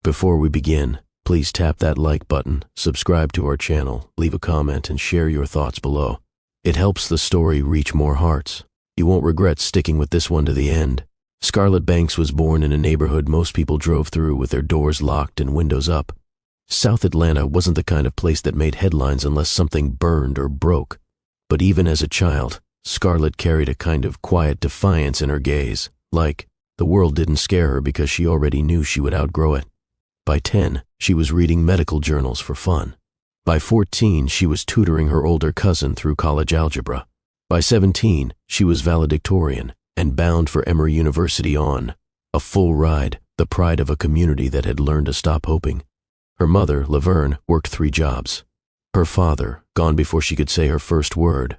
Before we begin, please tap that like button, subscribe to our channel, leave a comment, and share your thoughts below. It helps the story reach more hearts. You won't regret sticking with this one to the end. Scarlett Banks was born in a neighborhood most people drove through with their doors locked and windows up. South Atlanta wasn't the kind of place that made headlines unless something burned or broke. But even as a child, Scarlett carried a kind of quiet defiance in her gaze, like the world didn't scare her because she already knew she would outgrow it. By 10, she was reading medical journals for fun. By 14, she was tutoring her older cousin through college algebra. By 17, she was valedictorian and bound for Emory University on a full ride, the pride of a community that had learned to stop hoping. Her mother, Laverne, worked 3 jobs. Her father, gone before she could say her first word.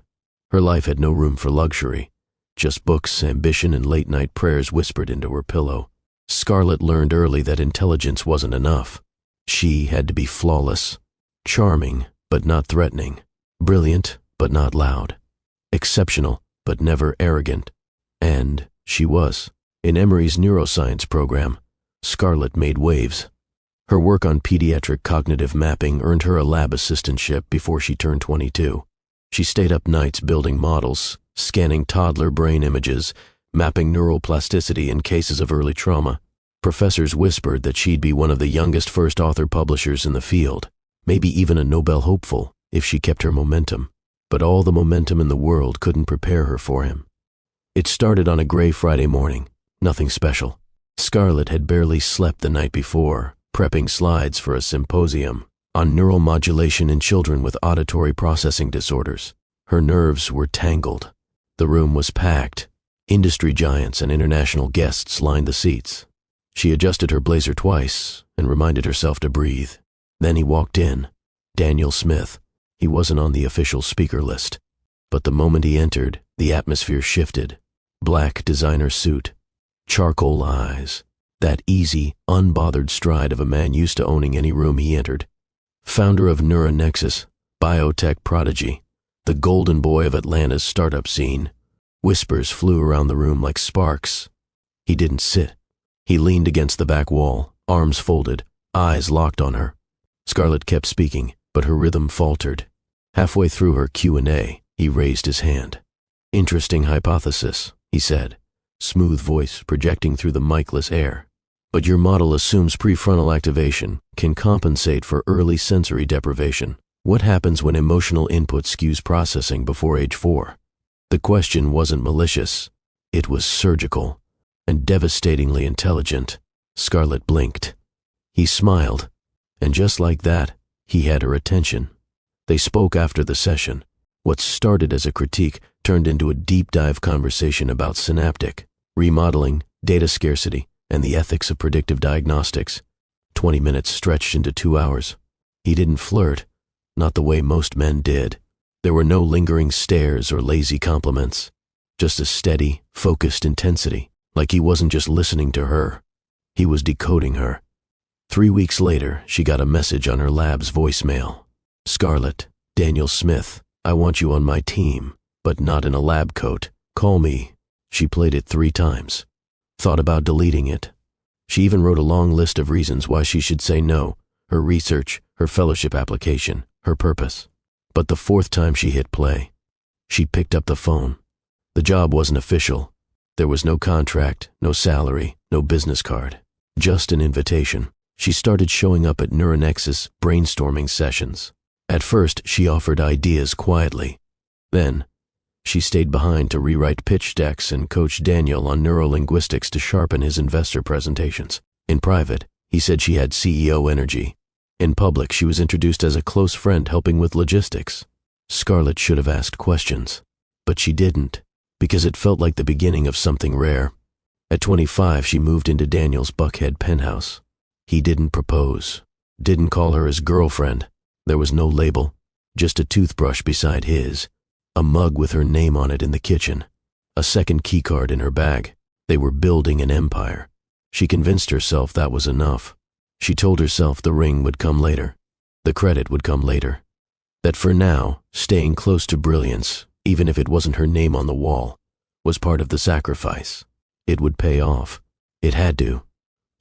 Her life had no room for luxury, just books, ambition, and late-night prayers whispered into her pillow. Scarlett learned early that intelligence wasn't enough. She had to be flawless, charming but not threatening, brilliant but not loud, exceptional but never arrogant. And she was. In Emory's neuroscience program, Scarlett made waves. Her work on pediatric cognitive mapping earned her a lab assistantship before she turned 22. She stayed up nights building models, scanning toddler brain images, mapping neural plasticity in cases of early trauma. Professors whispered that she'd be one of the youngest first author publishers in the field, maybe even a Nobel hopeful if she kept her momentum. But all the momentum in the world couldn't prepare her for him. It started on a gray Friday morning, nothing special. Scarlett had barely slept the night before, prepping slides for a symposium on neural modulation in children with auditory processing disorders. Her nerves were tangled. The room was packed. Industry giants and international guests lined the seats. She adjusted her blazer twice and reminded herself to breathe. Then he walked in. Daniel Smith. He wasn't on the official speaker list. But the moment he entered, the atmosphere shifted. Black designer suit. Charcoal eyes. That easy, unbothered stride of a man used to owning any room he entered. Founder of Neuronexus, biotech prodigy, the golden boy of Atlanta's startup scene. Whispers flew around the room like sparks. He didn't sit. He leaned against the back wall, arms folded, eyes locked on her. Scarlett kept speaking, but her rhythm faltered. Halfway through her Q&A, he raised his hand. "Interesting hypothesis," he said, smooth voice projecting through the mic-less air. "But your model assumes prefrontal activation can compensate for early sensory deprivation. What happens when emotional input skews processing before age 4? The question wasn't malicious. It was surgical and devastatingly intelligent. Scarlett blinked. He smiled, and just like that, he had her attention. They spoke after the session. What started as a critique turned into a deep-dive conversation about synaptic, remodeling, data scarcity, and the ethics of predictive diagnostics. 20 minutes stretched into 2 hours. He didn't flirt, not the way most men did. There were no lingering stares or lazy compliments, just a steady, focused intensity, like he wasn't just listening to her. He was decoding her. 3 weeks later, she got a message on her lab's voicemail. "Scarlett, Daniel Smith, I want you on my team, but not in a lab coat. Call me." She played it 3 times. Thought about deleting it. She even wrote a long list of reasons why she should say no: her research, her fellowship application, her purpose. But the 4th time she hit play, she picked up the phone. The job wasn't official. There was no contract, no salary, no business card. Just an invitation. She started showing up at Neuronexus brainstorming sessions. At first, she offered ideas quietly. Then, she stayed behind to rewrite pitch decks and coach Daniel on neurolinguistics to sharpen his investor presentations. In private, he said she had CEO energy. In public, she was introduced as a close friend helping with logistics. Scarlett should have asked questions, but she didn't, because it felt like the beginning of something rare. At 25, she moved into Daniel's Buckhead penthouse. He didn't propose, didn't call her his girlfriend. There was no label, just a toothbrush beside his, a mug with her name on it in the kitchen, a second keycard in her bag. They were building an empire. She convinced herself that was enough. She told herself the ring would come later, the credit would come later, that for now, staying close to brilliance, even if it wasn't her name on the wall, was part of the sacrifice. It would pay off. It had to.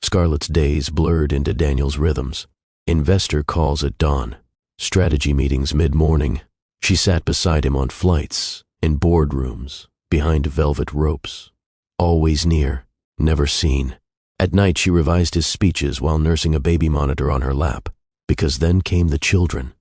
Scarlett's days blurred into Daniel's rhythms. Investor calls at dawn. Strategy meetings mid-morning. She sat beside him on flights, in boardrooms, behind velvet ropes. Always near, never seen. At night she revised his speeches while nursing a baby monitor on her lap, because then came the children.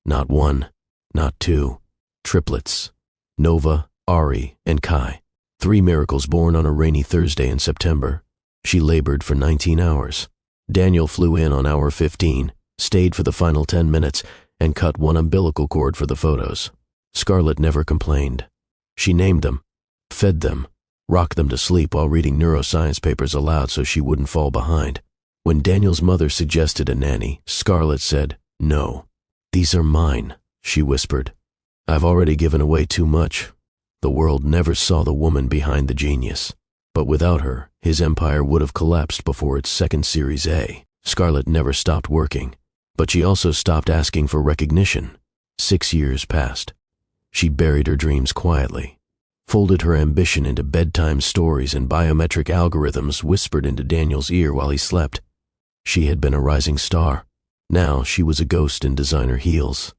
Not one, not two. Triplets. Nova, Ari, and Kai. 3 miracles born on a rainy Thursday in September. She labored for 19 hours. Daniel flew in on hour 15, stayed for the final 10 minutes, and cut one umbilical cord for the photos. Scarlett never complained. She named them, fed them, rocked them to sleep while reading neuroscience papers aloud so she wouldn't fall behind. When Daniel's mother suggested a nanny, Scarlett said, "No. These are mine," she whispered. "I've already given away too much." The world never saw the woman behind the genius. But without her, his empire would have collapsed before its second Series A. Scarlett never stopped working, but she also stopped asking for recognition. 6 years passed. She buried her dreams quietly, folded her ambition into bedtime stories and biometric algorithms whispered into Daniel's ear while he slept. She had been a rising star. Now she was a ghost in designer heels.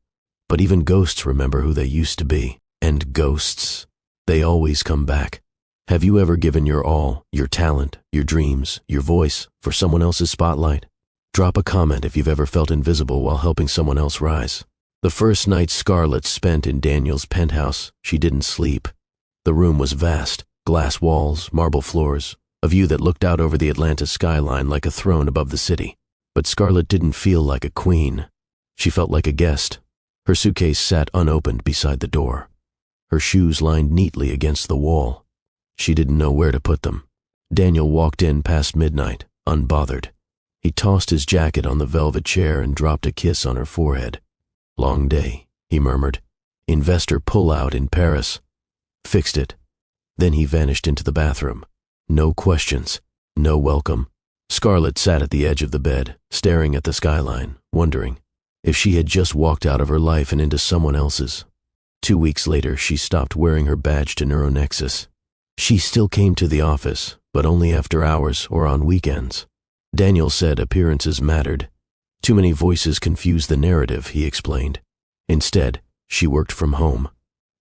But even ghosts remember who they used to be. And ghosts, they always come back. Have you ever given your all, your talent, your dreams, your voice, for someone else's spotlight? Drop a comment if you've ever felt invisible while helping someone else rise. The first night Scarlett spent in Daniel's penthouse, she didn't sleep. The room was vast, glass walls, marble floors, a view that looked out over the Atlanta skyline like a throne above the city. But Scarlett didn't feel like a queen. She felt like a guest. Her suitcase sat unopened beside the door. Her shoes lined neatly against the wall. She didn't know where to put them. Daniel walked in past midnight, unbothered. He tossed his jacket on the velvet chair and dropped a kiss on her forehead. "Long day," he murmured. "Investor pullout in Paris. Fixed it." Then he vanished into the bathroom. No questions, no welcome. Scarlett sat at the edge of the bed, staring at the skyline, wondering if she had just walked out of her life and into someone else's. 2 weeks later, she stopped wearing her badge to Neuronexus. She still came to the office, but only after hours or on weekends. Daniel said appearances mattered. Too many voices confused the narrative, he explained. Instead, she worked from home,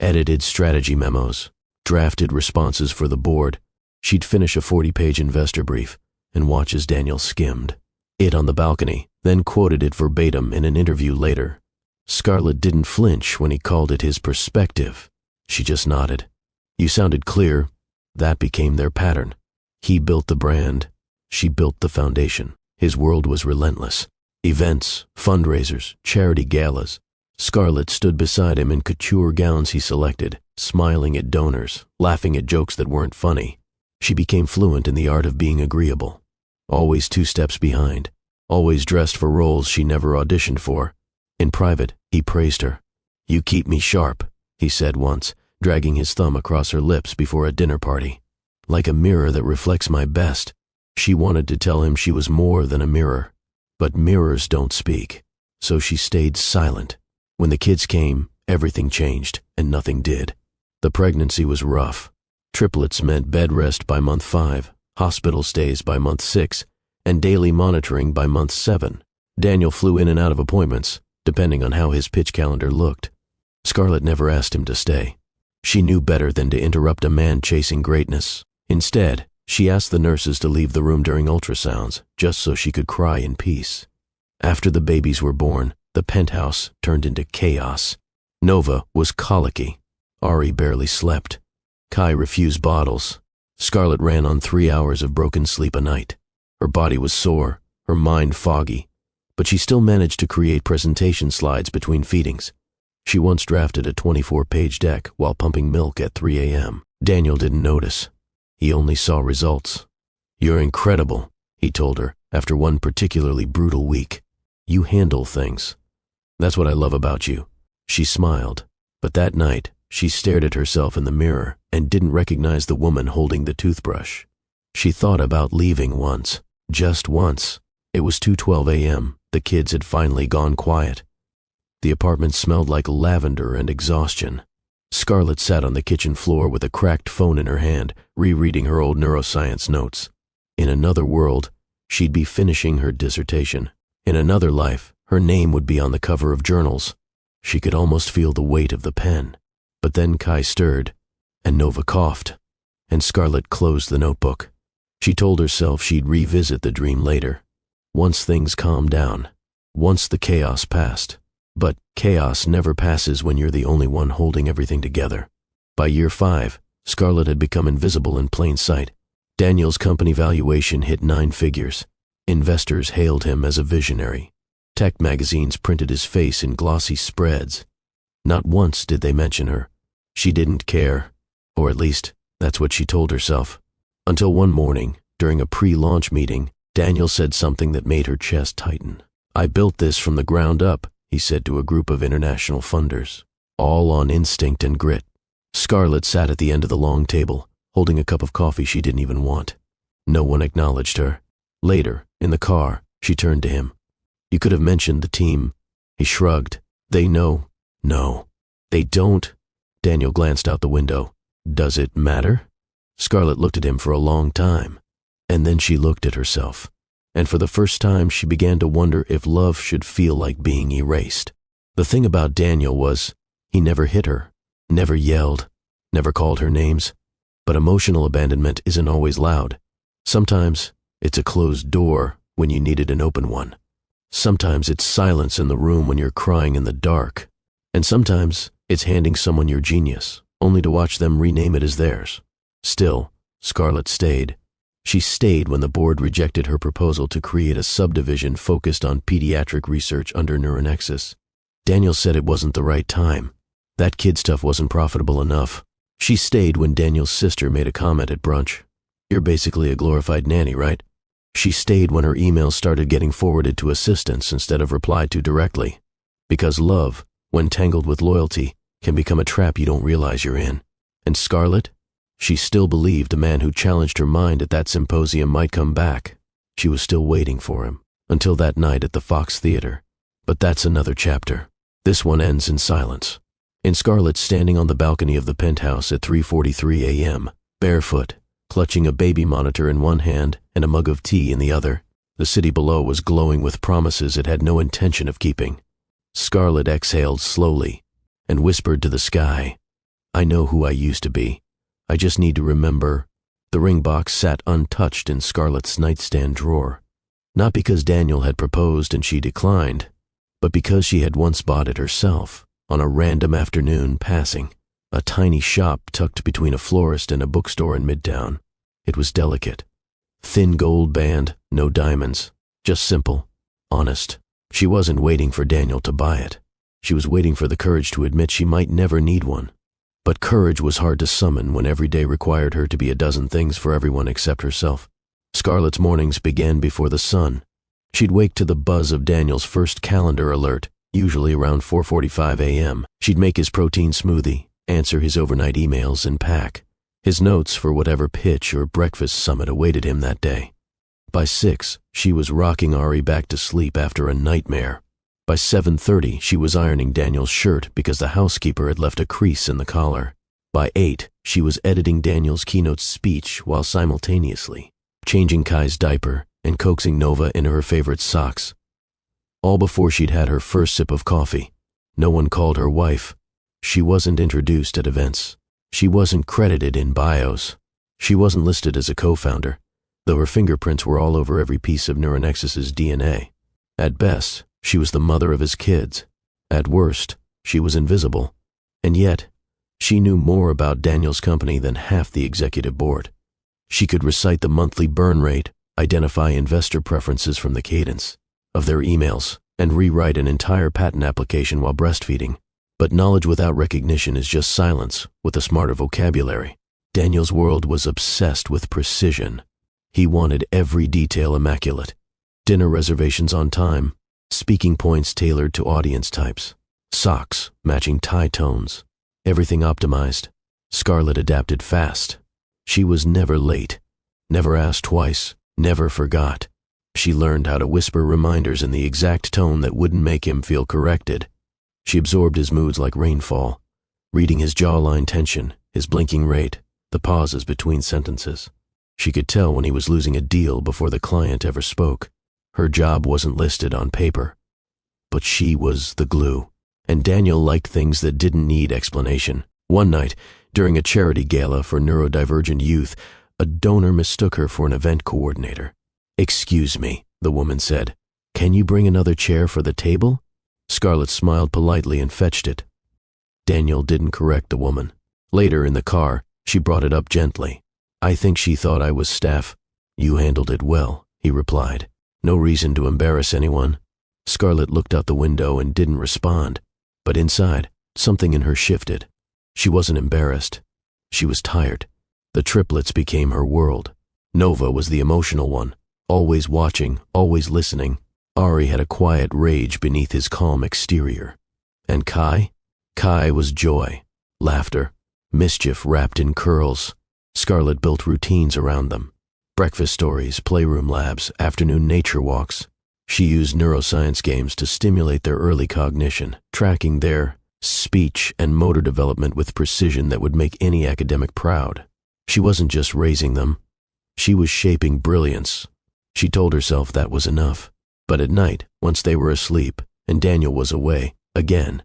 edited strategy memos, drafted responses for the board. She'd finish a 40-page investor brief and watch as Daniel skimmed it on the balcony, then quoted it verbatim in an interview later. Scarlett didn't flinch when he called it his perspective. She just nodded. "You sounded clear." That became their pattern. He built the brand. She built the foundation. His world was relentless. Events, fundraisers, charity galas. Scarlett stood beside him in couture gowns he selected, smiling at donors, laughing at jokes that weren't funny. She became fluent in the art of being agreeable. Always 2 steps behind. Always dressed for roles she never auditioned for. In private, he praised her. "You keep me sharp," he said once, dragging his thumb across her lips before a dinner party. "Like a mirror that reflects my best." She wanted to tell him she was more than a mirror. But mirrors don't speak. So she stayed silent. When the kids came, everything changed, and nothing did. The pregnancy was rough. Triplets meant bed rest by month 5, hospital stays by month 6, and daily monitoring by month 7. Daniel flew in and out of appointments, depending on how his pitch calendar looked. Scarlett never asked him to stay. She knew better than to interrupt a man chasing greatness. Instead, she asked the nurses to leave the room during ultrasounds, just so she could cry in peace. After the babies were born, the penthouse turned into chaos. Nova was colicky. Ari barely slept. Kai refused bottles. Scarlett ran on 3 hours of broken sleep a night. Her body was sore, her mind foggy, but she still managed to create presentation slides between feedings. She once drafted a 24-page deck while pumping milk at 3 a.m. Daniel didn't notice. He only saw results. "You're incredible," he told her after one particularly brutal week. "You handle things. That's what I love about you." She smiled, but that night she stared at herself in the mirror and didn't recognize the woman holding the toothbrush. She thought about leaving once, just once. It was 2:12 a.m. The kids had finally gone quiet. The apartment smelled like lavender and exhaustion. Scarlett sat on the kitchen floor with a cracked phone in her hand, rereading her old neuroscience notes. In another world, she'd be finishing her dissertation. In another life, her name would be on the cover of journals. She could almost feel the weight of the pen. But then Kai stirred, and Nova coughed, and Scarlett closed the notebook. She told herself she'd revisit the dream later, once things calmed down, once the chaos passed. But chaos never passes when you're the only one holding everything together. By year 5, Scarlett had become invisible in plain sight. Daniel's company valuation hit 9 figures. Investors hailed him as a visionary. Tech magazines printed his face in glossy spreads. Not once did they mention her. She didn't care, or at least, that's what she told herself. Until one morning, during a pre-launch meeting, Daniel said something that made her chest tighten. "I built this from the ground up," he said to a group of international funders, "all on instinct and grit." Scarlett sat at the end of the long table, holding a cup of coffee she didn't even want. No one acknowledged her. Later, in the car, she turned to him. "You could have mentioned the team." He shrugged. "They know." "No, they don't." Daniel glanced out the window. "Does it matter?" Scarlett looked at him for a long time, and then she looked at herself. And for the first time she began to wonder if love should feel like being erased. The thing about Daniel was, he never hit her, never yelled, never called her names. But emotional abandonment isn't always loud. Sometimes it's a closed door when you needed an open one. Sometimes it's silence in the room when you're crying in the dark. And sometimes it's handing someone your genius, only to watch them rename it as theirs. Still, Scarlett stayed. She stayed when the board rejected her proposal to create a subdivision focused on pediatric research under Neuronexus. Daniel said it wasn't the right time. That kid stuff wasn't profitable enough. She stayed when Daniel's sister made a comment at brunch. "You're basically a glorified nanny, right?" She stayed when her emails started getting forwarded to assistants instead of replied to directly. Because love, when tangled with loyalty, can become a trap you don't realize you're in. And Scarlett? She still believed a man who challenged her mind at that symposium might come back. She was still waiting for him, until that night at the Fox Theater. But that's another chapter. This one ends in silence. In Scarlett standing on the balcony of the penthouse at 3:43 a.m., barefoot, clutching a baby monitor in one hand and a mug of tea in the other. The city below was glowing with promises it had no intention of keeping. Scarlett exhaled slowly and whispered to the sky, "I know who I used to be. I just need to remember." The ring box sat untouched in Scarlett's nightstand drawer. Not because Daniel had proposed and she declined, but because she had once bought it herself, on a random afternoon passing. A tiny shop tucked between a florist and a bookstore in Midtown. It was delicate. Thin gold band, no diamonds. Just simple, honest. She wasn't waiting for Daniel to buy it. She was waiting for the courage to admit she might never need one. But courage was hard to summon when every day required her to be a dozen things for everyone except herself. Scarlett's mornings began before the sun. She'd wake to the buzz of Daniel's first calendar alert, usually around 4:45 a.m. She'd make his protein smoothie, answer his overnight emails, and pack his notes for whatever pitch or breakfast summit awaited him that day. By 6, she was rocking Ari back to sleep after a nightmare. By 7:30, she was ironing Daniel's shirt because the housekeeper had left a crease in the collar. By 8, she was editing Daniel's keynote speech while simultaneously changing Kai's diaper and coaxing Nova into her favorite socks. All before she'd had her first sip of coffee. No one called her wife. She wasn't introduced at events. She wasn't credited in bios. She wasn't listed as a co-founder, though her fingerprints were all over every piece of Neuronexus's DNA. At best, she was the mother of his kids. At worst, she was invisible. And yet, she knew more about Daniel's company than half the executive board. She could recite the monthly burn rate, identify investor preferences from the cadence of their emails, and rewrite an entire patent application while breastfeeding. But knowledge without recognition is just silence with a smarter vocabulary. Daniel's world was obsessed with precision. He wanted every detail immaculate. Dinner reservations on time, speaking points tailored to audience types, socks matching tie tones, everything optimized. Scarlett adapted fast. She was never late, never asked twice, never forgot. She learned how to whisper reminders in the exact tone that wouldn't make him feel corrected. She absorbed his moods like rainfall, reading his jawline tension, his blinking rate, the pauses between sentences. She could tell when he was losing a deal before the client ever spoke. Her job wasn't listed on paper. But she was the glue, and Daniel liked things that didn't need explanation. One night, during a charity gala for neurodivergent youth, a donor mistook her for an event coordinator. "Excuse me," the woman said. "Can you bring another chair for the table?" Scarlett smiled politely and fetched it. Daniel didn't correct the woman. Later in the car, she brought it up gently. "I think she thought I was staff." "You handled it well," he replied. "No reason to embarrass anyone." Scarlett looked out the window and didn't respond, but inside, something in her shifted. She wasn't embarrassed. She was tired. The triplets became her world. Nova was the emotional one, always watching, always listening. Ari had a quiet rage beneath his calm exterior. And Kai? Kai was joy, laughter, mischief wrapped in curls. Scarlett built routines around them. Breakfast stories, playroom labs, afternoon nature walks. She used neuroscience games to stimulate their early cognition, tracking their speech and motor development with precision that would make any academic proud. She wasn't just raising them. She was shaping brilliance. She told herself that was enough. But at night, once they were asleep, and Daniel was away, again,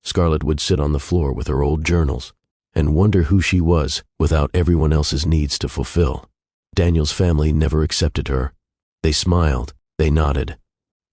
Scarlett would sit on the floor with her old journals and wonder who she was without everyone else's needs to fulfill. Daniel's family never accepted her. They smiled, they nodded,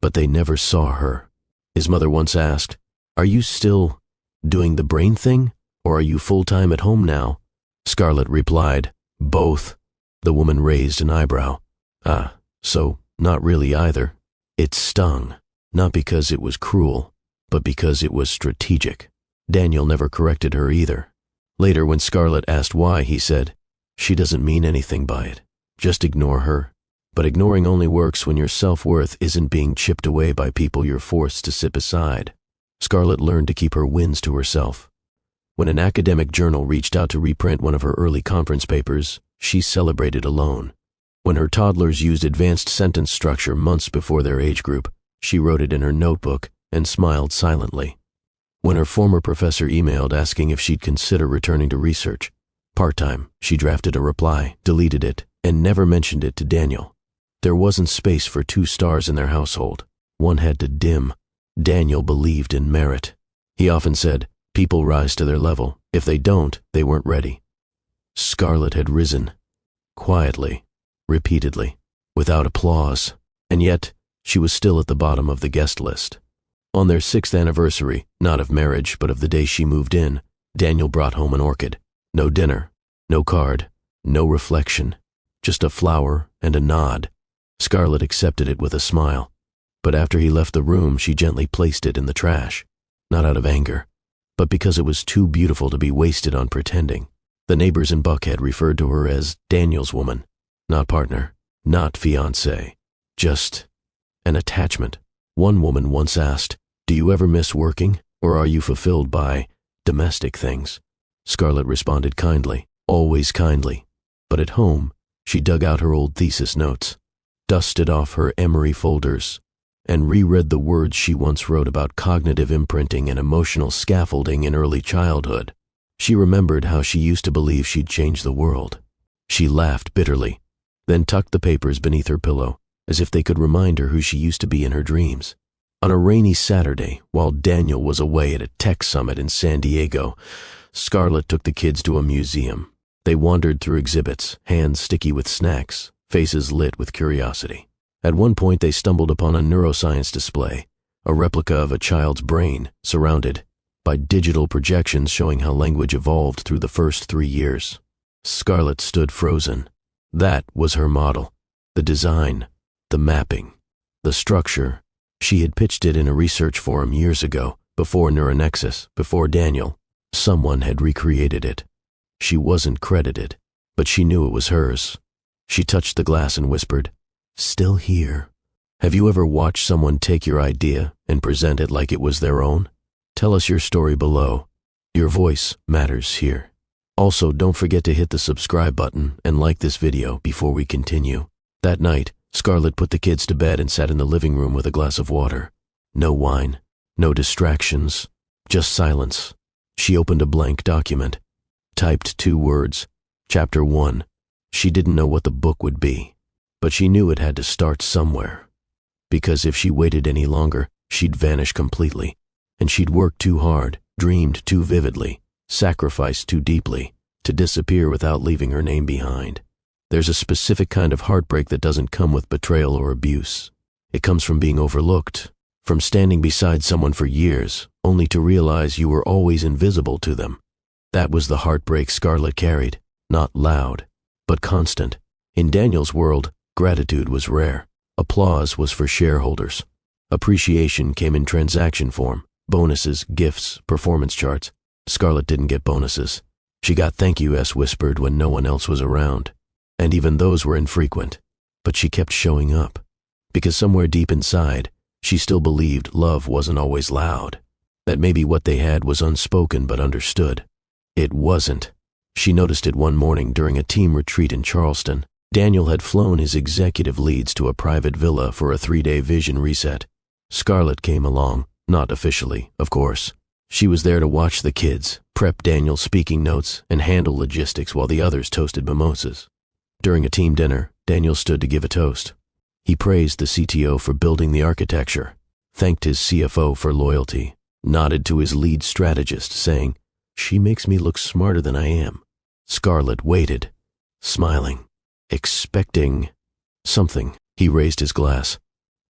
but they never saw her. His mother once asked, "Are you still doing the brain thing, or are you full-time at home now?" Scarlett replied, "Both." The woman raised an eyebrow. "Ah, so not really either." It stung, not because it was cruel, but because it was strategic. Daniel never corrected her either. Later, when Scarlett asked why, he said, "She doesn't mean anything by it. Just ignore her." But ignoring only works when your self-worth isn't being chipped away by people you're forced to sit beside. Scarlett learned to keep her wins to herself. When an academic journal reached out to reprint one of her early conference papers, she celebrated alone. When her toddlers used advanced sentence structure months before their age group, she wrote it in her notebook and smiled silently. When her former professor emailed asking if she'd consider returning to research, part-time, she drafted a reply, deleted it, and never mentioned it to Daniel. There wasn't space for two stars in their household. One had to dim. Daniel believed in merit. He often said, "People rise to their level. If they don't, they weren't ready." Scarlett had risen. Quietly. Repeatedly, without applause, and yet she was still at the bottom of the guest list. On their 6th anniversary, not of marriage but of the day she moved in, Daniel brought home an orchid. No dinner, no card, no reflection, just a flower and a nod. Scarlett accepted it with a smile, but after he left the room she gently placed it in the trash, not out of anger, but because it was too beautiful to be wasted on pretending. The neighbors in Buckhead referred to her as Daniel's woman. Not partner, not fiancé, just an attachment. One woman once asked, "Do you ever miss working, or are you fulfilled by domestic things?" Scarlett responded kindly, always kindly. But at home, she dug out her old thesis notes, dusted off her Emory folders, and reread the words she once wrote about cognitive imprinting and emotional scaffolding in early childhood. She remembered how she used to believe she'd change the world. She laughed bitterly, then tucked the papers beneath her pillow, as if they could remind her who she used to be in her dreams. On a rainy Saturday, while Daniel was away at a tech summit in San Diego, Scarlett took the kids to a museum. They wandered through exhibits, hands sticky with snacks, faces lit with curiosity. At one point they stumbled upon a neuroscience display, a replica of a child's brain, surrounded by digital projections showing how language evolved through the first 3 years. Scarlett stood frozen. That was her model. The design, the mapping, the structure. She had pitched it in a research forum years ago, before Neuronexus, before Daniel. Someone had recreated it. She wasn't credited, but she knew it was hers. She touched the glass and whispered, "Still here." Have you ever watched someone take your idea and present it like it was their own? Tell us your story below. Your voice matters here. Also, don't forget to hit the subscribe button and like this video before we continue. That night, Scarlett put the kids to bed and sat in the living room with a glass of water. No wine, no distractions, just silence. She opened a blank document, typed 2 words, Chapter 1, She didn't know what the book would be, but she knew it had to start somewhere. Because if she waited any longer, she'd vanish completely, and she'd worked too hard, dreamed too vividly, sacrificed too deeply, to disappear without leaving her name behind. There's a specific kind of heartbreak that doesn't come with betrayal or abuse. It comes from being overlooked, from standing beside someone for years, only to realize you were always invisible to them. That was the heartbreak Scarlett carried, not loud, but constant. In Daniel's world, gratitude was rare. Applause was for shareholders. Appreciation came in transaction form, bonuses, gifts, performance charts. Scarlett didn't get bonuses. She got thank yous whispered when no one else was around, and even those were infrequent. But she kept showing up, because somewhere deep inside, she still believed love wasn't always loud, that maybe what they had was unspoken but understood. It wasn't. She noticed it one morning during a team retreat in Charleston. Daniel had flown his executive leads to a private villa for a 3-day vision reset. Scarlett came along, not officially, of course. She was there to watch the kids, prep Daniel's speaking notes, and handle logistics while the others toasted mimosas. During a team dinner, Daniel stood to give a toast. He praised the CTO for building the architecture, thanked his CFO for loyalty, nodded to his lead strategist, saying, "She makes me look smarter than I am." Scarlett waited, smiling, expecting something. He raised his glass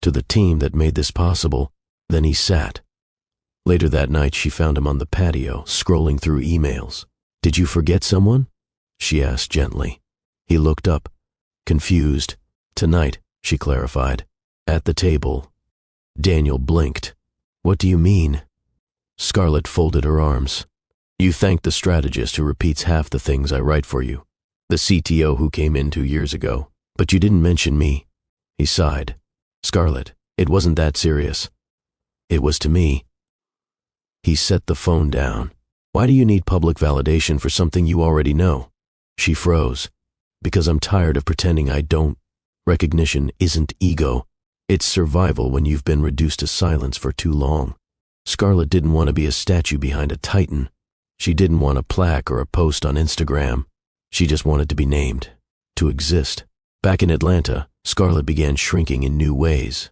to the team that made this possible, then he sat. Later that night, she found him on the patio, scrolling through emails. "Did you forget someone?" she asked gently. He looked up, confused. "Tonight," she clarified, "at the table." Daniel blinked. "What do you mean?" Scarlett folded her arms. "You thanked the strategist who repeats half the things I write for you, the CTO who came in 2 years ago, but you didn't mention me." He sighed. "Scarlett, it wasn't that serious. It was to me." He set the phone down. "Why do you need public validation for something you already know?" She froze. "Because I'm tired of pretending I don't. Recognition isn't ego. It's survival when you've been reduced to silence for too long." Scarlett didn't want to be a statue behind a titan. She didn't want a plaque or a post on Instagram. She just wanted to be named, to exist. Back in Atlanta, Scarlett began shrinking in new ways.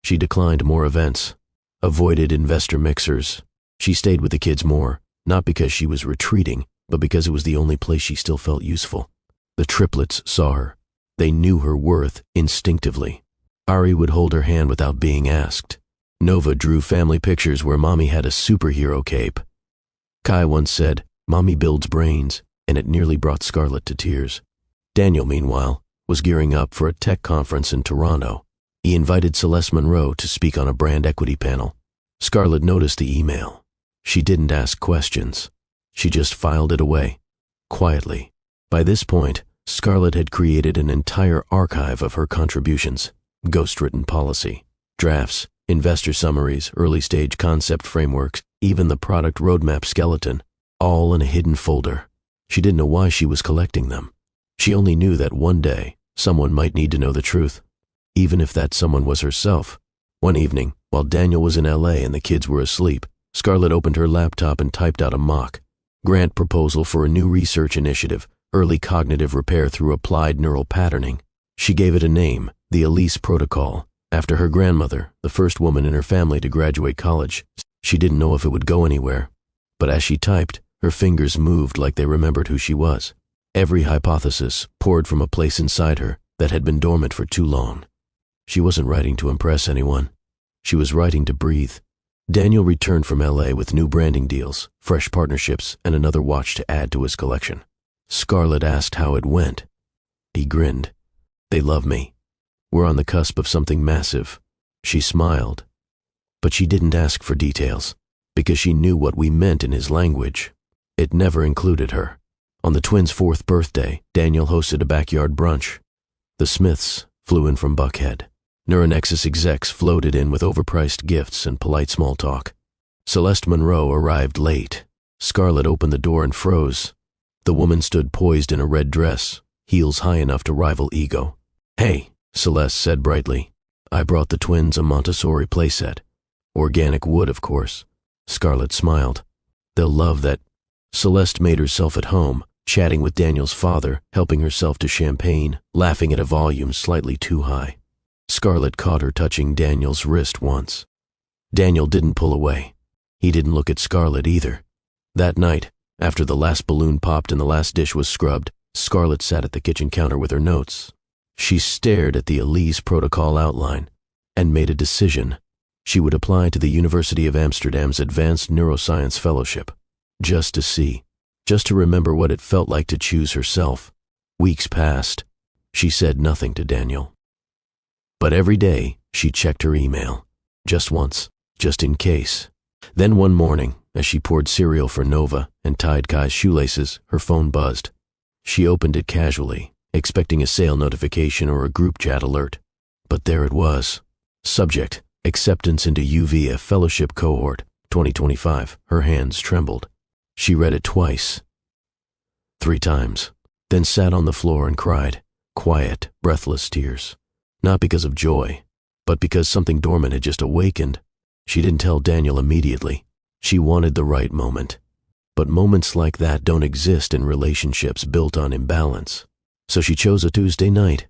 She declined more events, avoided investor mixers. She stayed with the kids more, not because she was retreating, but because it was the only place she still felt useful. The triplets saw her. They knew her worth instinctively. Ari would hold her hand without being asked. Nova drew family pictures where Mommy had a superhero cape. Kai once said, "Mommy builds brains," and it nearly brought Scarlett to tears. Daniel, meanwhile, was gearing up for a tech conference in Toronto. He invited Celeste Monroe to speak on a brand equity panel. Scarlett noticed the email. She didn't ask questions. She just filed it away, quietly. By this point, Scarlett had created an entire archive of her contributions, ghostwritten policy, drafts, investor summaries, early-stage concept frameworks, even the product roadmap skeleton, all in a hidden folder. She didn't know why she was collecting them. She only knew that one day, someone might need to know the truth, even if that someone was herself. One evening, while Daniel was in LA and the kids were asleep, Scarlett opened her laptop and typed out a mock grant proposal for a new research initiative, early cognitive repair through applied neural patterning. She gave it a name, the Elise Protocol, after her grandmother, the first woman in her family to graduate college. She didn't know if it would go anywhere, but as she typed, her fingers moved like they remembered who she was. Every hypothesis poured from a place inside her that had been dormant for too long. She wasn't writing to impress anyone. She was writing to breathe. Daniel returned from LA with new branding deals, fresh partnerships, and another watch to add to his collection. Scarlett asked how it went. He grinned. "They love me. We're on the cusp of something massive." She smiled. But she didn't ask for details, because she knew what we meant in his language. It never included her. On the twins' 4th birthday, Daniel hosted a backyard brunch. The Smiths flew in from Buckhead. Neuronexus execs floated in with overpriced gifts and polite small talk. Celeste Monroe arrived late. Scarlett opened the door and froze. The woman stood poised in a red dress, heels high enough to rival ego. "Hey," Celeste said brightly. "I brought the twins a Montessori playset. Organic wood, of course." Scarlett smiled. "They'll love that." Celeste made herself at home, chatting with Daniel's father, helping herself to champagne, laughing at a volume slightly too high. Scarlett caught her touching Daniel's wrist once. Daniel didn't pull away. He didn't look at Scarlett either. That night, after the last balloon popped and the last dish was scrubbed, Scarlett sat at the kitchen counter with her notes. She stared at the Elise protocol outline and made a decision. She would apply to the University of Amsterdam's Advanced Neuroscience Fellowship, just to see, just to remember what it felt like to choose herself. Weeks passed. She said nothing to Daniel. But every day, she checked her email. Just once, just in case. Then one morning, as she poured cereal for Nova and tied Kai's shoelaces, her phone buzzed. She opened it casually, expecting a sale notification or a group chat alert. But there it was. Subject: Acceptance into UVA Fellowship Cohort, 2025. Her hands trembled. She read it twice. 3 times. Then sat on the floor and cried. Quiet, breathless tears. Not because of joy, but because something dormant had just awakened. She didn't tell Daniel immediately. She wanted the right moment. But moments like that don't exist in relationships built on imbalance. So she chose a Tuesday night.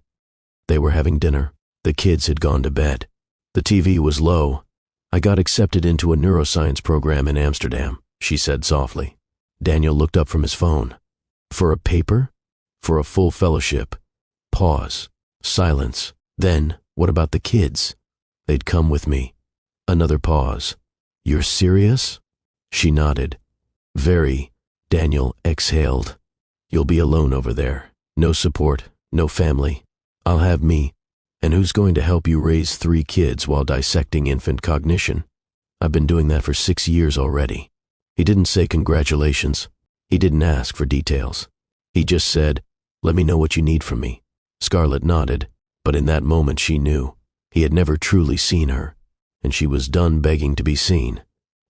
They were having dinner. The kids had gone to bed. The TV was low. I got accepted into a neuroscience program in Amsterdam, she said softly. Daniel looked up from his phone. For a paper? For a full fellowship? Pause. Silence. Then, what about the kids? They'd come with me. Another pause. You're serious? She nodded. Very. Daniel exhaled. You'll be alone over there. No support, no family. I'll have me. And who's going to help you raise 3 kids while dissecting infant cognition? I've been doing that for 6 years already. He didn't say congratulations. He didn't ask for details. He just said, let me know what you need from me. Scarlett nodded, but in that moment she knew. He had never truly seen her, and she was done begging to be seen.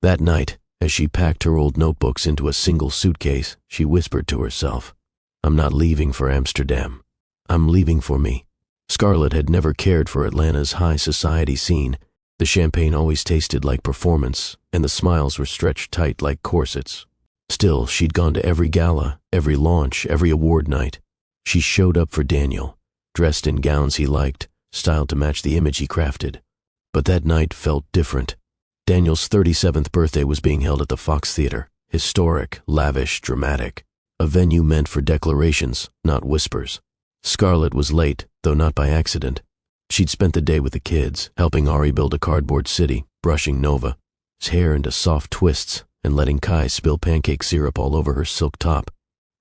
That night, as she packed her old notebooks into a single suitcase, she whispered to herself, I'm not leaving for Amsterdam. I'm leaving for me. Scarlett had never cared for Atlanta's high society scene. The champagne always tasted like performance, and the smiles were stretched tight like corsets. Still, she'd gone to every gala, every launch, every award night. She showed up for Daniel, dressed in gowns he liked, styled to match the image he crafted. But that night felt different. Daniel's 37th birthday was being held at the Fox Theater, historic, lavish, dramatic. A venue meant for declarations, not whispers. Scarlett was late, though not by accident. She'd spent the day with the kids, helping Ari build a cardboard city, brushing Nova, his hair into soft twists, and letting Kai spill pancake syrup all over her silk top.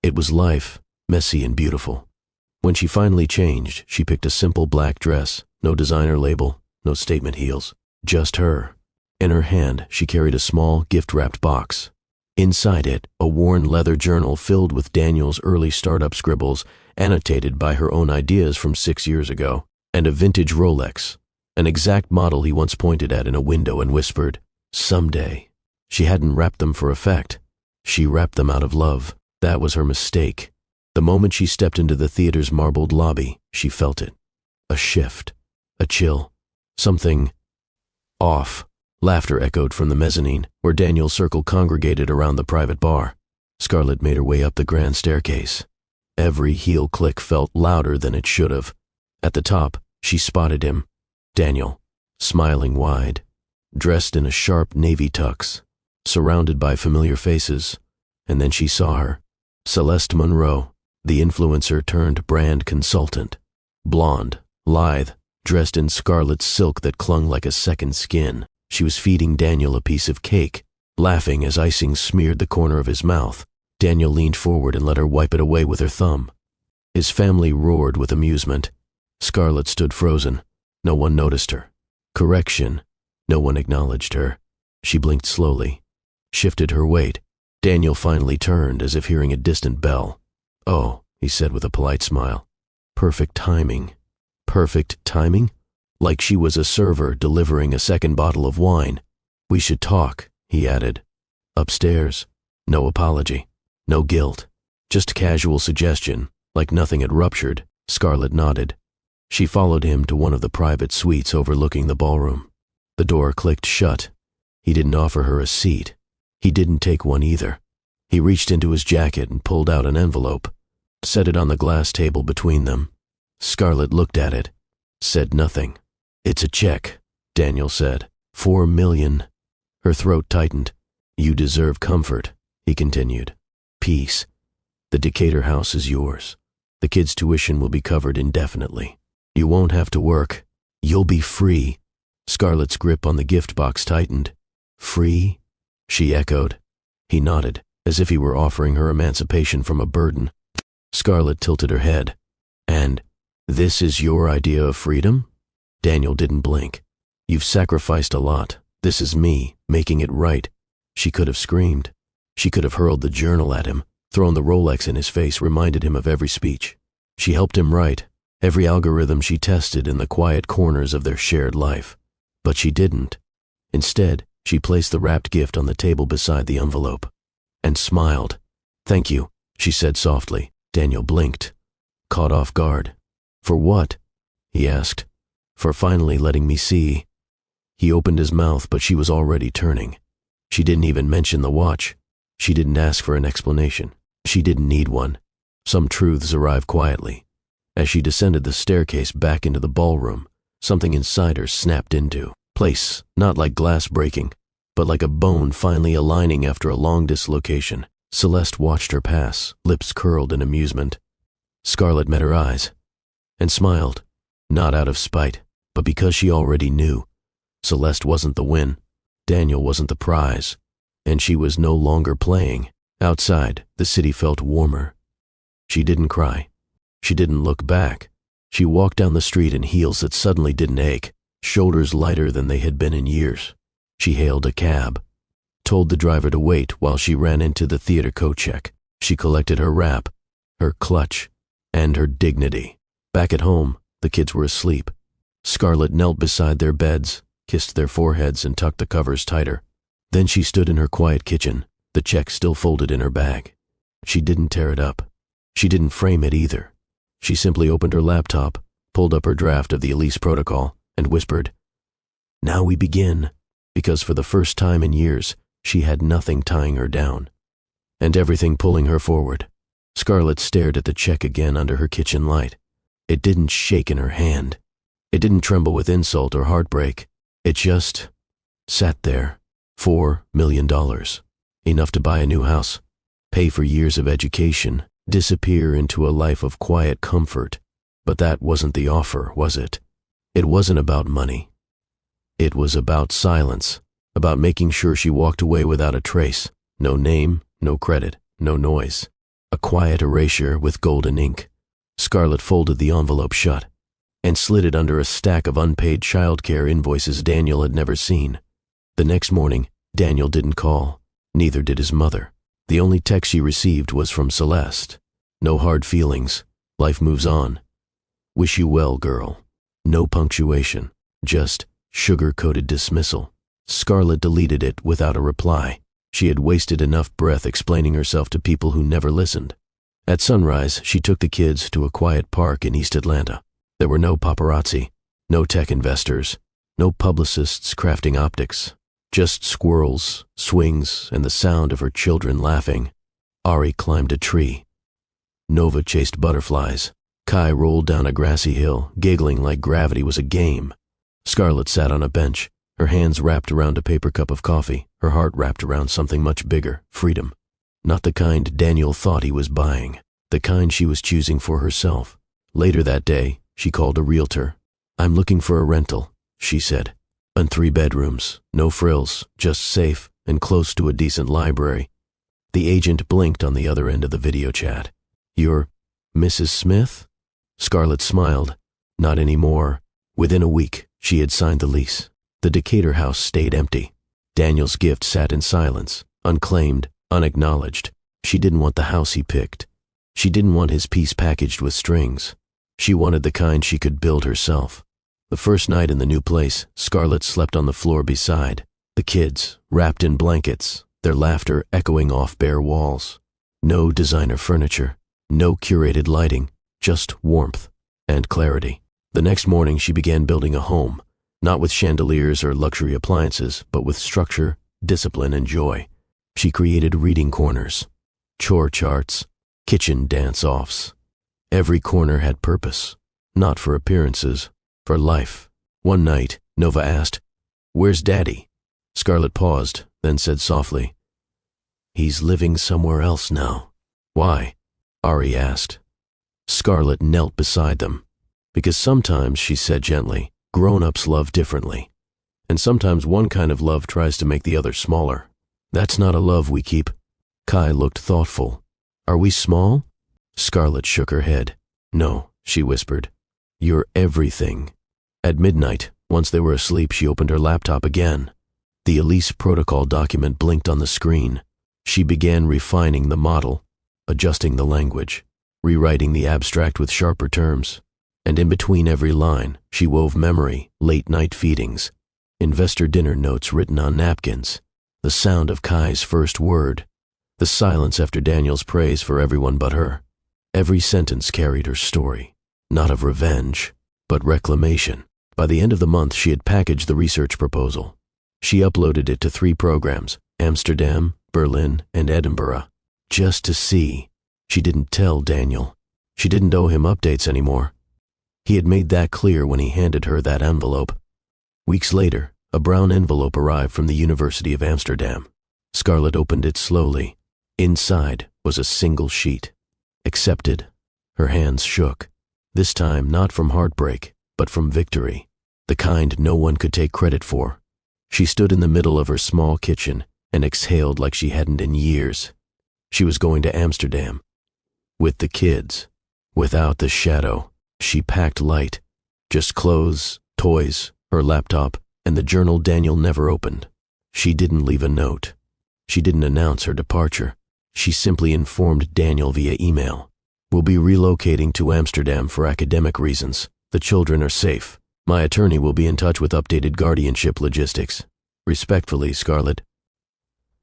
It was life, messy and beautiful. When she finally changed, she picked a simple black dress, no designer label, no statement heels, just her. In her hand, she carried a small, gift-wrapped box. Inside it, a worn leather journal filled with Daniel's early startup scribbles, annotated by her own ideas from 6 years ago, and a vintage Rolex, an exact model he once pointed at in a window and whispered, someday. She hadn't wrapped them for effect. She wrapped them out of love. That was her mistake. The moment she stepped into the theater's marbled lobby, she felt it. A shift. A chill. Something off. Laughter echoed from the mezzanine, where Daniel's circle congregated around the private bar. Scarlett made her way up the grand staircase. Every heel click felt louder than it should have. At the top, she spotted him. Daniel, smiling wide, dressed in a sharp navy tux, surrounded by familiar faces. And then she saw her. Celeste Monroe, the influencer turned brand consultant. Blonde, lithe, dressed in scarlet silk that clung like a second skin. She was feeding Daniel a piece of cake, laughing as icing smeared the corner of his mouth. Daniel leaned forward and let her wipe it away with her thumb. His family roared with amusement. Scarlett stood frozen. No one noticed her. Correction. No one acknowledged her. She blinked slowly, shifted her weight. Daniel finally turned as if hearing a distant bell. Oh, he said with a polite smile. Perfect timing. Perfect timing? Like she was a server delivering a second bottle of wine. We should talk, he added. Upstairs. No apology. No guilt. Just casual suggestion, like nothing had ruptured. Scarlett nodded. She followed him to one of the private suites overlooking the ballroom. The door clicked shut. He didn't offer her a seat. He didn't take one either. He reached into his jacket and pulled out an envelope, set it on the glass table between them. Scarlett looked at it, said nothing. "It's a check," Daniel said. "4 million. Her throat tightened. "You deserve comfort," he continued. "Peace. The Decatur house is yours. The kids' tuition will be covered indefinitely. You won't have to work. You'll be free." Scarlett's grip on the gift box tightened. "Free?" she echoed. He nodded, as if he were offering her emancipation from a burden. Scarlett tilted her head. "And this is your idea of freedom?" Daniel didn't blink. "You've sacrificed a lot. This is me, making it right." She could have screamed. She could have hurled the journal at him, thrown the Rolex in his face, reminded him of every speech. She helped him write every algorithm she tested in the quiet corners of their shared life. But she didn't. Instead, she placed the wrapped gift on the table beside the envelope and smiled. "Thank you," she said softly. Daniel blinked, caught off guard. "For what?" he asked. "For finally letting me see." He opened his mouth, but she was already turning. She didn't even mention the watch. She didn't ask for an explanation. She didn't need one. Some truths arrive quietly. As she descended the staircase back into the ballroom, something inside her snapped into place, not like glass breaking, but like a bone finally aligning after a long dislocation. Celeste watched her pass, lips curled in amusement. Scarlett met her eyes and smiled, not out of spite, but because she already knew. Celeste wasn't the win. Daniel wasn't the prize, and she was no longer playing. Outside, the city felt warmer. She didn't cry. She didn't look back. She walked down the street in heels that suddenly didn't ache, shoulders lighter than they had been in years. She hailed a cab, told the driver to wait while she ran into the theater coat check. She collected her wrap, her clutch, and her dignity. Back at home, the kids were asleep. Scarlett knelt beside their beds, kissed their foreheads, and tucked the covers tighter. Then she stood in her quiet kitchen, the check still folded in her bag. She didn't tear it up. She didn't frame it either. She simply opened her laptop, pulled up her draft of the Elise Protocol, and whispered, "Now we begin," because for the first time in years, she had nothing tying her down, and everything pulling her forward. Scarlett stared at the check again under her kitchen light. It didn't shake in her hand. It didn't tremble with insult or heartbreak. It just sat there. $4 million. Enough to buy a new house, pay for years of education, disappear into a life of quiet comfort. But that wasn't the offer, was it? It wasn't about money. It was about silence, about making sure she walked away without a trace. No name, no credit, no noise. A quiet erasure with golden ink. Scarlett folded the envelope shut and slid it under a stack of unpaid childcare invoices Daniel had never seen. The next morning, Daniel didn't call. Neither did his mother. The only text she received was from Celeste. "No hard feelings. Life moves on. Wish you well, girl." No punctuation, just sugar-coated dismissal. Scarlett deleted it without a reply. She had wasted enough breath explaining herself to people who never listened. At sunrise, she took the kids to a quiet park in East Atlanta. There were no paparazzi, no tech investors, no publicists crafting optics. Just squirrels, swings, and the sound of her children laughing. Ari climbed a tree. Nova chased butterflies. Kai rolled down a grassy hill, giggling like gravity was a game. Scarlett sat on a bench, her hands wrapped around a paper cup of coffee, her heart wrapped around something much bigger, freedom. Not the kind Daniel thought he was buying, the kind she was choosing for herself. Later that day, she called a realtor. "I'm looking for a rental," she said. "And 3 bedrooms, no frills, just safe and close to a decent library." The agent blinked on the other end of the video chat. "You're Mrs. Smith?" Scarlett smiled. Not anymore. Within a week, she had signed the lease. The Decatur house stayed empty. Daniel's gift sat in silence, unclaimed, unacknowledged. She didn't want the house he picked. She didn't want his piece packaged with strings. She wanted the kind she could build herself. The first night in the new place, Scarlett slept on the floor beside the kids, wrapped in blankets, their laughter echoing off bare walls. No designer furniture, no curated lighting, just warmth and clarity. The next morning she began building a home, not with chandeliers or luxury appliances, but with structure, discipline, and joy. She created reading corners, chore charts, kitchen dance-offs. Every corner had purpose, not for appearances, for life. One night, Nova asked, "Where's Daddy?" Scarlett paused, then said softly, "He's living somewhere else now." "Why?" Ari asked. Scarlett knelt beside them. "Because sometimes," she said gently, "grown-ups love differently. And sometimes one kind of love tries to make the other smaller. That's not a love we keep." Kai looked thoughtful. "Are we small?" Scarlett shook her head. "No," she whispered. "You're everything." At midnight, once they were asleep, she opened her laptop again. The Elise protocol document blinked on the screen. She began refining the model, adjusting the language, rewriting the abstract with sharper terms. And in between every line, she wove memory, late-night feedings, investor dinner notes written on napkins, the sound of Kai's first word, the silence after Daniel's praise for everyone but her. Every sentence carried her story, not of revenge, but reclamation. By the end of the month, she had packaged the research proposal. She uploaded it to 3 programs, Amsterdam, Berlin, and Edinburgh, just to see. She didn't tell Daniel. She didn't owe him updates anymore. He had made that clear when he handed her that envelope. Weeks later, a brown envelope arrived from the University of Amsterdam. Scarlett opened it slowly. Inside was a single sheet. Accepted. Her hands shook. This time not from heartbreak, but from victory, the kind no one could take credit for. She stood in the middle of her small kitchen and exhaled like she hadn't in years. She was going to Amsterdam. With the kids. Without the shadow. She packed light. Just clothes, toys, her laptop, and the journal Daniel never opened. She didn't leave a note. She didn't announce her departure. She simply informed Daniel via email. "We'll be relocating to Amsterdam for academic reasons. The children are safe. My attorney will be in touch with updated guardianship logistics. Respectfully, Scarlett."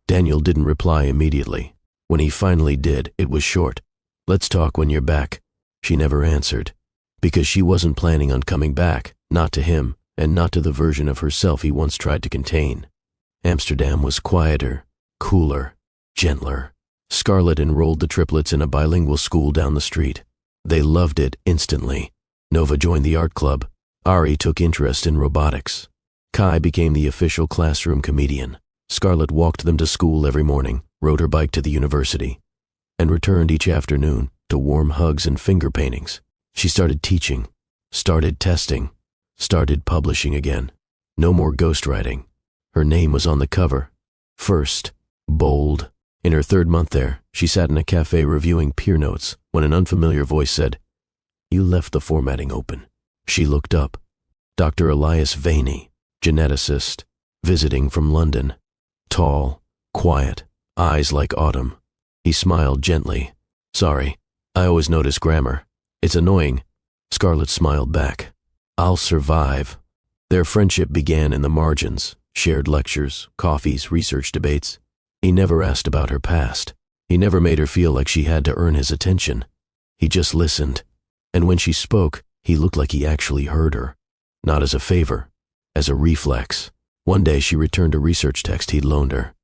Daniel didn't reply immediately. When he finally did, it was short. "Let's talk when you're back." She never answered. Because she wasn't planning on coming back, not to him, and not to the version of herself he once tried to contain. Amsterdam was quieter, cooler, gentler. Scarlett enrolled the triplets in a bilingual school down the street. They loved it instantly. Nova joined the art club. Ari took interest in robotics. Kai became the official classroom comedian. Scarlett walked them to school every morning, rode her bike to the university, and returned each afternoon to warm hugs and finger paintings. She started teaching, started testing, started publishing again. No more ghostwriting. Her name was on the cover. First, bold. In her 3rd month there, she sat in a cafe reviewing peer notes when an unfamiliar voice said, "You left the formatting open." She looked up. Dr. Elias Vaney, geneticist, visiting from London. Tall, quiet, eyes like autumn. He smiled gently. "Sorry, I always notice grammar. It's annoying." Scarlett smiled back. "I'll survive." Their friendship began in the margins, shared lectures, coffees, research debates. He never asked about her past. He never made her feel like she had to earn his attention. He just listened. And when she spoke, he looked like he actually heard her. Not as a favor, as a reflex. One day she returned a research text he'd loaned her.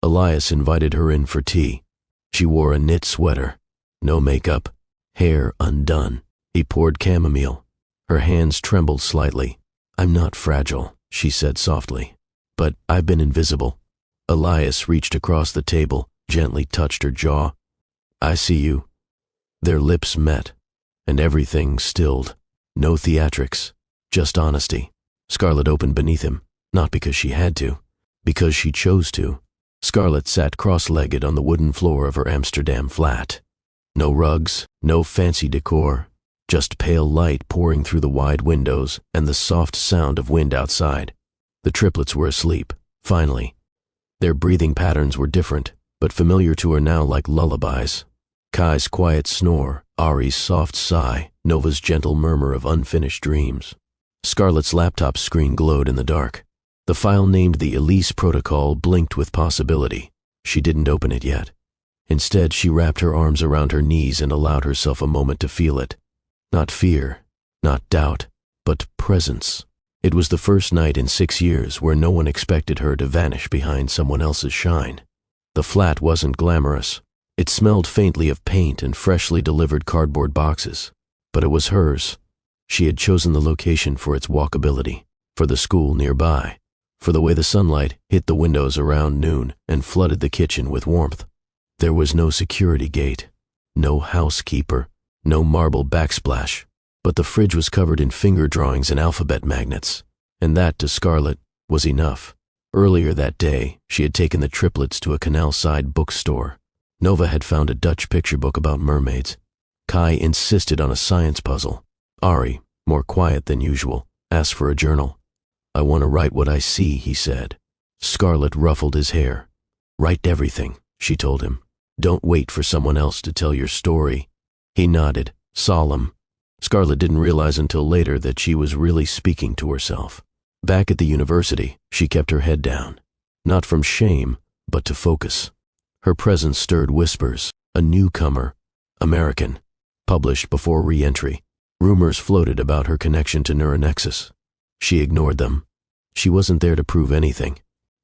Elias invited her in for tea. She wore a knit sweater, no makeup, hair undone. He poured chamomile. Her hands trembled slightly. "I'm not fragile," she said softly, "but I've been invisible." Elias reached across the table, gently touched her jaw. "I see you." Their lips met, and everything stilled. No theatrics, just honesty. Scarlett opened beneath him, not because she had to, because she chose to. Scarlett sat cross-legged on the wooden floor of her Amsterdam flat. No rugs, no fancy decor, just pale light pouring through the wide windows and the soft sound of wind outside. The triplets were asleep, finally. Their breathing patterns were different, but familiar to her now like lullabies. Kai's quiet snore, Ari's soft sigh, Nova's gentle murmur of unfinished dreams. Scarlett's laptop screen glowed in the dark. The file named the Elise protocol blinked with possibility. She didn't open it yet. Instead, she wrapped her arms around her knees and allowed herself a moment to feel it. Not fear, not doubt, but presence. It was the first night in 6 years where no one expected her to vanish behind someone else's shine. The flat wasn't glamorous, It smelled faintly of paint and freshly delivered cardboard boxes, but it was hers. She had chosen the location for its walkability, for the school nearby, for the way the sunlight hit the windows around noon and flooded the kitchen with warmth. There was no security gate, no housekeeper, no marble backsplash, but the fridge was covered in finger drawings and alphabet magnets, and that, to Scarlett, was enough. Earlier that day, she had taken the Triplets to a canal-side bookstore. Nova had found a Dutch picture book about mermaids. Kai insisted on a science puzzle. Ari, more quiet than usual, asked for a journal. "I want to write what I see," he said. Scarlett ruffled his hair. "Write everything," she told him. "Don't wait for someone else to tell your story." He nodded, solemn. Scarlett didn't realize until later that she was really speaking to herself. Back at the university, she kept her head down. Not from shame, but to focus. Her presence stirred whispers. A newcomer, American, published before re-entry. Rumors floated about her connection to Neuronexus. She ignored them. She wasn't there to prove anything.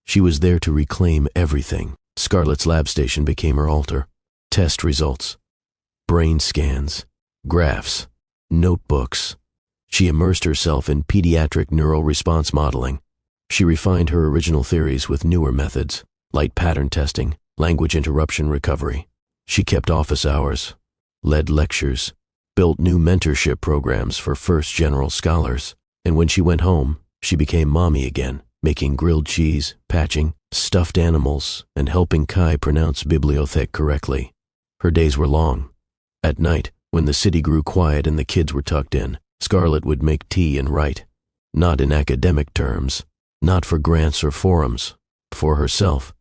She was there to reclaim everything. Scarlett's lab station became her altar. Test results, brain scans, graphs, notebooks. She immersed herself in pediatric neural response modeling. She refined her original theories with newer methods, light pattern testing, language interruption recovery. She kept office hours, led lectures, built new mentorship programs for first general scholars. And when she went home, she became mommy again, making grilled cheese, patching, stuffed animals, and helping Kai pronounce bibliothèque correctly. Her days were long. At night, when the city grew quiet and the kids were tucked in, Scarlett would make tea and write. Not in academic terms, not for grants or forums. For herself,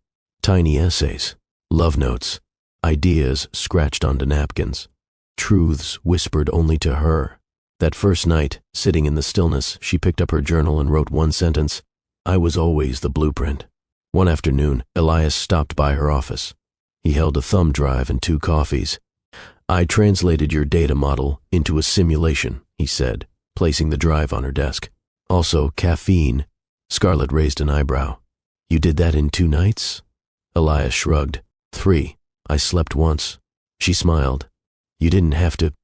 tiny essays, love notes, ideas scratched onto napkins, truths whispered only to her. That first night, sitting in the stillness, she picked up her journal and wrote one sentence: "I was always the blueprint." One afternoon, Elias stopped by her office. He held a thumb drive and 2 coffees. "I translated your data model into a simulation," he said, placing the drive on her desk. "Also, caffeine." Scarlett raised an eyebrow. "You did that in 2 nights?" Elias shrugged. 3. I slept once." She smiled. "You didn't have to."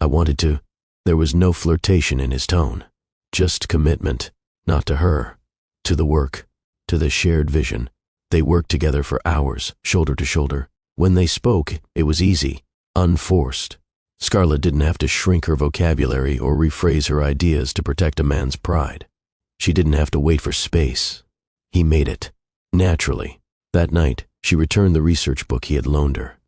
"I wanted to." There was no flirtation in his tone. Just commitment, not to her, to the work, to the shared vision. They worked together for hours, shoulder to shoulder. When they spoke, it was easy, unforced. Scarlett didn't have to shrink her vocabulary or rephrase her ideas to protect a man's pride. She didn't have to wait for space. He made it, naturally. That night, she returned the research book he had loaned her.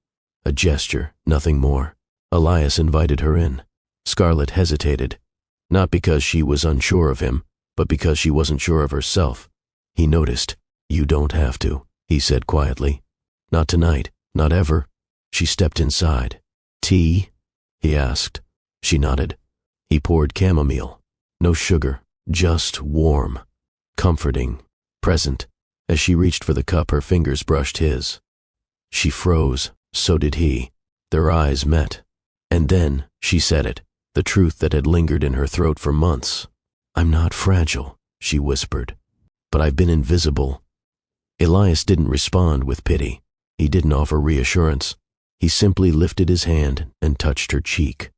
A gesture, nothing more. Elias invited her in. Scarlett hesitated, not because she was unsure of him, but because she wasn't sure of herself. He noticed. "You don't have to," he said quietly. "Not tonight, not ever." She stepped inside. "Tea?" he asked. She nodded. He poured chamomile. No sugar, just warm, comforting, present. As she reached for the cup, her fingers brushed his. She froze, so did he. Their eyes met. And then she said it, the truth that had lingered in her throat for months. "I'm not fragile," she whispered, "but I've been invisible." Elias didn't respond with pity. He didn't offer reassurance. He simply lifted his hand and touched her cheek.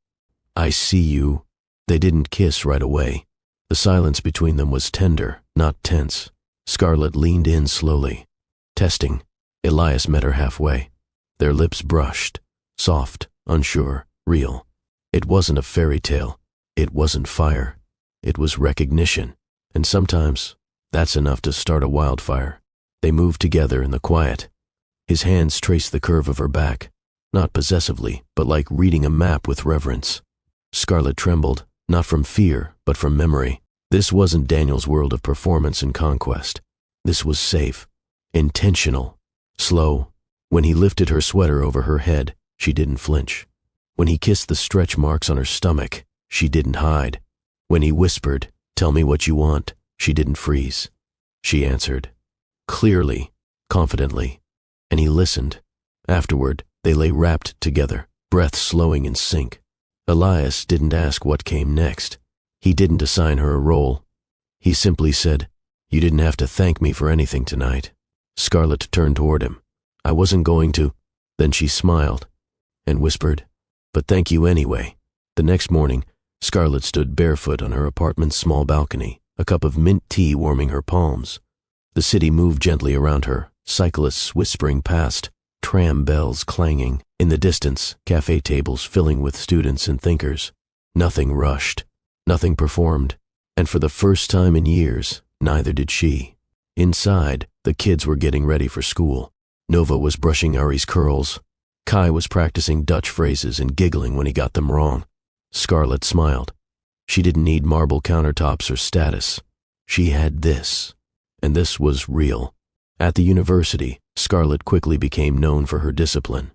"I see you." They didn't kiss right away. The silence between them was tender, not tense. Scarlett leaned in slowly. Testing. Elias met her halfway. Their lips brushed, soft, unsure, real. It wasn't a fairy tale. It wasn't fire. It was recognition. And sometimes, that's enough to start a wildfire. They moved together in the quiet. His hands traced the curve of her back, not possessively, but like reading a map with reverence. Scarlett trembled, not from fear, but from memory. This wasn't Daniel's world of performance and conquest. This was safe, intentional, slow. When he lifted her sweater over her head, she didn't flinch. When he kissed the stretch marks on her stomach, she didn't hide. When he whispered, "Tell me what you want," she didn't freeze. She answered, clearly, confidently, and he listened. Afterward, they lay wrapped together, breath slowing in sync. Elias didn't ask what came next. He didn't assign her a role. He simply said, "You didn't have to thank me for anything tonight." Scarlett turned toward him. "I wasn't going to." Then she smiled and whispered, "But thank you anyway." The next morning, Scarlett stood barefoot on her apartment's small balcony, a cup of mint tea warming her palms. The city moved gently around her, cyclists whispering past, tram bells clanging. In the distance, cafe tables filling with students and thinkers. Nothing rushed, nothing performed, and for the first time in years, neither did she. Inside, the kids were getting ready for school. Nova was brushing Ari's curls. Kai was practicing Dutch phrases and giggling when he got them wrong. Scarlett smiled. She didn't need marble countertops or status. She had this, and this was real. At the university, Scarlett quickly became known for her discipline.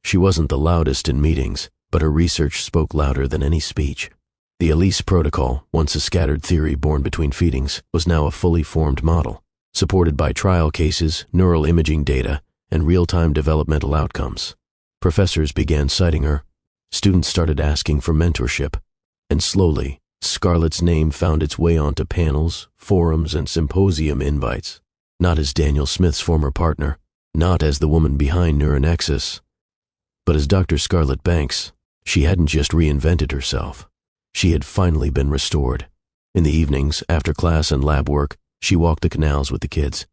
She wasn't the loudest in meetings, but her research spoke louder than any speech. The Elise protocol, once a scattered theory born between feedings, was now a fully formed model, supported by trial cases, neural imaging data, and real-time developmental outcomes. Professors began citing her. Students started asking for mentorship, and slowly, Scarlett's name found its way onto panels, forums, and symposium invites. Not as Daniel Smith's former partner, not as the woman behind Neuronexus, but as Dr. Scarlett Banks. She hadn't just reinvented herself. She had finally been restored. In the evenings, after class and lab work, she walked the canals with the kids.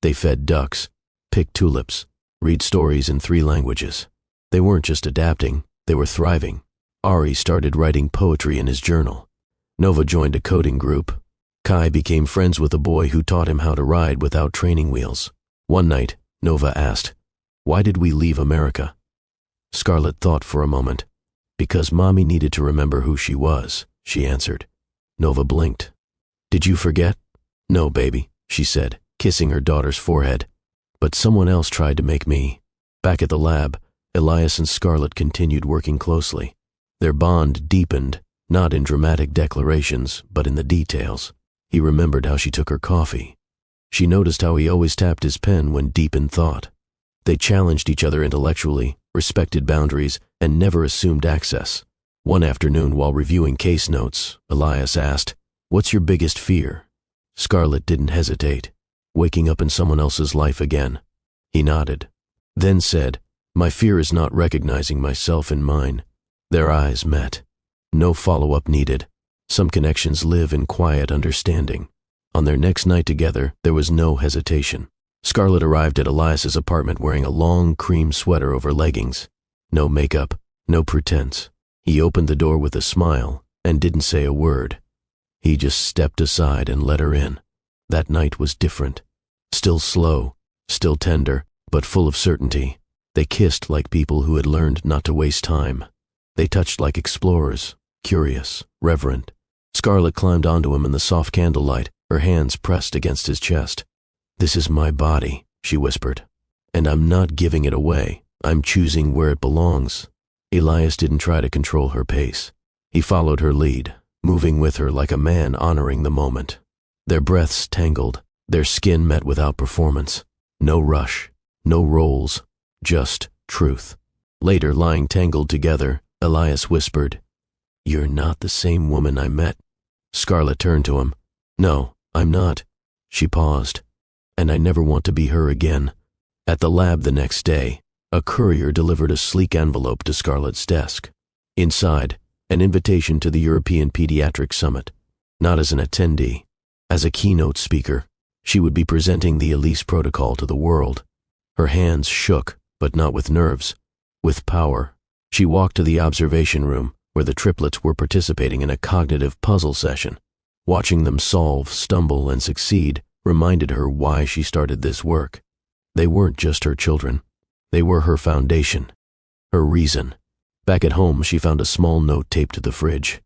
They fed ducks, picked tulips, read stories in 3 languages. They weren't just adapting, they were thriving. Ari started writing poetry in his journal. Nova joined a coding group. Kai became friends with a boy who taught him how to ride without training wheels. One night, Nova asked, "Why did we leave America?" Scarlett thought for a moment. "Because Mommy needed to remember who she was," she answered. Nova blinked. "Did you forget?" "No, baby," she said, kissing her daughter's forehead. "But someone else tried to make me." Back at the lab, Elias and Scarlett continued working closely. Their bond deepened, not in dramatic declarations, but in the details. He remembered how she took her coffee. She noticed how he always tapped his pen when deep in thought. They challenged each other intellectually, respected boundaries, and never assumed access. One afternoon, while reviewing case notes, Elias asked, "What's your biggest fear?" Scarlett didn't hesitate. "Waking up in someone else's life again." He nodded, then said, "My fear is not recognizing myself in mine." Their eyes met. No follow-up needed. Some connections live in quiet understanding. On their next night together, there was no hesitation. Scarlett arrived at Elias's apartment wearing a long cream sweater over leggings. No makeup, no pretense. He opened the door with a smile and didn't say a word. He just stepped aside and let her in. That night was different. Still slow, still tender, but full of certainty. They kissed like people who had learned not to waste time. They touched like explorers, curious, reverent. Scarlett climbed onto him in the soft candlelight, her hands pressed against his chest. "This is my body," she whispered. "And I'm not giving it away. I'm choosing where it belongs." Elias didn't try to control her pace. He followed her lead, moving with her like a man honoring the moment. Their breaths tangled, their skin met without performance. No rush, no roles, just truth. Later, lying tangled together, Elias whispered, "You're not the same woman I met." Scarlett turned to him. "No, I'm not." She paused. "And I never want to be her again." At the lab the next day, a courier delivered a sleek envelope to Scarlett's desk. Inside, an invitation to the European Pediatric Summit. Not as an attendee, as a keynote speaker. She would be presenting the Elise protocol to the world. Her hands shook, but not with nerves, with power. She walked to the observation room, where the triplets were participating in a cognitive puzzle session. Watching them solve, stumble, and succeed reminded her why she started this work. They weren't just her children. They were her foundation, her reason. Back at home, she found a small note taped to the fridge.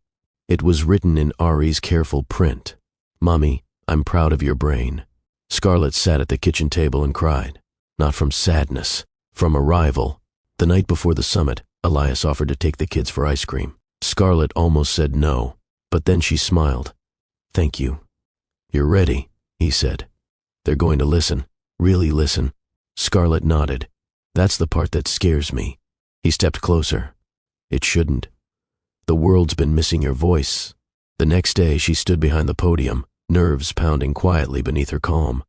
It was written in Ari's careful print. "Mommy, I'm proud of your brain." Scarlett sat at the kitchen table and cried. Not from sadness, from arrival. The night before the summit, Elias offered to take the kids for ice cream. Scarlett almost said no, but then she smiled. "Thank you." "You're ready," he said. "They're going to listen, really listen." Scarlett nodded. "That's the part that scares me." He stepped closer. "It shouldn't. The world's been missing your voice." The next day, she stood behind the podium, nerves pounding quietly beneath her calm.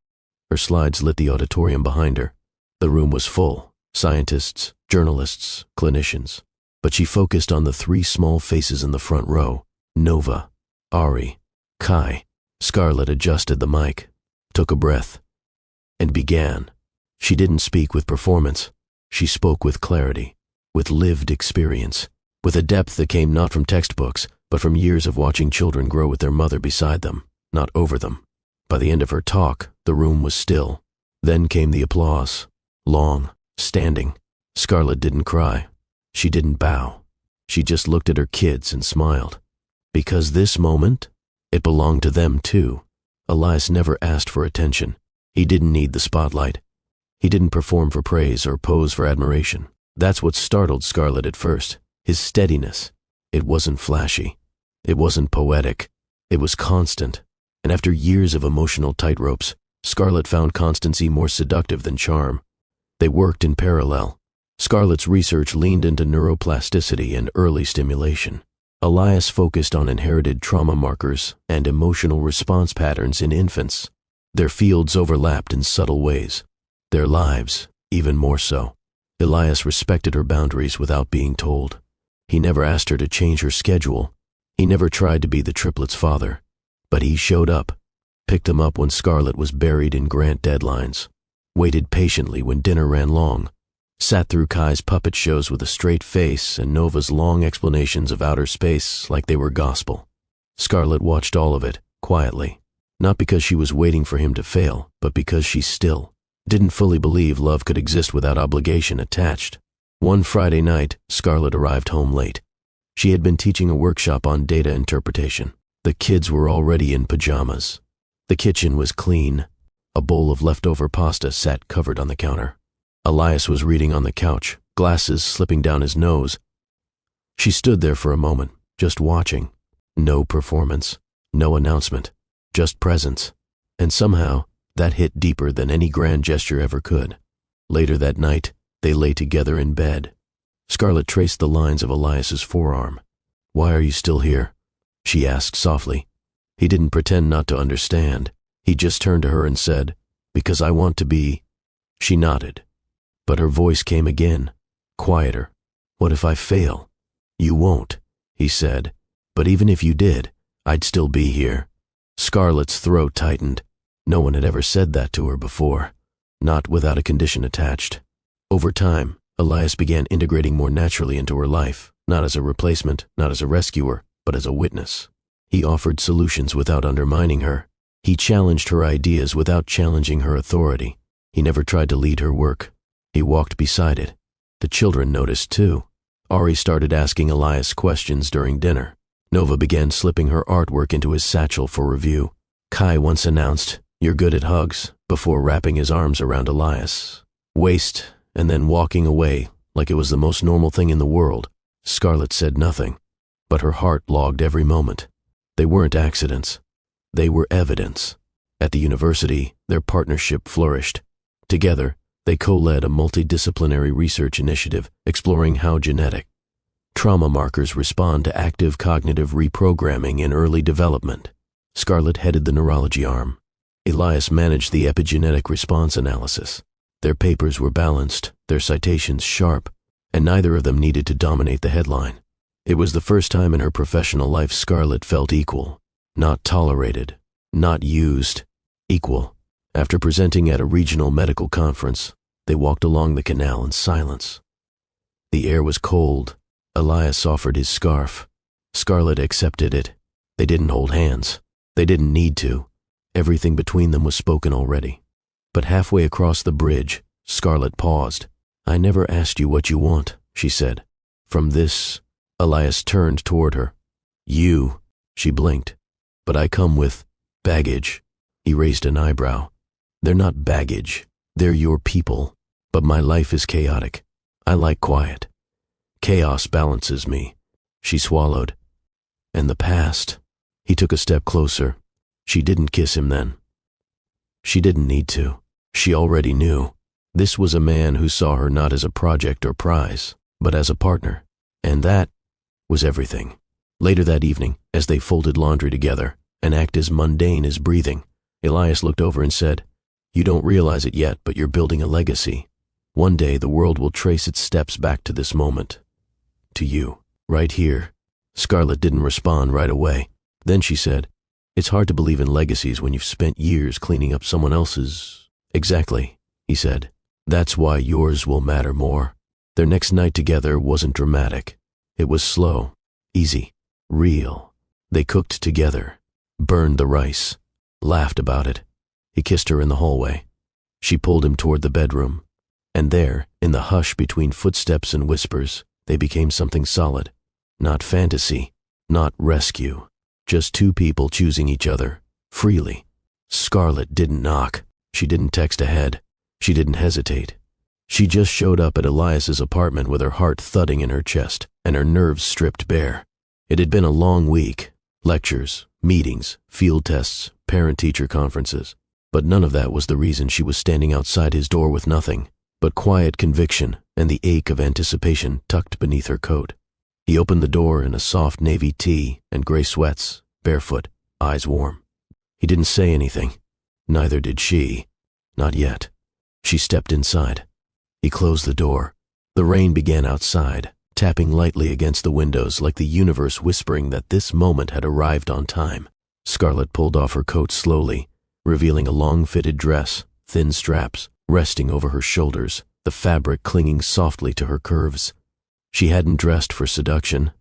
Her slides lit the auditorium behind her. The room was full. Scientists, journalists, clinicians. But she focused on the three small faces in the front row: Nova, Ari, Kai. Scarlett adjusted the mic, took a breath, and began. She didn't speak with performance. She spoke with clarity, with lived experience, with a depth that came not from textbooks, but from years of watching children grow with their mother beside them, not over them. By the end of her talk, the room was still. Then came the applause. Long, standing. Scarlett didn't cry. She didn't bow. She just looked at her kids and smiled. Because this moment, it belonged to them too. Elias never asked for attention. He didn't need the spotlight. He didn't perform for praise or pose for admiration. That's what startled Scarlett at first. His steadiness. It wasn't flashy. It wasn't poetic. It was constant. And after years of emotional tightropes, Scarlett found constancy more seductive than charm. They worked in parallel. Scarlett's research leaned into neuroplasticity and early stimulation. Elias focused on inherited trauma markers and emotional response patterns in infants. Their fields overlapped in subtle ways. Their lives, even more so. Elias respected her boundaries without being told. He never asked her to change her schedule. He never tried to be the triplets' father. But he showed up, picked them up when Scarlett was buried in grant deadlines, waited patiently when dinner ran long, sat through Kai's puppet shows with a straight face and Nova's long explanations of outer space like they were gospel. Scarlett watched all of it, quietly, not because she was waiting for him to fail, but because she still didn't fully believe love could exist without obligation attached. One Friday night, Scarlett arrived home late. She had been teaching a workshop on data interpretation. The kids were already in pajamas. The kitchen was clean. A bowl of leftover pasta sat covered on the counter. Elias was reading on the couch, glasses slipping down his nose. She stood there for a moment, just watching. No performance, no announcement, just presence. And somehow, that hit deeper than any grand gesture ever could. Later that night, they lay together in bed. Scarlett traced the lines of Elias's forearm. "Why are you still here?" she asked softly. He didn't pretend not to understand. He just turned to her and said, "Because I want to be." She nodded. But her voice came again, quieter. "What if I fail?" "You won't," he said. "But even if you did, I'd still be here." Scarlett's throat tightened. No one had ever said that to her before, not without a condition attached. Over time, Elias began integrating more naturally into her life, not as a replacement, not as a rescuer, but as a witness. He offered solutions without undermining her. He challenged her ideas without challenging her authority. He never tried to lead her work. He walked beside it. The children noticed too. Ari started asking Elias questions during dinner. Nova began slipping her artwork into his satchel for review. Kai once announced, "You're good at hugs," before wrapping his arms around Elias' waist and then walking away like it was the most normal thing in the world. Scarlett said nothing, but her heart logged every moment. They weren't accidents. They were evidence. At the university, their partnership flourished. Together, they co-led a multidisciplinary research initiative exploring how genetic trauma markers respond to active cognitive reprogramming in early development. Scarlett headed the neurology arm. Elias managed the epigenetic response analysis. Their papers were balanced, their citations sharp, and neither of them needed to dominate the headline. It was the first time in her professional life Scarlett felt equal, not tolerated, not used, equal. After presenting at a regional medical conference, they walked along the canal in silence. The air was cold. Elias offered his scarf. Scarlett accepted it. They didn't hold hands. They didn't need to. Everything between them was spoken already. But halfway across the bridge, Scarlett paused. "I never asked you what you want," she said. "From this..." Elias turned toward her. "You..." She blinked. "But I come with baggage." He raised an eyebrow. "They're not baggage. They're your people. But my life is chaotic. I like quiet. Chaos balances me." She swallowed. "And the past..." He took a step closer. She didn't kiss him then. She didn't need to. She already knew. This was a man who saw her not as a project or prize, but as a partner. And that was everything. Later that evening, as they folded laundry together, an act as mundane as breathing, Elias looked over and said, "You don't realize it yet, but you're building a legacy. One day the world will trace its steps back to this moment. To you, right here. Scarlett didn't respond right away. Then she said, "It's hard to believe in legacies when you've spent years cleaning up someone else's." "Exactly," he said. "That's why yours will matter more." Their next night together wasn't dramatic. It was slow, easy, real. They cooked together, burned the rice, laughed about it. He kissed her in the hallway. She pulled him toward the bedroom. And there, in the hush between footsteps and whispers, they became something solid. Not fantasy, not rescue. Just two people choosing each other, freely. Scarlett didn't knock. She didn't text ahead. She didn't hesitate. She just showed up at Elias's apartment with her heart thudding in her chest and her nerves stripped bare. It had been a long week. Lectures, meetings, field tests, parent-teacher conferences. But none of that was the reason she was standing outside his door with nothing but quiet conviction and the ache of anticipation tucked beneath her coat. He opened the door in a soft navy tee and gray sweats, barefoot, eyes warm. He didn't say anything. Neither did she. Not yet. She stepped inside. He closed the door. The rain began outside, tapping lightly against the windows like the universe whispering that this moment had arrived on time. Scarlett pulled off her coat slowly, revealing a long-fitted dress, thin straps, resting over her shoulders, the fabric clinging softly to her curves. She hadn't dressed for seduction.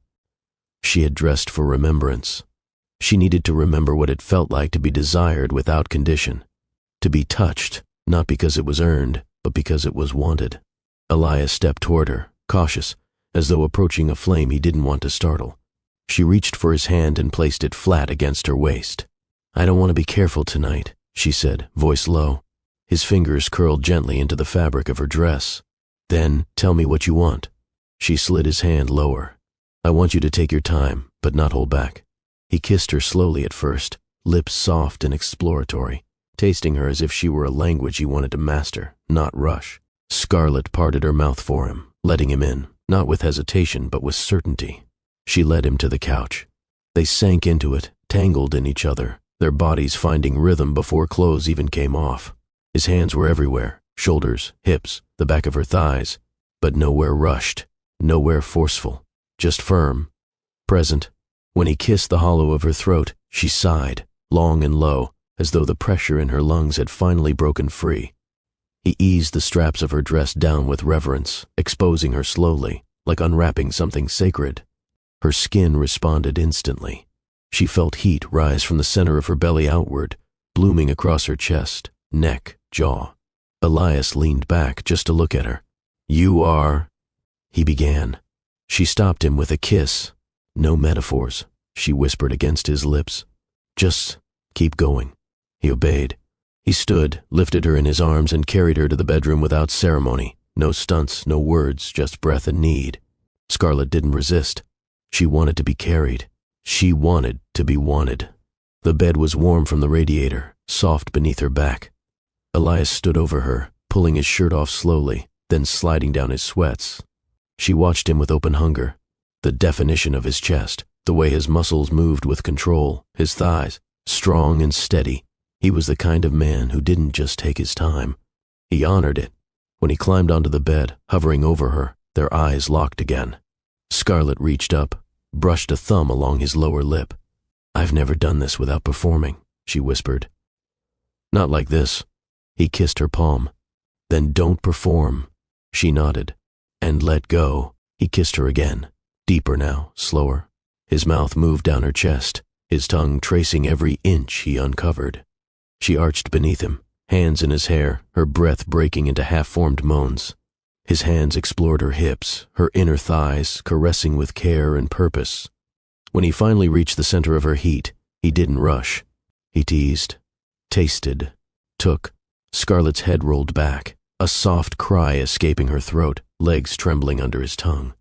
She had dressed for remembrance. She needed to remember what it felt like to be desired without condition. To be touched, not because it was earned, but because it was wanted. Elias stepped toward her, cautious, as though approaching a flame he didn't want to startle. She reached for his hand and placed it flat against her waist. "I don't want to be careful tonight," she said, voice low. His fingers curled gently into the fabric of her dress. "Then tell me what you want." She slid his hand lower. "I want you to take your time, but not hold back." He kissed her slowly at first, lips soft and exploratory, tasting her as if she were a language he wanted to master, not rush. Scarlett parted her mouth for him, letting him in, not with hesitation but with certainty. She led him to the couch. They sank into it, tangled in each other, their bodies finding rhythm before clothes even came off. His hands were everywhere, shoulders, hips, the back of her thighs, but nowhere rushed, nowhere forceful, just firm, present. When he kissed the hollow of her throat, she sighed, long and low, as though the pressure in her lungs had finally broken free. He eased the straps of her dress down with reverence, exposing her slowly, like unwrapping something sacred. Her skin responded instantly. She felt heat rise from the center of her belly outward, blooming across her chest, neck, jaw. Elias leaned back just to look at her. "You are—" he began. She stopped him with a kiss. "No metaphors," she whispered against his lips. "Just keep going." He obeyed. He stood, lifted her in his arms, and carried her to the bedroom without ceremony. No stunts, no words, just breath and need. Scarlett didn't resist. She wanted to be carried. She wanted to be wanted. The bed was warm from the radiator, soft beneath her back. Elias stood over her, pulling his shirt off slowly, then sliding down his sweats. She watched him with open hunger. The definition of his chest, the way his muscles moved with control, his thighs, strong and steady. He was the kind of man who didn't just take his time. He honored it. When he climbed onto the bed, hovering over her, their eyes locked again. Scarlett reached up, brushed a thumb along his lower lip. "I've never done this without performing," she whispered. "Not like this." He kissed her palm. "Then don't perform." She nodded. "And let go." He kissed her again, deeper now, slower. His mouth moved down her chest, his tongue tracing every inch he uncovered. She arched beneath him, hands in his hair, her breath breaking into half-formed moans. His hands explored her hips, her inner thighs, caressing with care and purpose. When he finally reached the center of her heat, he didn't rush. He teased, tasted, took. Scarlett's head rolled back, a soft cry escaping her throat, legs trembling under his tongue.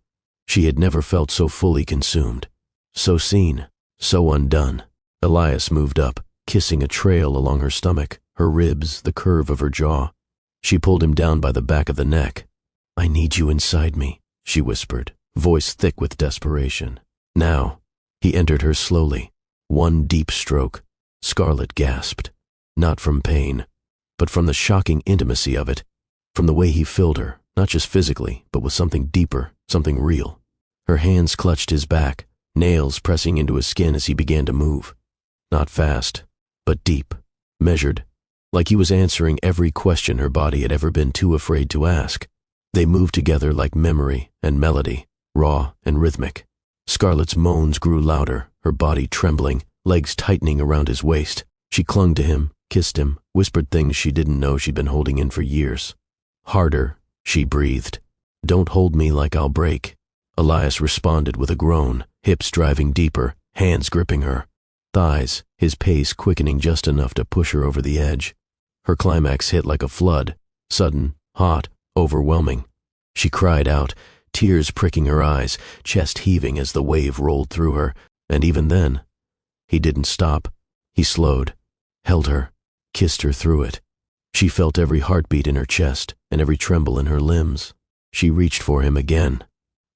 She had never felt so fully consumed, so seen, so undone. Elias moved up, kissing a trail along her stomach, her ribs, the curve of her jaw. She pulled him down by the back of the neck. "I need you inside me," she whispered, voice thick with desperation. "Now." He entered her slowly. One deep stroke. Scarlett gasped, not from pain, but from the shocking intimacy of it, from the way he filled her, not just physically, but with something deeper, something real. Her hands clutched his back, nails pressing into his skin as he began to move. Not fast, but deep, measured, like he was answering every question her body had ever been too afraid to ask. They moved together like memory and melody, raw and rhythmic. Scarlett's moans grew louder, her body trembling, legs tightening around his waist. She clung to him, kissed him, whispered things she didn't know she'd been holding in for years. Harder, she breathed. Don't hold me like I'll break. Elias responded with a groan, hips driving deeper, hands gripping her. Thighs, his pace quickening just enough to push her over the edge. Her climax hit like a flood, sudden, hot, overwhelming. She cried out, tears pricking her eyes, chest heaving as the wave rolled through her, and even then, he didn't stop. He slowed, held her, kissed her through it. She felt every heartbeat in her chest and every tremble in her limbs. She reached for him again.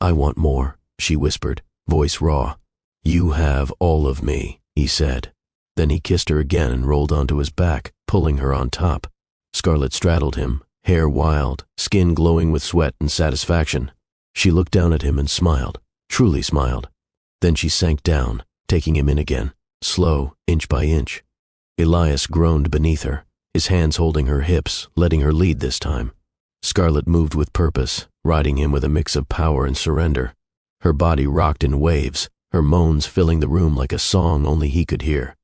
I want more, she whispered, voice raw. You have all of me, he said. Then he kissed her again and rolled onto his back, pulling her on top. Scarlett straddled him, hair wild, skin glowing with sweat and satisfaction. She looked down at him and smiled, truly smiled. Then she sank down, taking him in again, slow, inch by inch. Elias groaned beneath her, his hands holding her hips, letting her lead this time. Scarlett moved with purpose, riding him with a mix of power and surrender. Her body rocked in waves, her moans filling the room like a song only he could hear.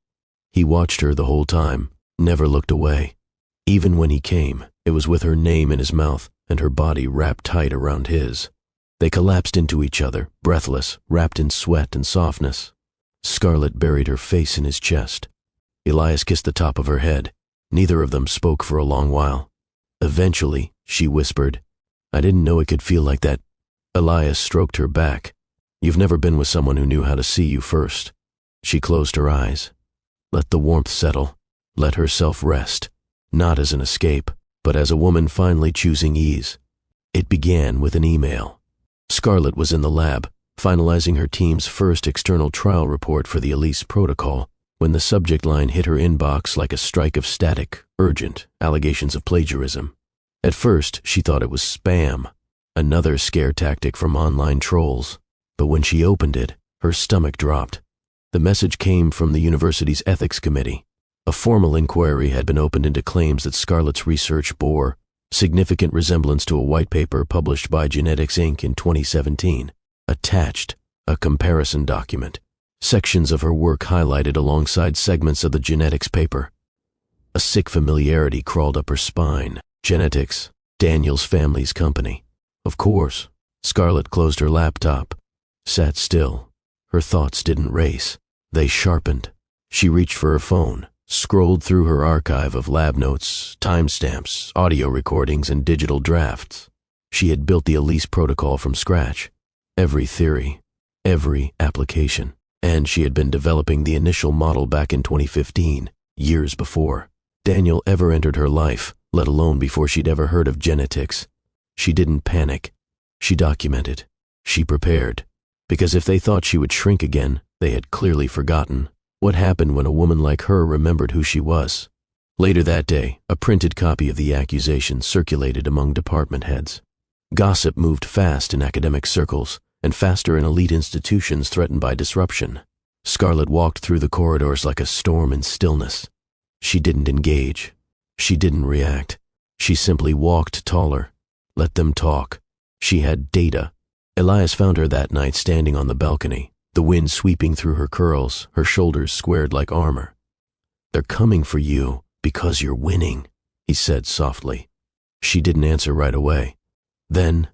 He watched her the whole time, never looked away. Even when he came, it was with her name in his mouth and her body wrapped tight around his. They collapsed into each other, breathless, wrapped in sweat and softness. Scarlett buried her face in his chest. Elias kissed the top of her head. Neither of them spoke for a long while. Eventually, she whispered, I didn't know it could feel like that. Elias stroked her back. You've never been with someone who knew how to see you first. She closed her eyes. Let the warmth settle. Let herself rest. Not as an escape, but as a woman finally choosing ease. It began with an email. Scarlett was in the lab, finalizing her team's first external trial report for the Elise protocol, when the subject line hit her inbox like a strike of static, urgent, allegations of plagiarism. At first, she thought it was spam, another scare tactic from online trolls. But when she opened it, her stomach dropped. The message came from the university's ethics committee. A formal inquiry had been opened into claims that Scarlett's research bore significant resemblance to a white paper published by Genetics Inc. in 2017. Attached, a comparison document. Sections of her work highlighted alongside segments of the genetics paper. A sick familiarity crawled up her spine. Genetics, Daniel's family's company. Of course. Scarlett closed her laptop, sat still. Her thoughts didn't race. They sharpened. She reached for her phone, scrolled through her archive of lab notes, timestamps, audio recordings, and digital drafts. She had built the Elise protocol from scratch. Every theory, every application. And she had been developing the initial model back in 2015, years before Daniel ever entered her life, let alone before she'd ever heard of genetics. She didn't panic. She documented. She prepared. Because if they thought she would shrink again, they had clearly forgotten what happened when a woman like her remembered who she was. Later that day, a printed copy of the accusation circulated among department heads. Gossip moved fast in academic circles, and faster in elite institutions threatened by disruption. Scarlett walked through the corridors like a storm in stillness. She didn't engage. She didn't react. She simply walked taller. Let them talk. She had data. Elias found her that night standing on the balcony, the wind sweeping through her curls, her shoulders squared like armor. They're coming for you because you're winning, he said softly. She didn't answer right away. Then,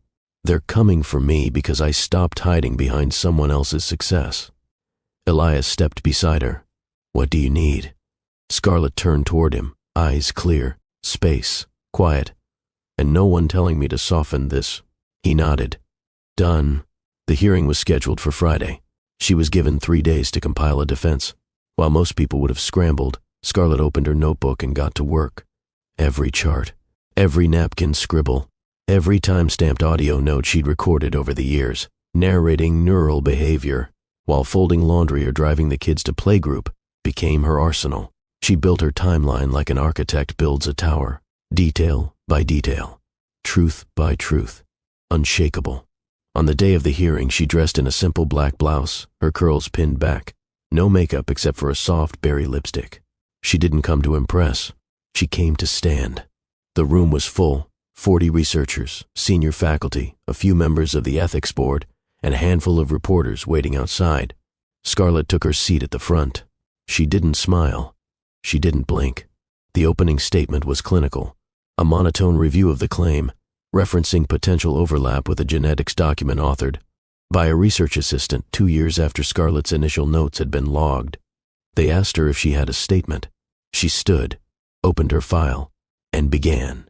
they're coming for me because I stopped hiding behind someone else's success. Elias stepped beside her. What do you need? Scarlett turned toward him, eyes clear, space, quiet, and no one telling me to soften this. He nodded. Done. The hearing was scheduled for Friday. She was given 3 days to compile a defense. While most people would have scrambled, Scarlett opened her notebook and got to work. Every chart, every napkin scribble, every time-stamped audio note she'd recorded over the years, narrating neural behavior, while folding laundry or driving the kids to playgroup, became her arsenal. She built her timeline like an architect builds a tower, detail by detail, truth by truth, unshakable. On the day of the hearing, she dressed in a simple black blouse, her curls pinned back, no makeup except for a soft berry lipstick. She didn't come to impress. She came to stand. The room was full, 40 researchers, senior faculty, a few members of the ethics board, and a handful of reporters waiting outside. Scarlett took her seat at the front. She didn't smile. She didn't blink. The opening statement was clinical, a monotone review of the claim, referencing potential overlap with a genetics document authored by a research assistant 2 years after Scarlett's initial notes had been logged. They asked her if she had a statement. She stood, opened her file, and began.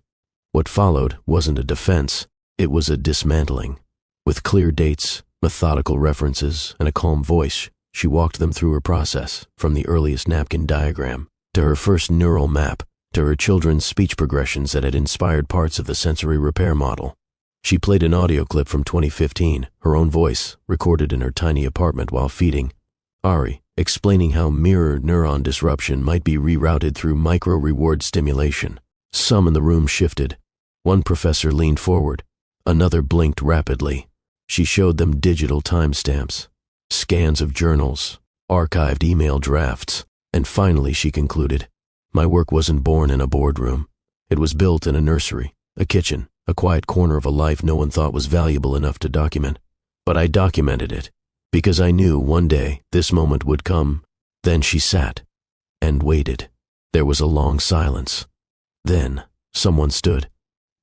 What followed wasn't a defense, it was a dismantling. With clear dates, methodical references, and a calm voice, she walked them through her process, from the earliest napkin diagram, to her first neural map, to her children's speech progressions that had inspired parts of the sensory repair model. She played an audio clip from 2015, her own voice, recorded in her tiny apartment while feeding Ari, explaining how mirror neuron disruption might be rerouted through micro-reward stimulation. Some in the room shifted. One professor leaned forward. Another blinked rapidly. She showed them digital timestamps, scans of journals, archived email drafts, and finally she concluded, "My work wasn't born in a boardroom. It was built in a nursery, a kitchen, a quiet corner of a life no one thought was valuable enough to document. But I documented it, because I knew one day this moment would come." Then she sat and waited. There was a long silence. Then someone stood.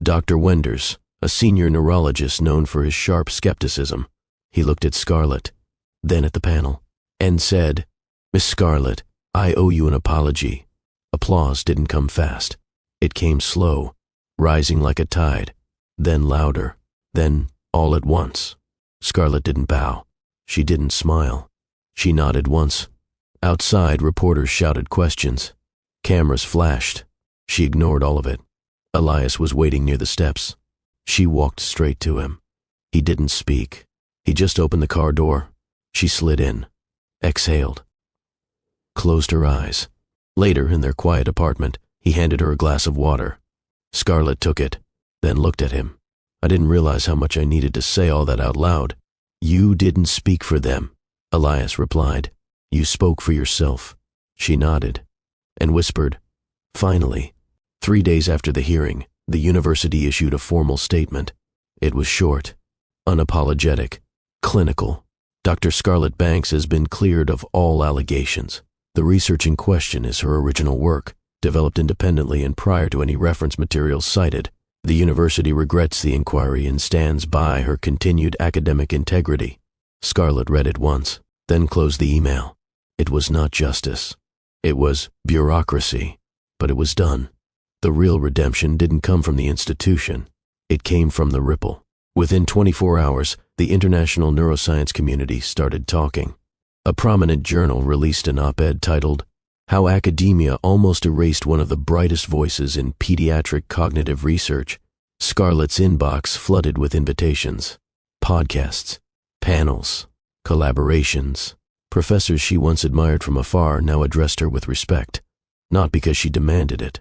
Dr. Wenders, a senior neurologist known for his sharp skepticism. He looked at Scarlett, then at the panel, and said, "Miss Scarlett, I owe you an apology." Applause didn't come fast. It came slow, rising like a tide, then louder, then all at once. Scarlett didn't bow. She didn't smile. She nodded once. Outside, reporters shouted questions. Cameras flashed. She ignored all of it. Elias was waiting near the steps. She walked straight to him. He didn't speak. He just opened the car door. She slid in, exhaled, closed her eyes. Later, in their quiet apartment, he handed her a glass of water. Scarlett took it, then looked at him. "I didn't realize how much I needed to say all that out loud." "You didn't speak for them," Elias replied. "You spoke for yourself." She nodded and whispered, "Finally." 3 days after the hearing, the university issued a formal statement. It was short, unapologetic, clinical. Dr. Scarlett Banks has been cleared of all allegations. The research in question is her original work, developed independently and prior to any reference materials cited. The university regrets the inquiry and stands by her continued academic integrity. Scarlett read it once, then closed the email. It was not justice. It was bureaucracy, but it was done. The real redemption didn't come from the institution. It came from the ripple. Within 24 hours, the international neuroscience community started talking. A prominent journal released an op-ed titled, "How Academia Almost Erased One of the Brightest Voices in Pediatric Cognitive Research." Scarlett's inbox flooded with invitations, podcasts, panels, collaborations. Professors she once admired from afar now addressed her with respect, not because she demanded it,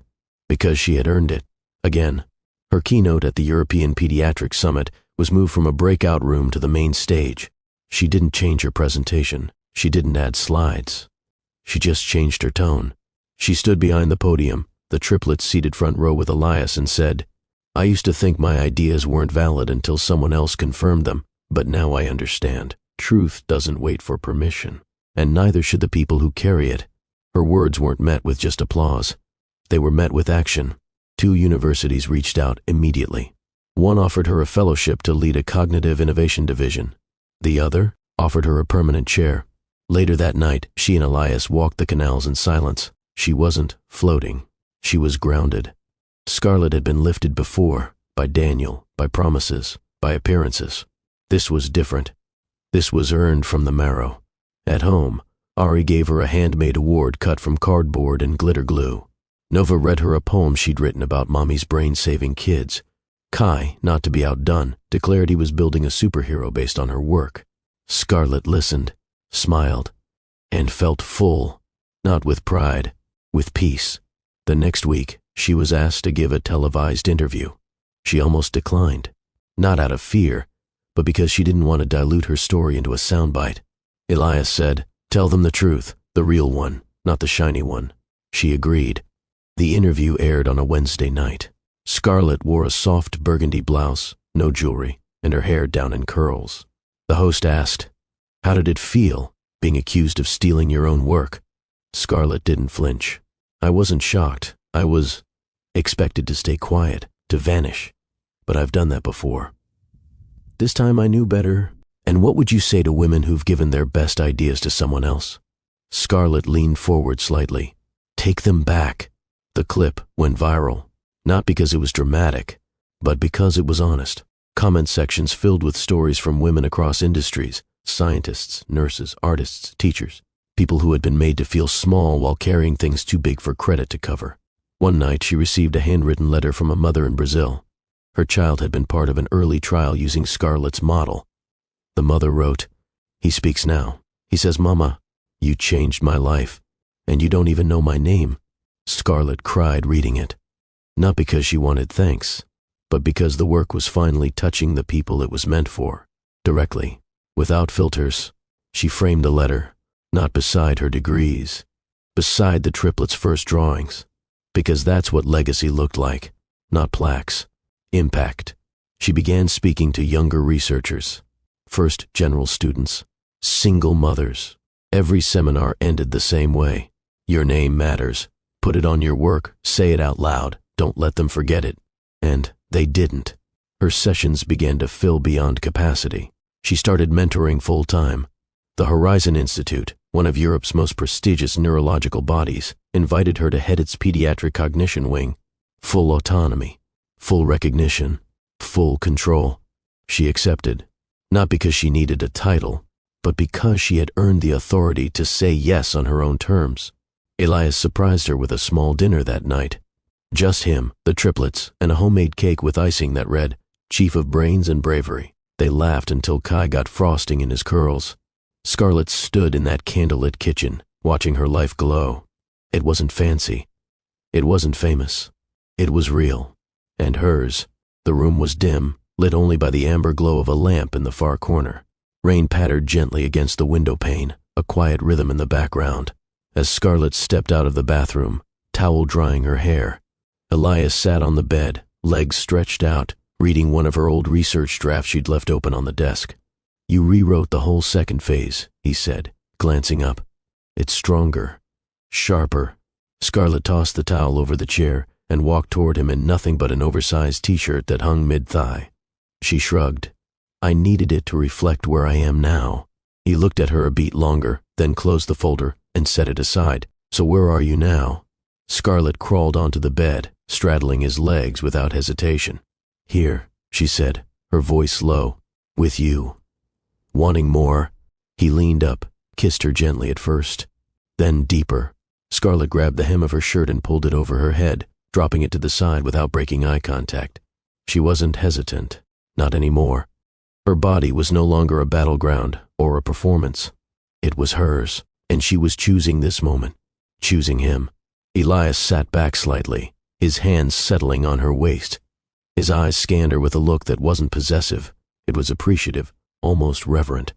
because she had earned it. Again, her keynote at the European Pediatric Summit was moved from a breakout room to the main stage. She didn't change her presentation. She didn't add slides. She just changed her tone. She stood behind the podium, the triplets seated front row with Elias, and said, "I used to think my ideas weren't valid until someone else confirmed them, but now I understand. Truth doesn't wait for permission, and neither should the people who carry it." Her words weren't met with just applause. They were met with action. 2 universities reached out immediately. One offered her a fellowship to lead a cognitive innovation division. The other offered her a permanent chair. Later that night, she and Elias walked the canals in silence. She wasn't floating. She was grounded. Scarlett had been lifted before, by Daniel, by promises, by appearances. This was different. This was earned from the marrow. At home, Ari gave her a handmade award cut from cardboard and glitter glue. Nova read her a poem she'd written about mommy's brain-saving kids. Kai, not to be outdone, declared he was building a superhero based on her work. Scarlett listened, smiled, and felt full, not with pride, with peace. The next week, she was asked to give a televised interview. She almost declined, not out of fear, but because she didn't want to dilute her story into a soundbite. Elias said, "Tell them the truth, the real one, not the shiny one." She agreed. The interview aired on a Wednesday night. Scarlett wore a soft burgundy blouse, no jewelry, and her hair down in curls. The host asked, "How did it feel, being accused of stealing your own work?" Scarlett didn't flinch. "I wasn't shocked. I was expected to stay quiet, to vanish. But I've done that before. This time I knew better." "And what would you say to women who've given their best ideas to someone else?" Scarlett leaned forward slightly. "Take them back." The clip went viral, not because it was dramatic, but because it was honest. Comment sections filled with stories from women across industries, scientists, nurses, artists, teachers, people who had been made to feel small while carrying things too big for credit to cover. One night she received a handwritten letter from a mother in Brazil. Her child had been part of an early trial using Scarlett's model. The mother wrote, "He speaks now. He says, 'Mama, you changed my life, and you don't even know my name.'" Scarlett cried reading it, not because she wanted thanks, but because the work was finally touching the people it was meant for, directly, without filters. She framed the letter, not beside her degrees, beside the triplets' first drawings, because that's what legacy looked like, not plaques, impact. She began speaking to younger researchers, first general students, single mothers. Every seminar ended the same way. "Your name matters. Put it on your work, say it out loud, don't let them forget it." And they didn't. Her sessions began to fill beyond capacity. She started mentoring full-time. The Horizon Institute, one of Europe's most prestigious neurological bodies, invited her to head its pediatric cognition wing. Full autonomy, full recognition, full control. She accepted, not because she needed a title, but because she had earned the authority to say yes on her own terms. Elias surprised her with a small dinner that night. Just him, the triplets, and a homemade cake with icing that read, "Chief of Brains and Bravery." They laughed until Kai got frosting in his curls. Scarlett stood in that candlelit kitchen, watching her life glow. It wasn't fancy. It wasn't famous. It was real. And hers. The room was dim, lit only by the amber glow of a lamp in the far corner. Rain pattered gently against the window pane, a quiet rhythm in the background. As Scarlett stepped out of the bathroom, towel drying her hair, Elias sat on the bed, legs stretched out, reading one of her old research drafts she'd left open on the desk. "You rewrote the whole second phase," he said, glancing up. "It's stronger, sharper." Scarlett tossed the towel over the chair and walked toward him in nothing but an oversized t-shirt that hung mid-thigh. She shrugged. "I needed it to reflect where I am now." He looked at her a beat longer, then closed the folder and set it aside. "So where are you now?" Scarlett crawled onto the bed, straddling his legs without hesitation. "Here," she said, her voice low. "With you." Wanting more, he leaned up, kissed her gently at first, then deeper. Scarlett grabbed the hem of her shirt and pulled it over her head, dropping it to the side without breaking eye contact. She wasn't hesitant, not anymore. Her body was no longer a battleground or a performance. It was hers, and she was choosing this moment, choosing him. Elias sat back slightly, his hands settling on her waist. His eyes scanned her with a look that wasn't possessive. It was appreciative, almost reverent.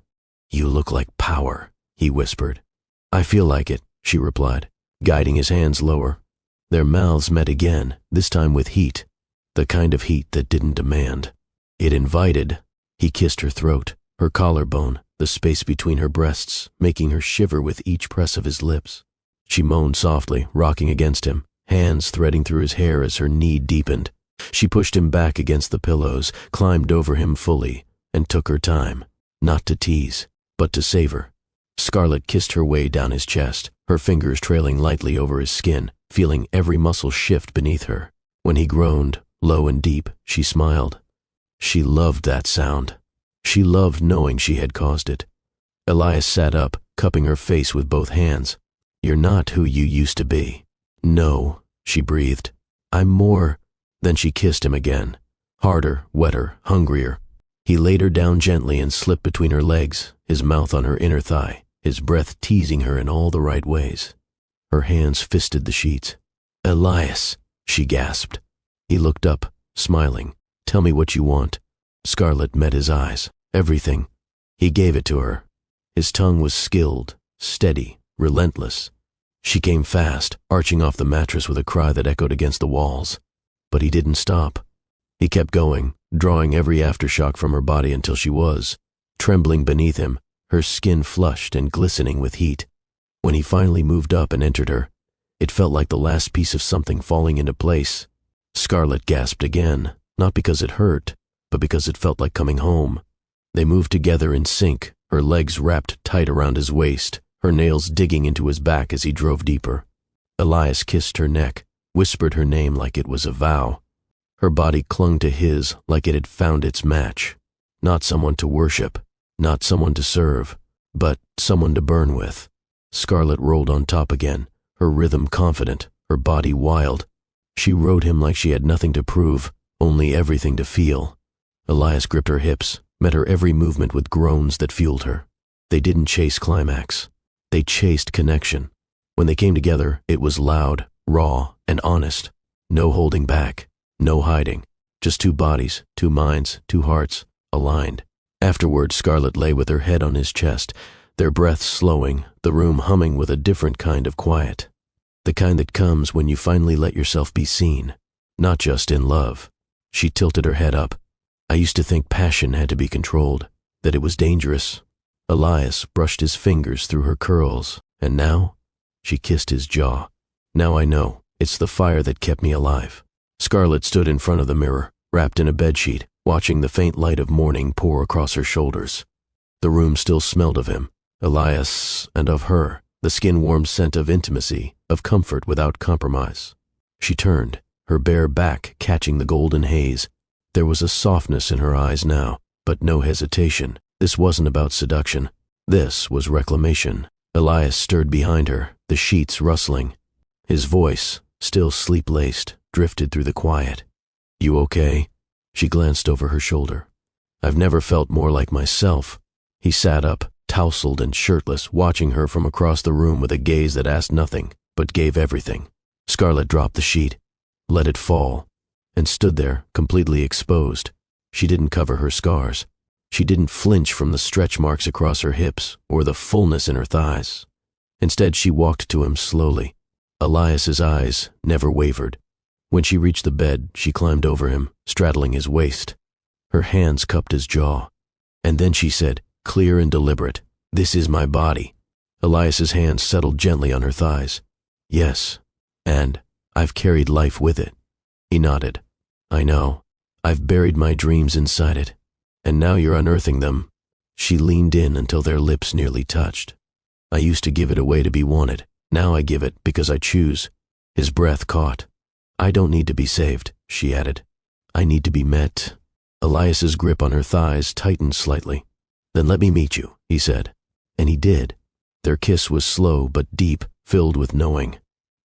"You look like power," he whispered. "I feel like it," she replied, guiding his hands lower. Their mouths met again, this time with heat, the kind of heat that didn't demand. It invited. He kissed her throat, her collarbone, the space between her breasts, making her shiver with each press of his lips. She moaned softly, rocking against him, hands threading through his hair as her need deepened. She pushed him back against the pillows, climbed over him fully, and took her time, not to tease, but to savor. Scarlett kissed her way down his chest, her fingers trailing lightly over his skin, feeling every muscle shift beneath her. When he groaned, low and deep, she smiled. She loved that sound. She loved knowing she had caused it. Elias sat up, cupping her face with both hands. "You're not who you used to be." "No," she breathed. "I'm more." Then she kissed him again, harder, wetter, hungrier. He laid her down gently and slipped between her legs, his mouth on her inner thigh, his breath teasing her in all the right ways. Her hands fisted the sheets. "Elias," she gasped. He looked up, smiling, Tell me what you want." Scarlet met his eyes. Everything. He gave it to her. His tongue was skilled, steady, relentless. She came fast, arching off the mattress with a cry that echoed against the walls. But he didn't stop. He kept going, drawing every aftershock from her body until she was, trembling beneath him, her skin flushed and glistening with heat. When he finally moved up and entered her, it felt like the last piece of something falling into place. Scarlet gasped again, not because it hurt, but because it felt like coming home. They moved together in sync, her legs wrapped tight around his waist, her nails digging into his back as he drove deeper. Elias kissed her neck, whispered her name like it was a vow. Her body clung to his like it had found its match. Not someone to worship, not someone to serve, but someone to burn with. Scarlet rolled on top again, her rhythm confident, her body wild. She rode him like she had nothing to prove, only everything to feel. Elias gripped her hips, met her every movement with groans that fueled her. They didn't chase climax. They chased connection. When they came together, it was loud, raw, and honest. No holding back, no hiding. Just two bodies, two minds, two hearts, aligned. Afterward, Scarlet lay with her head on his chest, their breaths slowing, the room humming with a different kind of quiet. The kind that comes when you finally let yourself be seen, not just in love. She tilted her head up. I used to think passion had to be controlled, that it was dangerous. Elias brushed his fingers through her curls, and now? She kissed his jaw. Now I know, it's the fire that kept me alive. Scarlet stood in front of the mirror, wrapped in a bedsheet, watching the faint light of morning pour across her shoulders. The room still smelled of him, Elias, and of her, the skin-warm scent of intimacy, of comfort without compromise. She turned, her bare back catching the golden haze. There was a softness in her eyes now, but no hesitation. This wasn't about seduction. This was reclamation. Elias stirred behind her, the sheets rustling. His voice, still sleep-laced, drifted through the quiet. "You okay?" She glanced over her shoulder. "I've never felt more like myself." He sat up, tousled and shirtless, watching her from across the room with a gaze that asked nothing, but gave everything. Scarlet dropped the sheet, let it fall, and stood there, completely exposed. She didn't cover her scars. She didn't flinch from the stretch marks across her hips or the fullness in her thighs. Instead, she walked to him slowly. Elias's eyes never wavered. When she reached the bed, she climbed over him, straddling his waist. Her hands cupped his jaw. And then she said, clear and deliberate, "This is my body." Elias's hands settled gently on her thighs. "Yes, and I've carried life with it." He nodded. "I know. I've buried my dreams inside it. And now you're unearthing them." She leaned in until their lips nearly touched. "I used to give it away to be wanted. Now I give it because I choose." His breath caught. "I don't need to be saved," she added. "I need to be met." Elias's grip on her thighs tightened slightly. "Then let me meet you," he said. And he did. Their kiss was slow but deep, filled with knowing.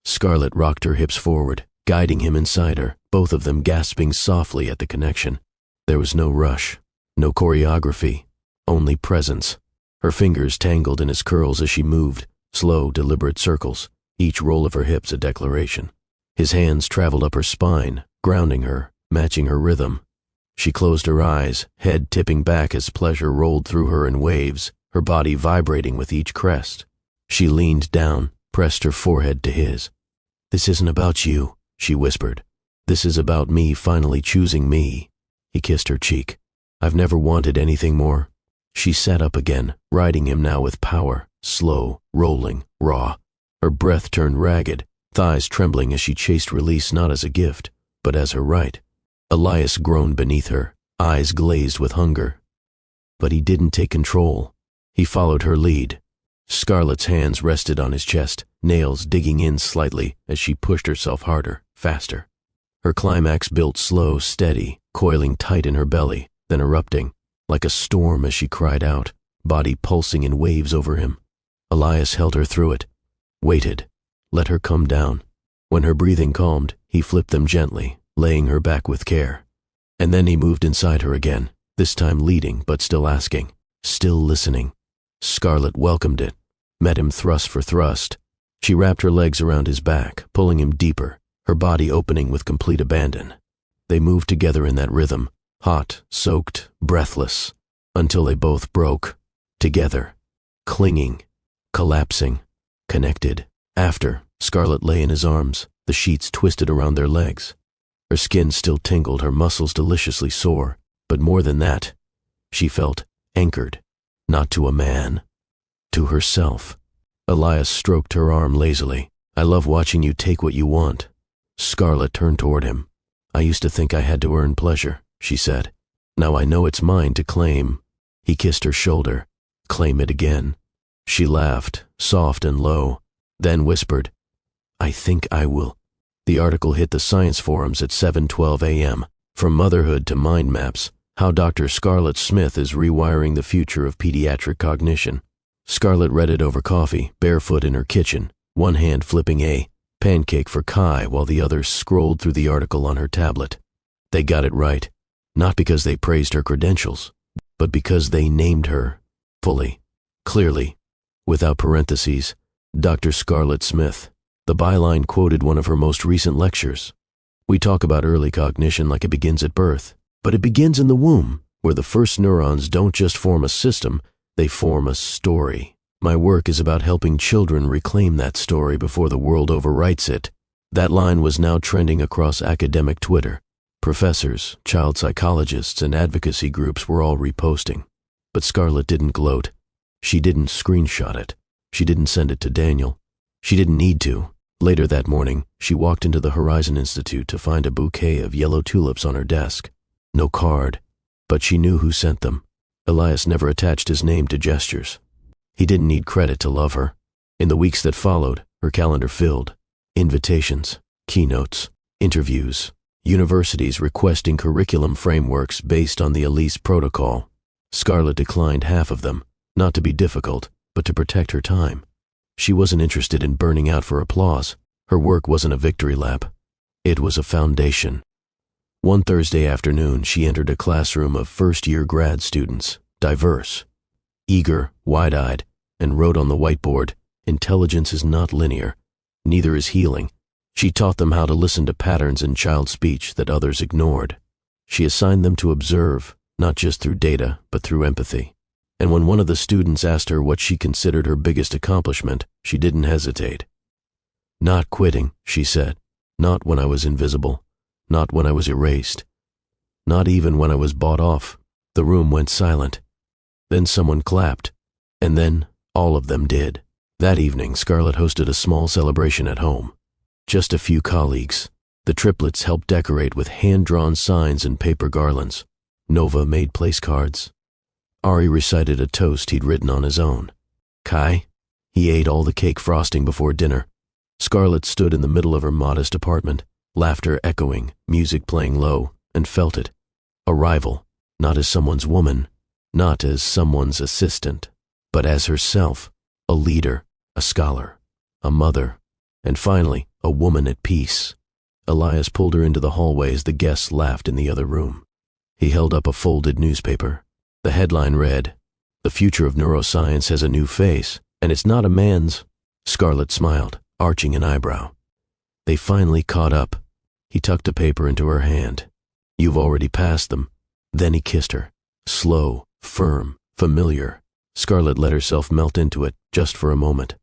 Scarlet rocked her hips forward, guiding him inside her, both of them gasping softly at the connection. There was no rush, no choreography, only presence. Her fingers tangled in his curls as she moved, slow, deliberate circles, each roll of her hips a declaration. His hands traveled up her spine, grounding her, matching her rhythm. She closed her eyes, head tipping back as pleasure rolled through her in waves, her body vibrating with each crest. She leaned down, pressed her forehead to his. "This isn't about you," she whispered. "This is about me finally choosing me." He kissed her cheek. "I've never wanted anything more." She sat up again, riding him now with power, slow, rolling, raw. Her breath turned ragged, thighs trembling as she chased release not as a gift, but as her right. Elias groaned beneath her, eyes glazed with hunger. But he didn't take control. He followed her lead. Scarlet's hands rested on his chest, nails digging in slightly as she pushed herself harder, faster. Her climax built slow, steady, coiling tight in her belly, then erupting, like a storm as she cried out, body pulsing in waves over him. Elias held her through it, waited, let her come down. When her breathing calmed, he flipped them gently, laying her back with care. And then he moved inside her again, this time leading but still asking, still listening. Scarlet welcomed it, met him thrust for thrust. She wrapped her legs around his back, pulling him deeper, her body opening with complete abandon. They moved together in that rhythm, hot, soaked, breathless, until they both broke, together, clinging, collapsing, connected. After, Scarlett lay in his arms, the sheets twisted around their legs. Her skin still tingled, her muscles deliciously sore, but more than that, she felt anchored, not to a man, to herself. Elias stroked her arm lazily. "I love watching you take what you want." Scarlett turned toward him. "I used to think I had to earn pleasure," she said. "Now I know it's mine to claim." He kissed her shoulder. "Claim it again." She laughed, soft and low, then whispered, "I think I will." The article hit the science forums at 7:12 a.m. From motherhood to mind maps, how Dr. Scarlett Smith is rewiring the future of pediatric cognition. Scarlett read it over coffee, barefoot in her kitchen, one hand flipping a pancake for Kai while the other scrolled through the article on her tablet. They got it right, not because they praised her credentials, but because they named her fully, clearly, without parentheses, Dr. Scarlett Smith. The byline quoted one of her most recent lectures. "We talk about early cognition like it begins at birth, but it begins in the womb, where the first neurons don't just form a system, they form a story. My work is about helping children reclaim that story before the world overwrites it." That line was now trending across academic Twitter. Professors, child psychologists, and advocacy groups were all reposting. But Scarlett didn't gloat. She didn't screenshot it. She didn't send it to Daniel. She didn't need to. Later that morning, she walked into the Horizon Institute to find a bouquet of yellow tulips on her desk. No card, but she knew who sent them. Elias never attached his name to gestures. He didn't need credit to love her. In the weeks that followed, her calendar filled. Invitations, keynotes, interviews, universities requesting curriculum frameworks based on the Elise Protocol. Scarlett declined half of them, not to be difficult, but to protect her time. She wasn't interested in burning out for applause. Her work wasn't a victory lap. It was a foundation. One Thursday afternoon, she entered a classroom of first-year grad students, diverse, eager, wide-eyed, and wrote on the whiteboard, "Intelligence is not linear. Neither is healing." She taught them how to listen to patterns in child speech that others ignored. She assigned them to observe, not just through data, but through empathy. And when one of the students asked her what she considered her biggest accomplishment, she didn't hesitate. "Not quitting," she said. "Not when I was invisible. Not when I was erased. Not even when I was bought off." The room went silent. Then someone clapped. And then all of them did. That evening, Scarlett hosted a small celebration at home. Just a few colleagues. The Triplets helped decorate with hand-drawn signs and paper garlands. Nova made place cards. Ari recited a toast he'd written on his own. Kai? He ate all the cake frosting before dinner. Scarlett stood in the middle of her modest apartment, laughter echoing, music playing low, and felt it. A rival, not as someone's woman, not as someone's assistant, but as herself, a leader, a scholar, a mother, and finally, a woman at peace. Elias pulled her into the hallway as the guests laughed in the other room. He held up a folded newspaper. The headline read, "The future of neuroscience has a new face, and it's not a man's." Scarlett smiled, arching an eyebrow. They finally caught up. He tucked a paper into her hand. "You've already passed them." Then he kissed her. Slow, firm, familiar. Scarlett let herself melt into it, just for a moment,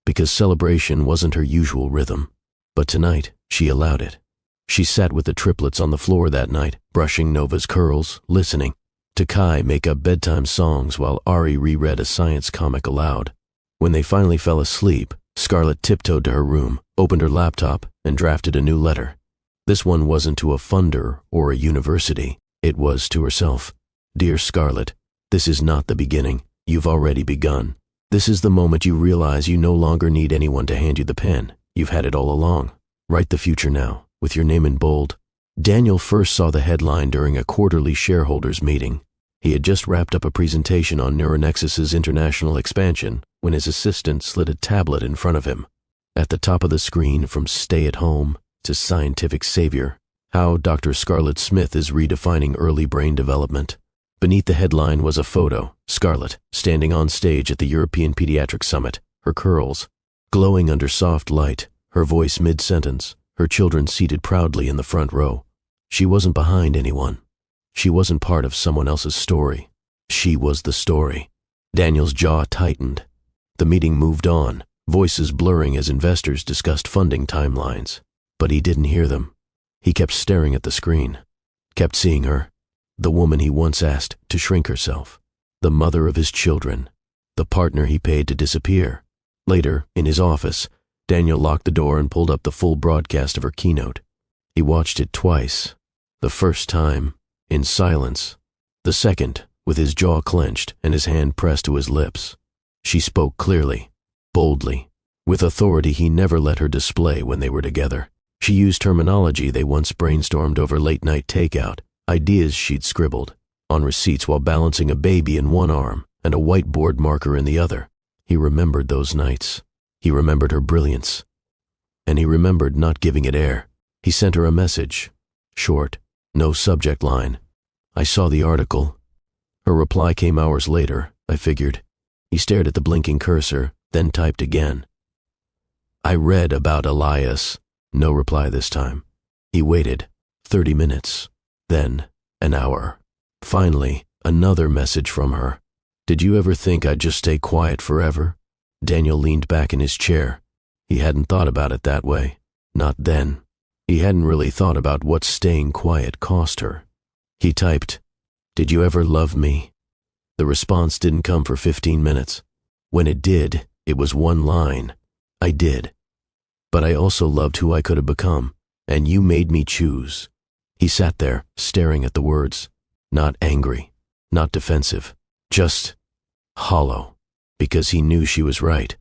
because celebration wasn't her usual rhythm. But tonight, she allowed it. She sat with the Triplets on the floor that night, brushing Nova's curls, listening. To Kai make up bedtime songs while Ari reread a science comic aloud. When they finally fell asleep, Scarlett tiptoed to her room, opened her laptop, and drafted a new letter. This one wasn't to a funder or a university. It was to herself. "Dear Scarlett, this is not the beginning. You've already begun. This is the moment you realize you no longer need anyone to hand you the pen. You've had it all along. Write the future now, with your name in bold." Daniel first saw the headline during a quarterly shareholders meeting. He had just wrapped up a presentation on Neuronexus's international expansion when his assistant slid a tablet in front of him. At the top of the screen, from stay-at-home to scientific savior, how Dr. Scarlett Smith is redefining early brain development. Beneath the headline was a photo, Scarlett, standing on stage at the European Pediatric Summit, her curls glowing under soft light, her voice mid-sentence, her children seated proudly in the front row. She wasn't behind anyone. She wasn't part of someone else's story. She was the story. Daniel's jaw tightened. The meeting moved on, voices blurring as investors discussed funding timelines. But he didn't hear them. He kept staring at the screen, kept seeing her, the woman he once asked to shrink herself, the mother of his children, the partner he paid to disappear. Later, in his office, Daniel locked the door and pulled up the full broadcast of her keynote. He watched it twice. The first time, in silence. The second, with his jaw clenched and his hand pressed to his lips. She spoke clearly, boldly, with authority he never let her display when they were together. She used terminology they once brainstormed over late-night takeout, ideas she'd scribbled on receipts while balancing a baby in one arm and a whiteboard marker in the other. He remembered those nights. He remembered her brilliance. And he remembered not giving it air. He sent her a message. Short, no subject line. I saw the article. Her reply came hours later, I figured. He stared at the blinking cursor, then typed again. I read about Elias. No reply this time. He waited. 30 minutes. Then, an hour. Finally, another message from her. Did you ever think I'd just stay quiet forever? Daniel leaned back in his chair. He hadn't thought about it that way. Not then. He hadn't really thought about what staying quiet cost her. He typed, Did you ever love me? The response didn't come for 15 minutes. When it did, it was one line. I did. But I also loved who I could have become, and you made me choose. He sat there, staring at the words. Not angry, not defensive, just hollow, because he knew she was right.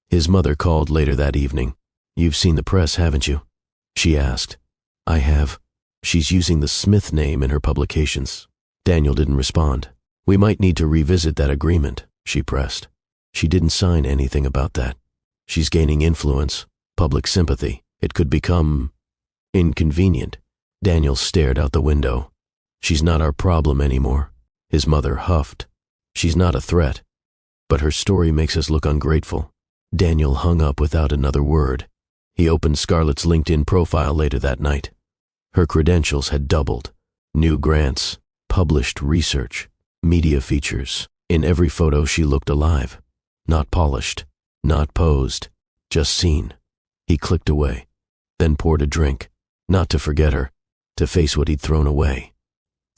His mother called later that evening. You've seen the press, haven't you? She asked. I have. She's using the Smith name in her publications. Daniel didn't respond. We might need to revisit that agreement, she pressed. She didn't sign anything about that. She's gaining influence, public sympathy. It could become inconvenient. Daniel stared out the window. She's not our problem anymore. His mother huffed. She's not a threat. But her story makes us look ungrateful. Daniel hung up without another word. He opened Scarlett's LinkedIn profile later that night. Her credentials had doubled. New grants, published research, media features. In every photo she looked alive. Not polished, not posed, just seen. He clicked away, then poured a drink, not to forget her, to face what he'd thrown away.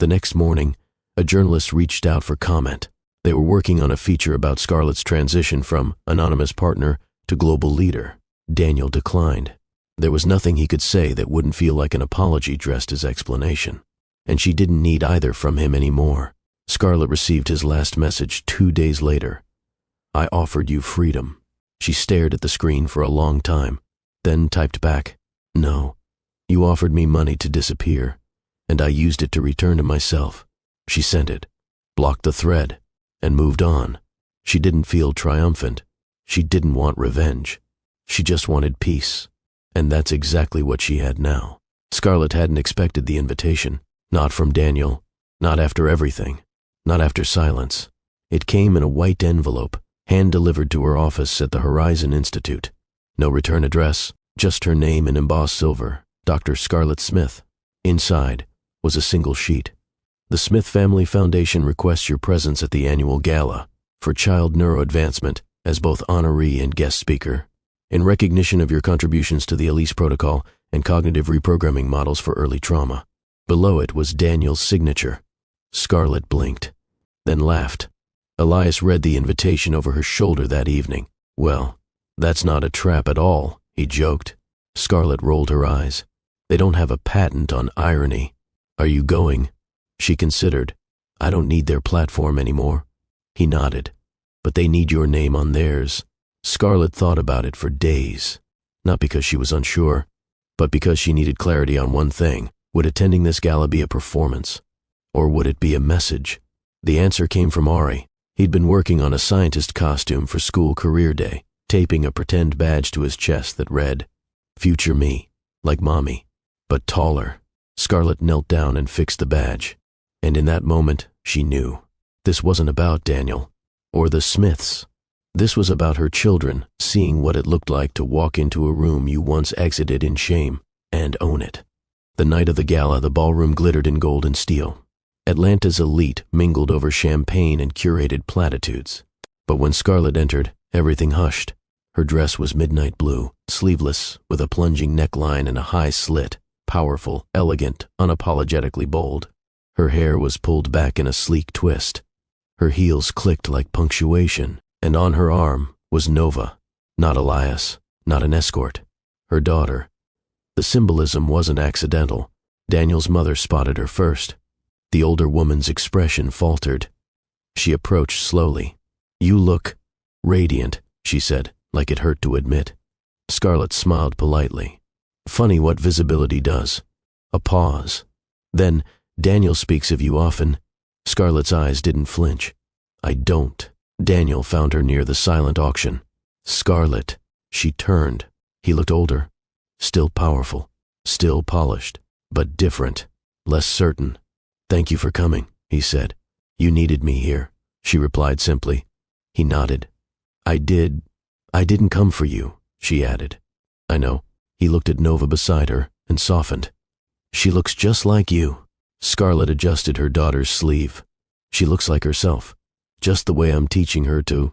The next morning, a journalist reached out for comment. They were working on a feature about Scarlett's transition from anonymous partner to global leader. Daniel declined. There was nothing he could say that wouldn't feel like an apology dressed as explanation. And she didn't need either from him anymore. Scarlett received his last message 2 days later. I offered you freedom. She stared at the screen for a long time, then typed back, No, you offered me money to disappear, and I used it to return to myself. She sent it, blocked the thread, and moved on. She didn't feel triumphant. She didn't want revenge. She just wanted peace. And that's exactly what she had now. Scarlett hadn't expected the invitation. Not from Daniel. Not after everything. Not after silence. It came in a white envelope, hand-delivered to her office at the Horizon Institute. No return address, just her name in embossed silver, Dr. Scarlett Smith. Inside was a single sheet. The Smith Family Foundation requests your presence at the annual gala for child neuroadvancement as both honoree and guest speaker, in recognition of your contributions to the Elise Protocol and cognitive reprogramming models for early trauma. Below it was Daniel's signature. Scarlett blinked, then laughed. Elias read the invitation over her shoulder that evening. Well, that's not a trap at all, he joked. Scarlett rolled her eyes. They don't have a patent on irony. Are you going? She considered. I don't need their platform anymore. He nodded. But they need your name on theirs. Scarlett thought about it for days. Not because she was unsure, but because she needed clarity on one thing. Would attending this gala be a performance? Or would it be a message? The answer came from Ari. He'd been working on a scientist costume for school career day, taping a pretend badge to his chest that read, Future me, like Mommy, but taller. Scarlett knelt down and fixed the badge. And in that moment, she knew. This wasn't about Daniel, or the Smiths. This was about her children, seeing what it looked like to walk into a room you once exited in shame, and own it. The night of the gala, the ballroom glittered in gold and steel. Atlanta's elite mingled over champagne and curated platitudes. But when Scarlett entered, everything hushed. Her dress was midnight blue, sleeveless, with a plunging neckline and a high slit, powerful, elegant, unapologetically bold. Her hair was pulled back in a sleek twist. Her heels clicked like punctuation, and on her arm was Nova, not Elias, not an escort, her daughter. The symbolism wasn't accidental. Daniel's mother spotted her first. The older woman's expression faltered. She approached slowly. "You look radiant," she said, like it hurt to admit. Scarlett smiled politely. Funny what visibility does. A pause. Then, "Daniel speaks of you often." Scarlett's eyes didn't flinch. "I don't." Daniel found her near the silent auction. "Scarlett." She turned. He looked older. Still powerful. Still polished. But different. Less certain. "Thank you for coming," he said. "You needed me here," she replied simply. He nodded. I didn't come for you," she added. "I know." He looked at Nova beside her and softened. "She looks just like you." Scarlett adjusted her daughter's sleeve. "She looks like herself, just the way I'm teaching her to."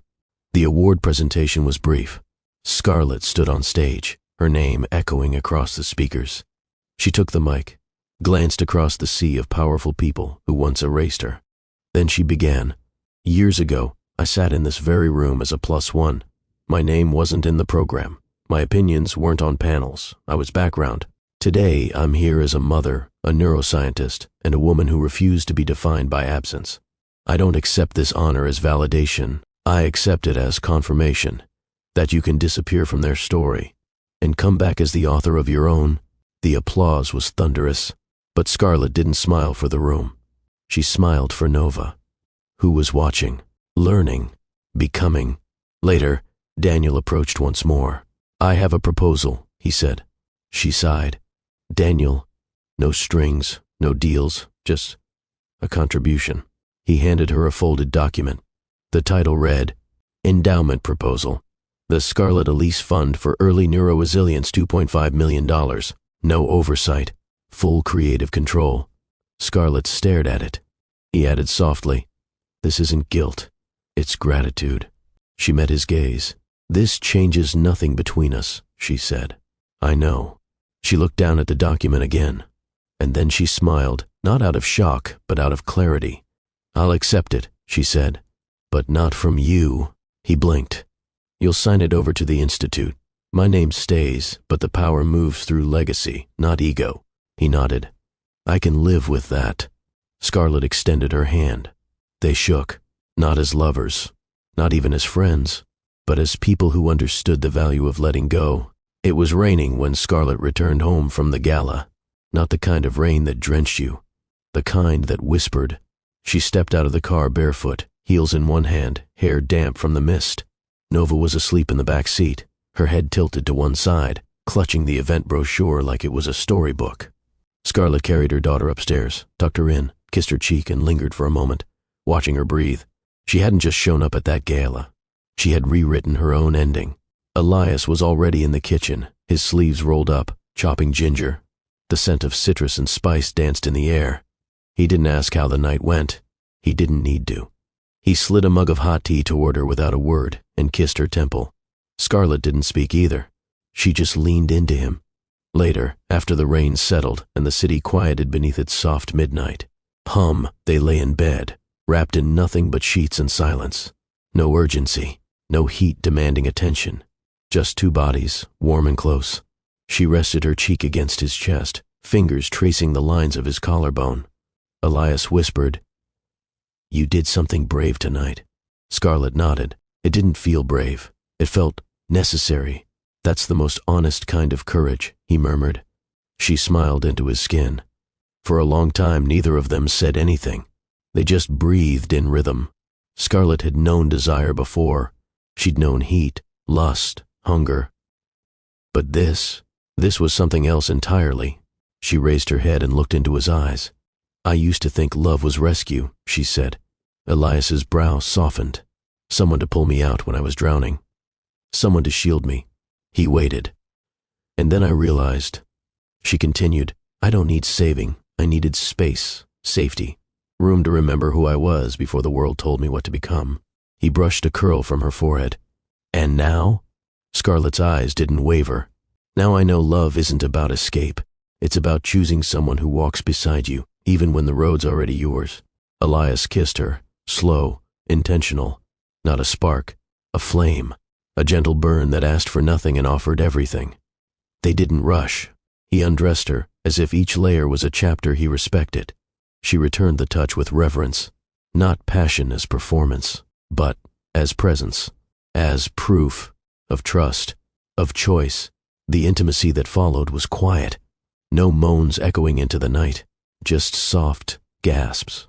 The award presentation was brief. Scarlett stood on stage, her name echoing across the speakers. She took the mic, glanced across the sea of powerful people who once erased her. Then she began. "Years ago, I sat in this very room as a +1. My name wasn't in the program. My opinions weren't on panels. I was background. Today, I'm here as a mother, a neuroscientist, and a woman who refused to be defined by absence. I don't accept this honor as validation. I accept it as confirmation that you can disappear from their story and come back as the author of your own." The applause was thunderous, but Scarlett didn't smile for the room. She smiled for Nova, who was watching, learning, becoming. Later, Daniel approached once more. "I have a proposal," he said. She sighed. "Daniel, no strings, no deals, just a contribution." He handed her a folded document. The title read, "Endowment Proposal. The Scarlett Elise Fund for Early Neuroresilience, $2.5 million. No oversight. Full creative control." Scarlett stared at it. He added softly, "This isn't guilt. It's gratitude." She met his gaze. "This changes nothing between us," she said. "I know." She looked down at the document again, and then she smiled, not out of shock, but out of clarity. "I'll accept it," she said. "But not from you." He blinked. "You'll sign it over to the Institute. My name stays, but the power moves through legacy, not ego." He nodded. "I can live with that." Scarlett extended her hand. They shook, not as lovers, not even as friends, but as people who understood the value of letting go. It was raining when Scarlett returned home from the gala. Not the kind of rain that drenched you, the kind that whispered. She stepped out of the car barefoot, heels in one hand, hair damp from the mist. Nova was asleep in the back seat, her head tilted to one side, clutching the event brochure like it was a storybook. Scarlett carried her daughter upstairs, tucked her in, kissed her cheek, and lingered for a moment, watching her breathe. She hadn't just shown up at that gala. She had rewritten her own ending. Elias was already in the kitchen, his sleeves rolled up, chopping ginger. The scent of citrus and spice danced in the air. He didn't ask how the night went. He didn't need to. He slid a mug of hot tea toward her without a word and kissed her temple. Scarlett didn't speak either. She just leaned into him. Later, after the rain settled and the city quieted beneath its soft midnight, they lay in bed, wrapped in nothing but sheets and silence. No urgency, no heat demanding attention. Just two bodies, warm and close. She rested her cheek against his chest, fingers tracing the lines of his collarbone. Elias whispered, "You did something brave tonight." Scarlett nodded. It didn't feel brave. It felt necessary. "That's the most honest kind of courage," he murmured. She smiled into his skin. For a long time, neither of them said anything. They just breathed in rhythm. Scarlett had known desire before. She'd known heat, lust, hunger. But this was something else entirely. She raised her head and looked into his eyes. "I used to think love was rescue," she said. Elias's brow softened. "Someone to pull me out when I was drowning. Someone to shield me." He waited. "And then I realized," she continued, I don't need saving. I needed space, safety, room to remember who I was before the world told me what to become. He brushed a curl from her forehead. And now? Scarlett's eyes didn't waver. Now I know love isn't about escape. It's about choosing someone who walks beside you, even when the road's already yours. Elias kissed her, slow, intentional. Not a spark, a flame, a gentle burn that asked for nothing and offered everything. They didn't rush. He undressed her, as if each layer was a chapter he respected. She returned the touch with reverence, not passion as performance, but as presence, as proof of trust, of choice. The intimacy that followed was quiet. No moans echoing into the night, just soft gasps.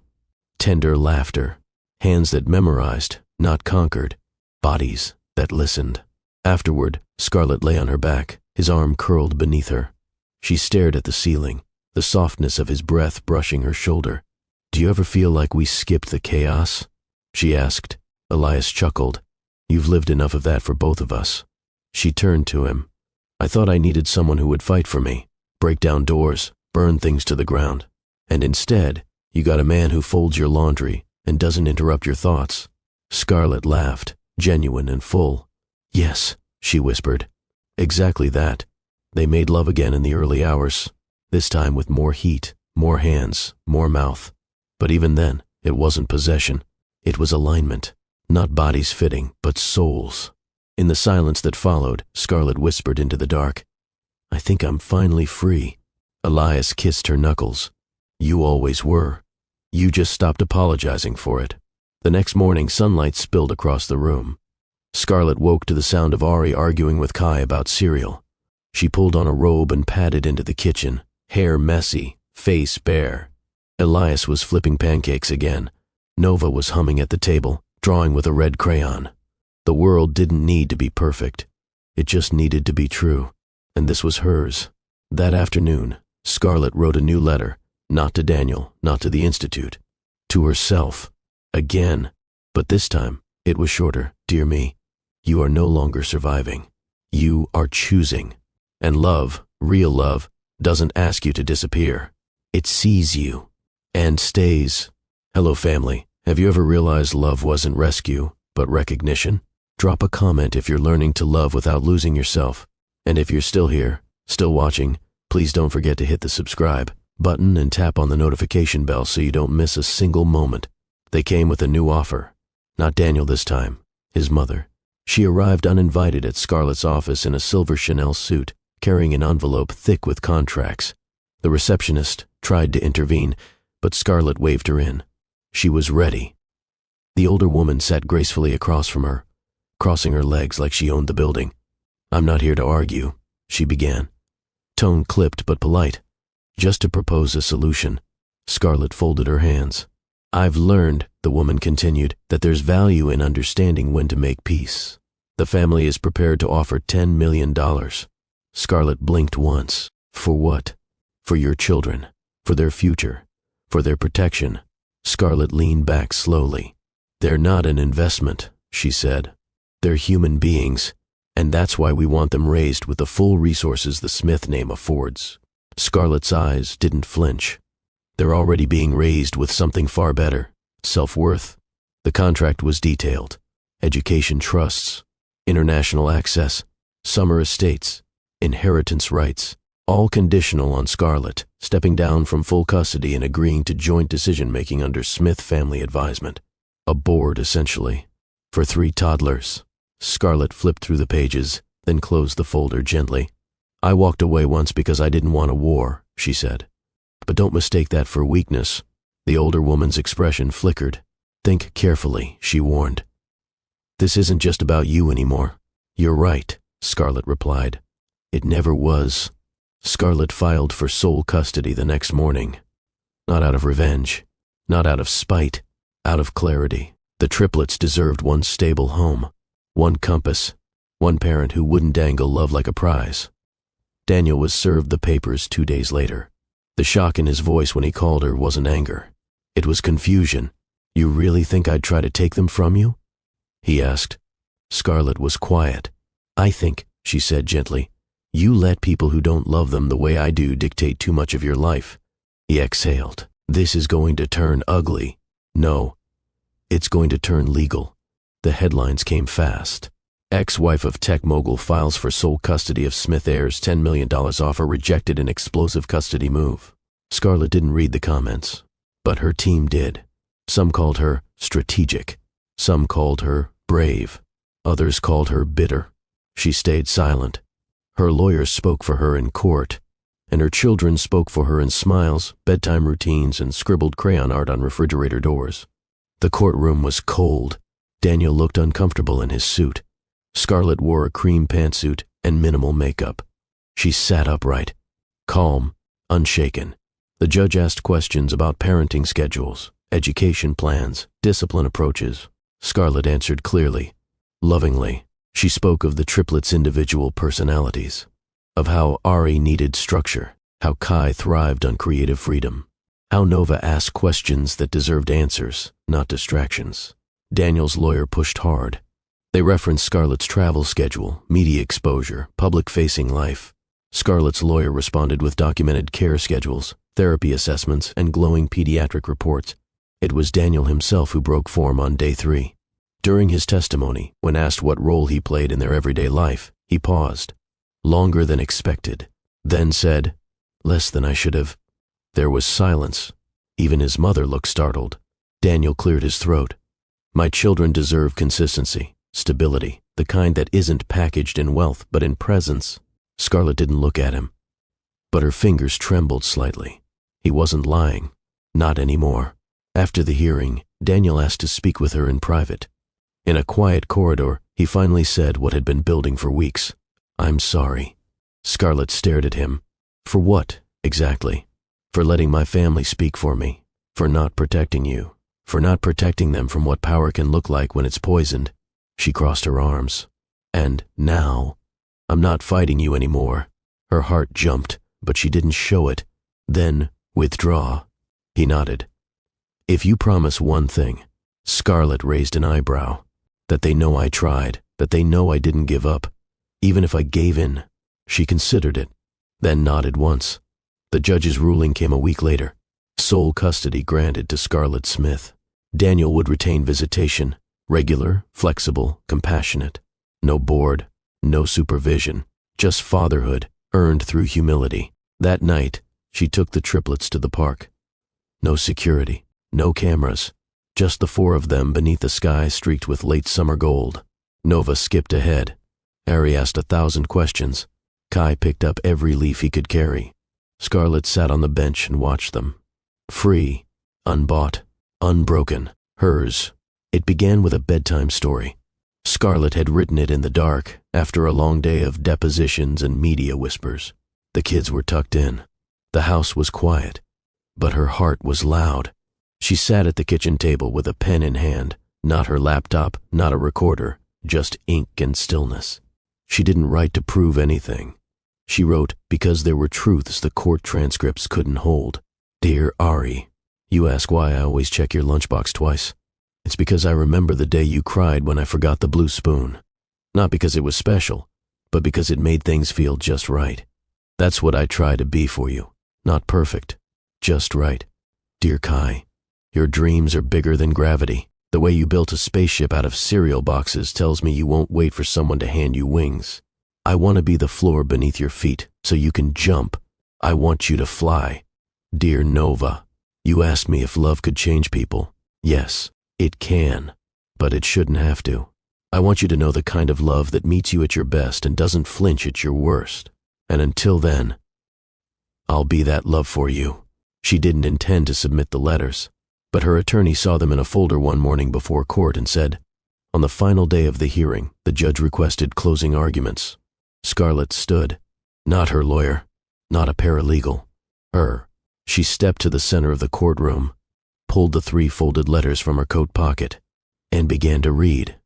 Tender laughter, hands that memorized, not conquered, bodies that listened. Afterward, Scarlett lay on her back, his arm curled beneath her. She stared at the ceiling, the softness of his breath brushing her shoulder. "Do you ever feel like we skipped the chaos?" she asked. Elias chuckled. "You've lived enough of that for both of us." She turned to him. "I thought I needed someone who would fight for me, break down doors, burn things to the ground. And instead, you got a man who folds your laundry and doesn't interrupt your thoughts." Scarlett laughed, genuine and full. "Yes," she whispered. "Exactly that." They made love again in the early hours, this time with more heat, more hands, more mouth. But even then, it wasn't possession. It was alignment, not bodies fitting, but souls. In the silence that followed, Scarlett whispered into the dark, "I think I'm finally free." Elias kissed her knuckles. "You always were. You just stopped apologizing for it." The next morning, sunlight spilled across the room. Scarlett woke to the sound of Ari arguing with Kai about cereal. She pulled on a robe and padded into the kitchen, hair messy, face bare. Elias was flipping pancakes again. Nova was humming at the table, drawing with a red crayon. The world didn't need to be perfect. It just needed to be true. And this was hers. That afternoon, Scarlett wrote a new letter, not to Daniel, not to the Institute, to herself. Again. But this time, it was shorter. "Dear me, you are no longer surviving. You are choosing. And love, real love, doesn't ask you to disappear. It sees you. And stays." Hello, family. Have you ever realized love wasn't rescue, but recognition? Drop a comment if you're learning to love without losing yourself. And if you're still here, still watching, please don't forget to hit the subscribe button and tap on the notification bell so you don't miss a single moment. They came with a new offer. Not Daniel this time, his mother. She arrived uninvited at Scarlett's office in a silver Chanel suit, carrying an envelope thick with contracts. The receptionist tried to intervene, but Scarlett waved her in. She was ready. The older woman sat gracefully across from her, crossing her legs like she owned the building. "I'm not here to argue," she began. Tone clipped but polite. "Just to propose a solution." Scarlett folded her hands. "I've learned," the woman continued, "that there's value in understanding when to make peace. The family is prepared to offer $10 million. Scarlett blinked once. "For what?" "For your children. For their future. For their protection." Scarlett leaned back slowly. "They're not an investment," she said. "They're human beings, and that's why we want them raised with the full resources the Smith name affords." Scarlett's eyes didn't flinch. "They're already being raised with something far better, self-worth." The contract was detailed. Education trusts, international access, summer estates, inheritance rights, all conditional on Scarlett stepping down from full custody and agreeing to joint decision-making under Smith family advisement. A board, essentially, for 3 toddlers. Scarlett flipped through the pages, then closed the folder gently. "I walked away once because I didn't want a war," she said. "But don't mistake that for weakness." The older woman's expression flickered. "Think carefully," she warned. "This isn't just about you anymore." "You're right," Scarlett replied. "It never was." Scarlett filed for sole custody the next morning. Not out of revenge, not out of spite, out of clarity. The triplets deserved one stable home, one compass, one parent who wouldn't dangle love like a prize. Daniel was served the papers 2 days later. The shock in his voice when he called her wasn't anger. It was confusion. "You really think I'd try to take them from you?" he asked. Scarlett was quiet. "I think," she said gently, You let people who don't love them the way I do dictate too much of your life. He exhaled. This is going to turn ugly. No, it's going to turn legal. The headlines came fast. Ex-wife of tech mogul files for sole custody of Smith heirs, $10 million offer rejected in explosive custody move. Scarlett didn't read the comments, but her team did. Some called her strategic. Some called her brave. Others called her bitter. She stayed silent. Her lawyers spoke for her in court, and her children spoke for her in smiles, bedtime routines, and scribbled crayon art on refrigerator doors. The courtroom was cold. Daniel looked uncomfortable in his suit. Scarlett wore a cream pantsuit and minimal makeup. She sat upright, calm, unshaken. The judge asked questions about parenting schedules, education plans, discipline approaches. Scarlett answered clearly, lovingly. She spoke of the triplets' individual personalities, of how Ari needed structure, how Kai thrived on creative freedom, how Nova asked questions that deserved answers, not distractions. Daniel's lawyer pushed hard. They referenced Scarlett's travel schedule, media exposure, public-facing life. Scarlett's lawyer responded with documented care schedules, therapy assessments, and glowing pediatric reports. It was Daniel himself who broke form on day 3. During his testimony, when asked what role he played in their everyday life, he paused, longer than expected, then said, "Less than I should have." There was silence. Even his mother looked startled. Daniel cleared his throat. "My children deserve consistency, stability, the kind that isn't packaged in wealth but in presence." Scarlett didn't look at him, but her fingers trembled slightly. He wasn't lying. Not anymore. After the hearing, Daniel asked to speak with her in private. In a quiet corridor, he finally said what had been building for weeks. "I'm sorry." Scarlett stared at him. "For what, exactly?" "For letting my family speak for me. For not protecting you. For not protecting them from what power can look like when it's poisoned." She crossed her arms. "And now, I'm not fighting you anymore." Her heart jumped, but she didn't show it. "Then, withdraw." He nodded. "If you promise one thing." Scarlett raised an eyebrow. "That they know I tried, that they know I didn't give up, even if I gave in." She considered it, then nodded once. The judge's ruling came a week later. Sole custody granted to Scarlett Smith. Daniel would retain visitation, regular, flexible, compassionate. No board, no supervision, just fatherhood, earned through humility. That night, she took the triplets to the park. No security, no cameras. Just the 4 of them beneath a sky streaked with late summer gold. Nova skipped ahead. Ari asked 1,000 questions. Kai picked up every leaf he could carry. Scarlett sat on the bench and watched them. Free, unbought, unbroken, hers. It began with a bedtime story. Scarlett had written it in the dark, after a long day of depositions and media whispers. The kids were tucked in. The house was quiet, but her heart was loud. She sat at the kitchen table with a pen in hand, not her laptop, not a recorder, just ink and stillness. She didn't write to prove anything. She wrote because there were truths the court transcripts couldn't hold. "Dear Ari, you ask why I always check your lunchbox twice. It's because I remember the day you cried when I forgot the blue spoon. Not because it was special, but because it made things feel just right. That's what I try to be for you. Not perfect, just right. Dear Kai, your dreams are bigger than gravity. The way you built a spaceship out of cereal boxes tells me you won't wait for someone to hand you wings. I want to be the floor beneath your feet so you can jump. I want you to fly. Dear Nova, you asked me if love could change people. Yes, it can, but it shouldn't have to. I want you to know the kind of love that meets you at your best and doesn't flinch at your worst. And until then, I'll be that love for you." She didn't intend to submit the letters, but her attorney saw them in a folder one morning before court and said, on the final day of the hearing, the judge requested closing arguments. Scarlett stood. Not her lawyer, not a paralegal. Her. She stepped to the center of the courtroom, pulled the 3 folded letters from her coat pocket, and began to read.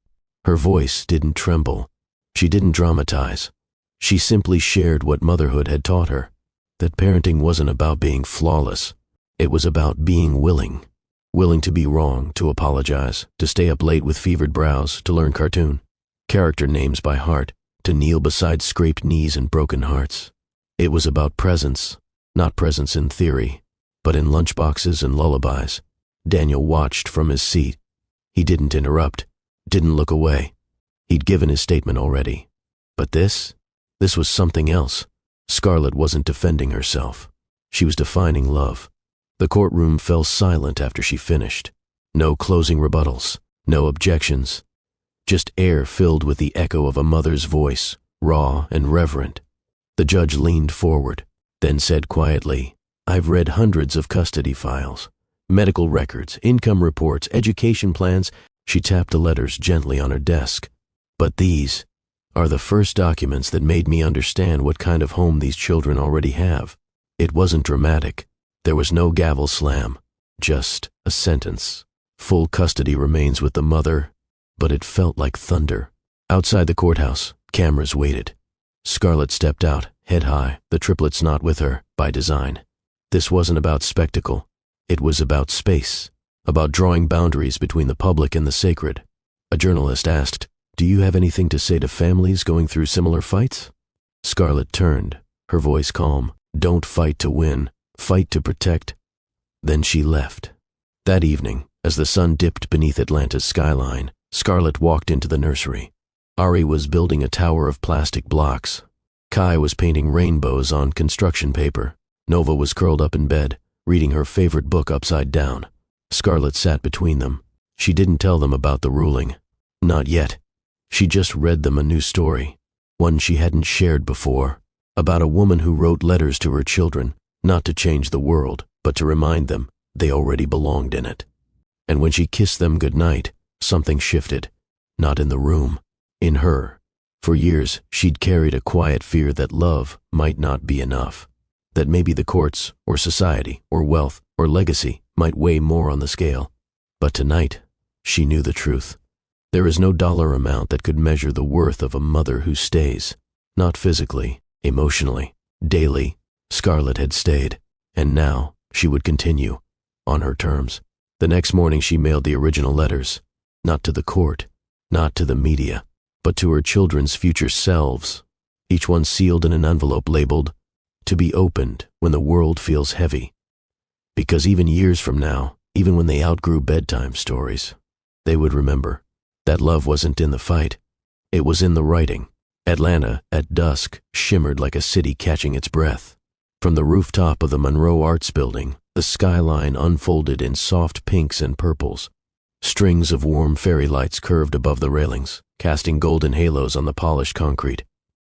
Her voice didn't tremble. She didn't dramatize. She simply shared what motherhood had taught her, that parenting wasn't about being flawless. It was about being willing. Willing to be wrong, to apologize, to stay up late with fevered brows, to learn cartoon. Character names by heart, to kneel beside scraped knees and broken hearts. It was about presence, not presence in theory, but in lunchboxes and lullabies. Daniel watched from his seat. He didn't interrupt, didn't look away. He'd given his statement already. But this was something else. Scarlett wasn't defending herself. She was defining love. The courtroom fell silent after she finished. No closing rebuttals, no objections. Just air filled with the echo of a mother's voice, raw and reverent. The judge leaned forward, then said quietly, "I've read hundreds of custody files, medical records, income reports, education plans." She tapped the letters gently on her desk. "But these are the first documents that made me understand what kind of home these children already have." It wasn't dramatic. There was no gavel slam, just a sentence. Full custody remains with the mother, but it felt like thunder. Outside the courthouse, cameras waited. Scarlett stepped out, head high, the triplets not with her, by design. This wasn't about spectacle. It was about space, about drawing boundaries between the public and the sacred. A journalist asked, "Do you have anything to say to families going through similar fights?" Scarlett turned, her voice calm. "Don't fight to win, fight to protect." Then she left. That evening, as the sun dipped beneath Atlanta's skyline, Scarlett walked into the nursery. Ari was building a tower of plastic blocks. Kai was painting rainbows on construction paper. Nova was curled up in bed, reading her favorite book upside down. Scarlett sat between them. She didn't tell them about the ruling. Not yet. She just read them a new story, one she hadn't shared before, about a woman who wrote letters to her children, not to change the world, but to remind them they already belonged in it. And when she kissed them goodnight, something shifted. Not in the room, in her. For years, she'd carried a quiet fear that love might not be enough, that maybe the courts, or society, or wealth, or legacy might weigh more on the scale. But tonight, she knew the truth. There is no dollar amount that could measure the worth of a mother who stays, not physically, emotionally, daily. Scarlett had stayed, and now she would continue, on her terms. The next morning she mailed the original letters, not to the court, not to the media, but to her children's future selves, each one sealed in an envelope labeled, "To be opened when the world feels heavy." Because even years from now, even when they outgrew bedtime stories, they would remember that love wasn't in the fight, it was in the writing. Atlanta, at dusk, shimmered like a city catching its breath. From the rooftop of the Monroe Arts Building, the skyline unfolded in soft pinks and purples. Strings of warm fairy lights curved above the railings, casting golden halos on the polished concrete.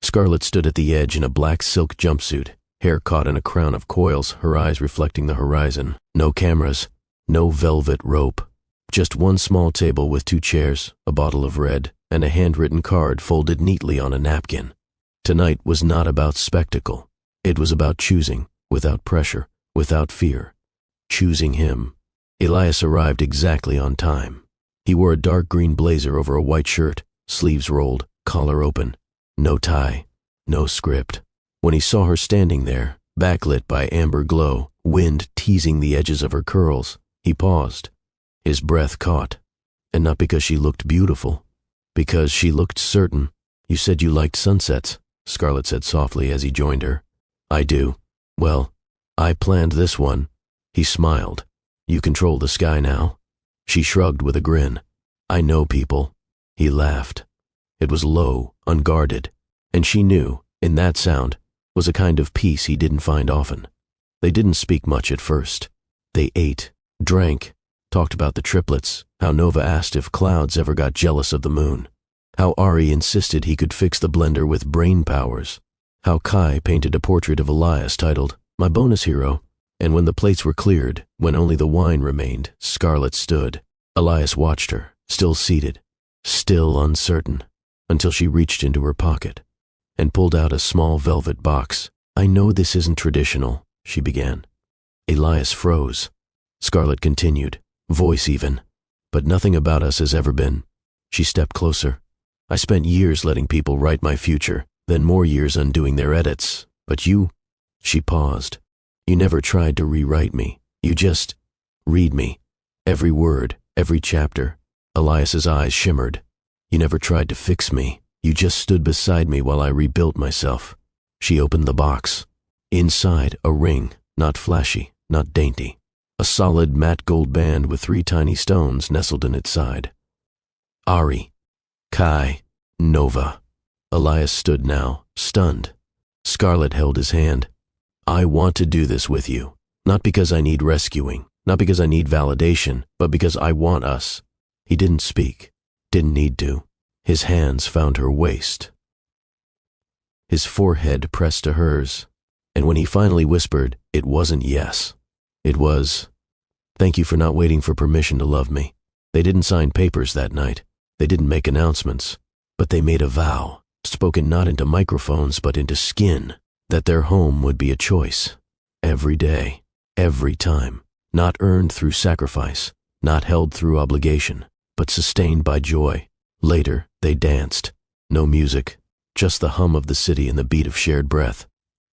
Scarlett stood at the edge in a black silk jumpsuit, hair caught in a crown of coils, her eyes reflecting the horizon. No cameras, no velvet rope. Just one small table with 2 chairs, a bottle of red, and a handwritten card folded neatly on a napkin. Tonight was not about spectacle. It was about choosing, without pressure, without fear. Choosing him. Elias arrived exactly on time. He wore a dark green blazer over a white shirt, sleeves rolled, collar open. No tie, no script. When he saw her standing there, backlit by amber glow, wind teasing the edges of her curls, he paused. His breath caught. And not because she looked beautiful, because she looked certain. "You said you liked sunsets," Scarlett said softly as he joined her. "I do. Well, I planned this one." He smiled. "You control the sky now?" She shrugged with a grin. "I know people." He laughed. It was low, unguarded, and she knew, in that sound, was a kind of peace he didn't find often. They didn't speak much at first. They ate, drank, talked about the triplets, how Nova asked if clouds ever got jealous of the moon, how Ari insisted he could fix the blender with brain powers, how Kai painted a portrait of Elias titled, "My Bonus Hero." And when the plates were cleared, when only the wine remained, Scarlett stood. Elias watched her, still seated, still uncertain, until she reached into her pocket and pulled out a small velvet box. "I know this isn't traditional," she began. Elias froze. Scarlett continued, voice even, "But nothing about us has ever been." She stepped closer. "I spent years letting people write my future, then more years undoing their edits. But you..." She paused. "You never tried to rewrite me. You just read me. Every word, every chapter." Elias's eyes shimmered. "You never tried to fix me." You just stood beside me while I rebuilt myself." She opened the box. Inside, a ring, not flashy, not dainty. A solid matte gold band with 3 tiny stones nestled in its side. Ari, Kai, Nova. Elias stood now, stunned. Scarlett held his hand. "I want to do this with you. Not because I need rescuing, not because I need validation, but because I want us." He didn't speak, didn't need to. His hands found her waist. His forehead pressed to hers, and when he finally whispered, it wasn't yes. It was, "Thank you for not waiting for permission to love me." They didn't sign papers that night. They didn't make announcements, but they made a vow, spoken not into microphones but into skin, that their home would be a choice. Every day, every time, not earned through sacrifice, not held through obligation, but sustained by joy. Later, they danced. No music, just the hum of the city and the beat of shared breath.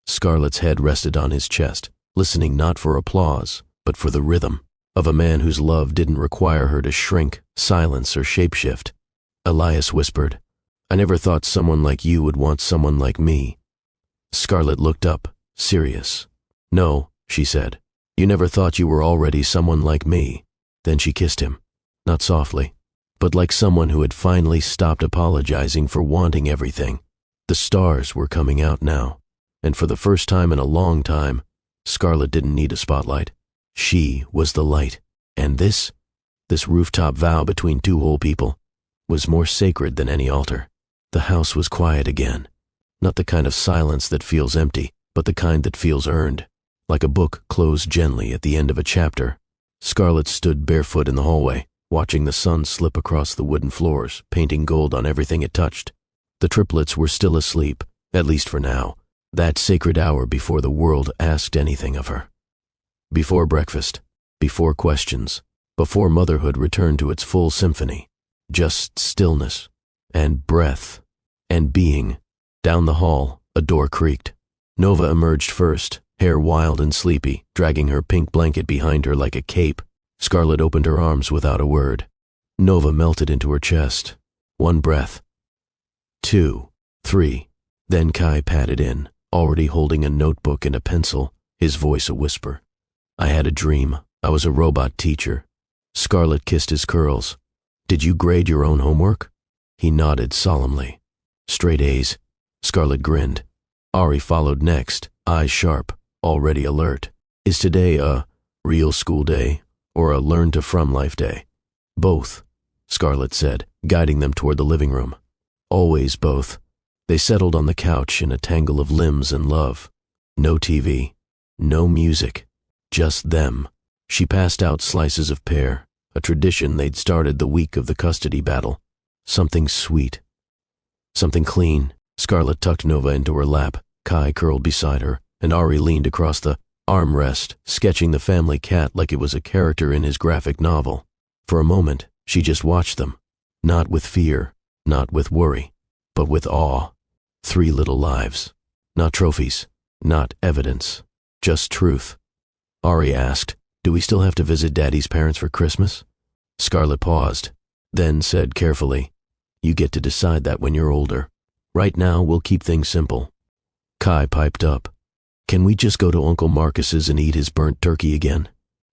Scarlett's head rested on his chest, listening not for applause, but for the rhythm of a man whose love didn't require her to shrink, silence, or shapeshift. Elias whispered, "I never thought someone like you would want someone like me." Scarlett looked up, serious. "No," she said, "you never thought you were already someone like me." Then she kissed him, not softly, but like someone who had finally stopped apologizing for wanting everything. The stars were coming out now, and for the first time in a long time, Scarlett didn't need a spotlight. She was the light, and this rooftop vow between 2 whole people, was more sacred than any altar. The house was quiet again, not the kind of silence that feels empty, but the kind that feels earned, like a book closed gently at the end of a chapter. Scarlett stood barefoot in the hallway, watching the sun slip across the wooden floors, painting gold on everything it touched. The triplets were still asleep, at least for now, that sacred hour before the world asked anything of her. Before breakfast, before questions, before motherhood returned to its full symphony, just stillness, and breath, and being. Down the hall, a door creaked. Nova emerged first, hair wild and sleepy, dragging her pink blanket behind her like a cape. Scarlett opened her arms without a word. Nova melted into her chest. 1 breath. 2, 3. Then Kai padded in, already holding a notebook and a pencil, his voice a whisper. "I had a dream. I was a robot teacher." Scarlett kissed his curls. "Did you grade your own homework?" He nodded solemnly. "Straight A's." Scarlett grinned. Ari followed next, eyes sharp, already alert. "Is today a real school day or a learn to from life day?" "Both," Scarlett said, guiding them toward the living room. "Always both." They settled on the couch in a tangle of limbs and love. No TV, no music, just them. She passed out slices of pear, a tradition they'd started the week of the custody battle. Something sweet. Something clean. Scarlett tucked Nova into her lap, Kai curled beside her, and Ari leaned across the armrest, sketching the family cat like it was a character in his graphic novel. For a moment, she just watched them, not with fear, not with worry, but with awe. 3 little lives. Not trophies, not evidence, just truth. Ari asked, "Do we still have to visit Daddy's parents for Christmas?" Scarlett paused, then said carefully, "You get to decide that when you're older. Right now, we'll keep things simple." Kai piped up, "Can we just go to Uncle Marcus's and eat his burnt turkey again?"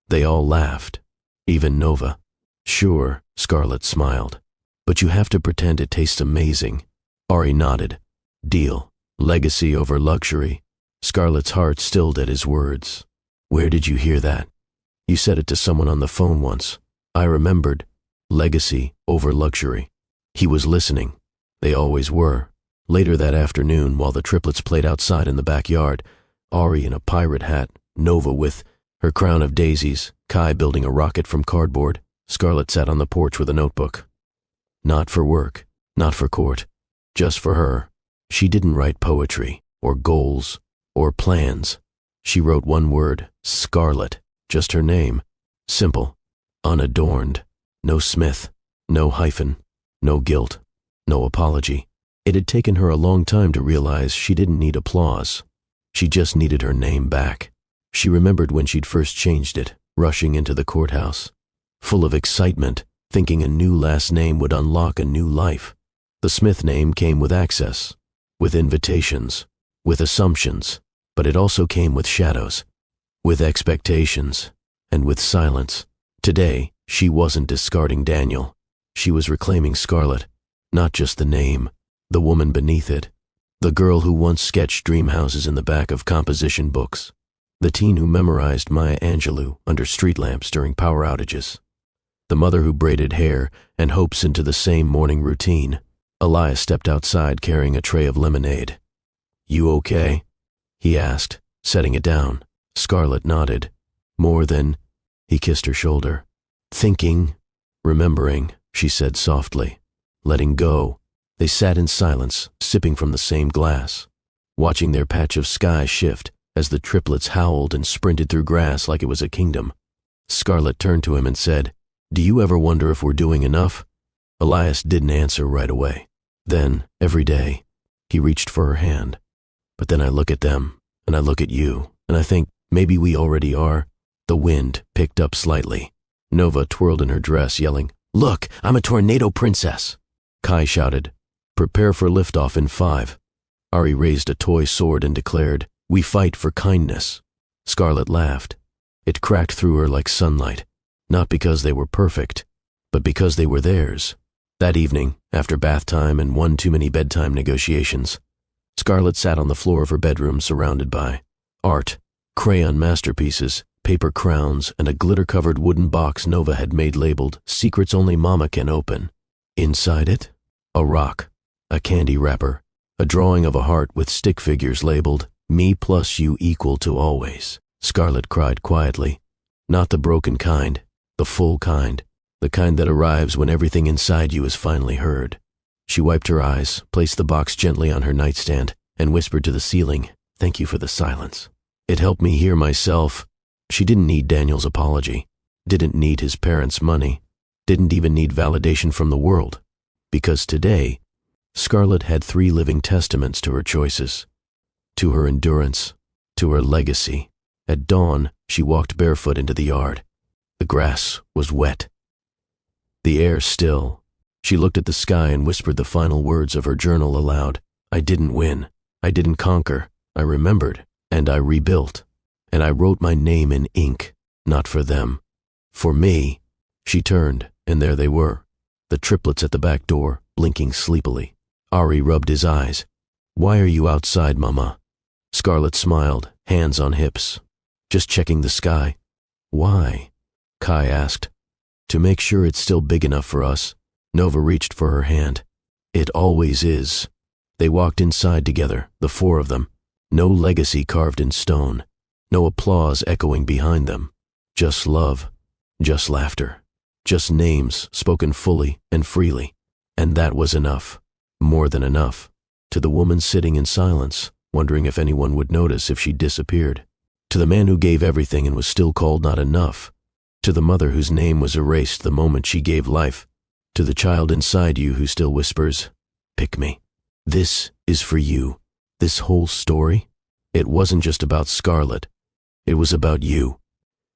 They all laughed, even Nova. "Sure," Scarlett smiled, "but you have to pretend it tastes amazing." Ari nodded. "Deal. Legacy over luxury." Scarlett's heart stilled at his words. "Where did you hear that?" "You said it to someone on the phone once." I remembered. Legacy over luxury. He was listening. They always were. Later that afternoon, while the triplets played outside in the backyard, Ari in a pirate hat, Nova with her crown of daisies, Kai building a rocket from cardboard, Scarlett sat on the porch with a notebook. Not for work, not for court, just for her. She didn't write poetry, or goals, or plans. She wrote 1 word, Scarlett, just her name. Simple, unadorned, no Smith, no hyphen, no guilt, no apology. It had taken her a long time to realize she didn't need applause. She just needed her name back. She remembered when she'd first changed it, rushing into the courthouse, full of excitement, thinking a new last name would unlock a new life. The Smith name came with access, with invitations, with assumptions, but it also came with shadows, with expectations, and with silence. Today, she wasn't discarding Daniel. She was reclaiming Scarlett, not just the name, the woman beneath it, the girl who once sketched dream houses in the back of composition books, the teen who memorized Maya Angelou under street lamps during power outages, the mother who braided hair and hopes into the same morning routine. Elias stepped outside carrying a tray of lemonade. "You okay?" he asked, setting it down. Scarlett nodded. "More than—" He kissed her shoulder. "Thinking, remembering," she said softly. "Letting go." They sat in silence, sipping from the same glass, watching their patch of sky shift as the triplets howled and sprinted through grass like it was a kingdom. Scarlett turned to him and said, "Do you ever wonder if we're doing enough?" Elias didn't answer right away. Then, every day, he reached for her hand. "But then I look at them, and I look at you, and I think maybe we already are." The wind picked up slightly. Nova twirled in her dress, yelling, "Look, I'm a tornado princess!" Kai shouted, "Prepare for liftoff in 5. Ari raised a toy sword and declared, "We fight for kindness." Scarlett laughed. It cracked through her like sunlight, not because they were perfect, but because they were theirs. That evening, after bath time and one too many bedtime negotiations, Scarlett sat on the floor of her bedroom surrounded by art, crayon masterpieces, paper crowns, and a glitter-covered wooden box Nova had made labeled, "Secrets Only Mama Can Open." Inside it, a rock, a candy wrapper, a drawing of a heart with stick figures labeled, "Me plus you equal to always." Scarlett cried quietly. Not the broken kind, the full kind, the kind that arrives when everything inside you is finally heard. She wiped her eyes, placed the box gently on her nightstand, and whispered to the ceiling, "Thank you for the silence. It helped me hear myself." She didn't need Daniel's apology, didn't need his parents' money, didn't even need validation from the world, because today, Scarlett had 3 living testaments to her choices, to her endurance, to her legacy. At dawn, she walked barefoot into the yard. The grass was wet, the air still. She looked at the sky and whispered the final words of her journal aloud. "I didn't win. I didn't conquer. I remembered, and I rebuilt. And I wrote my name in ink, not for them. For me." She turned, and there they were, the triplets at the back door, blinking sleepily. Ari rubbed his eyes. "Why are you outside, Mama?" Scarlett smiled, hands on hips. "Just checking the sky." "Why?" Kai asked. "To make sure it's still big enough for us." Nova reached for her hand. "It always is." They walked inside together, the 4 of them. No legacy carved in stone, no applause echoing behind them. Just love, just laughter, just names spoken fully and freely. And that was enough, more than enough, to the woman sitting in silence, wondering if anyone would notice if she disappeared. To the man who gave everything and was still called not enough. To the mother whose name was erased the moment she gave life. To the child inside you who still whispers, "Pick me." This is for you. This whole story, it wasn't just about Scarlett. It was about you.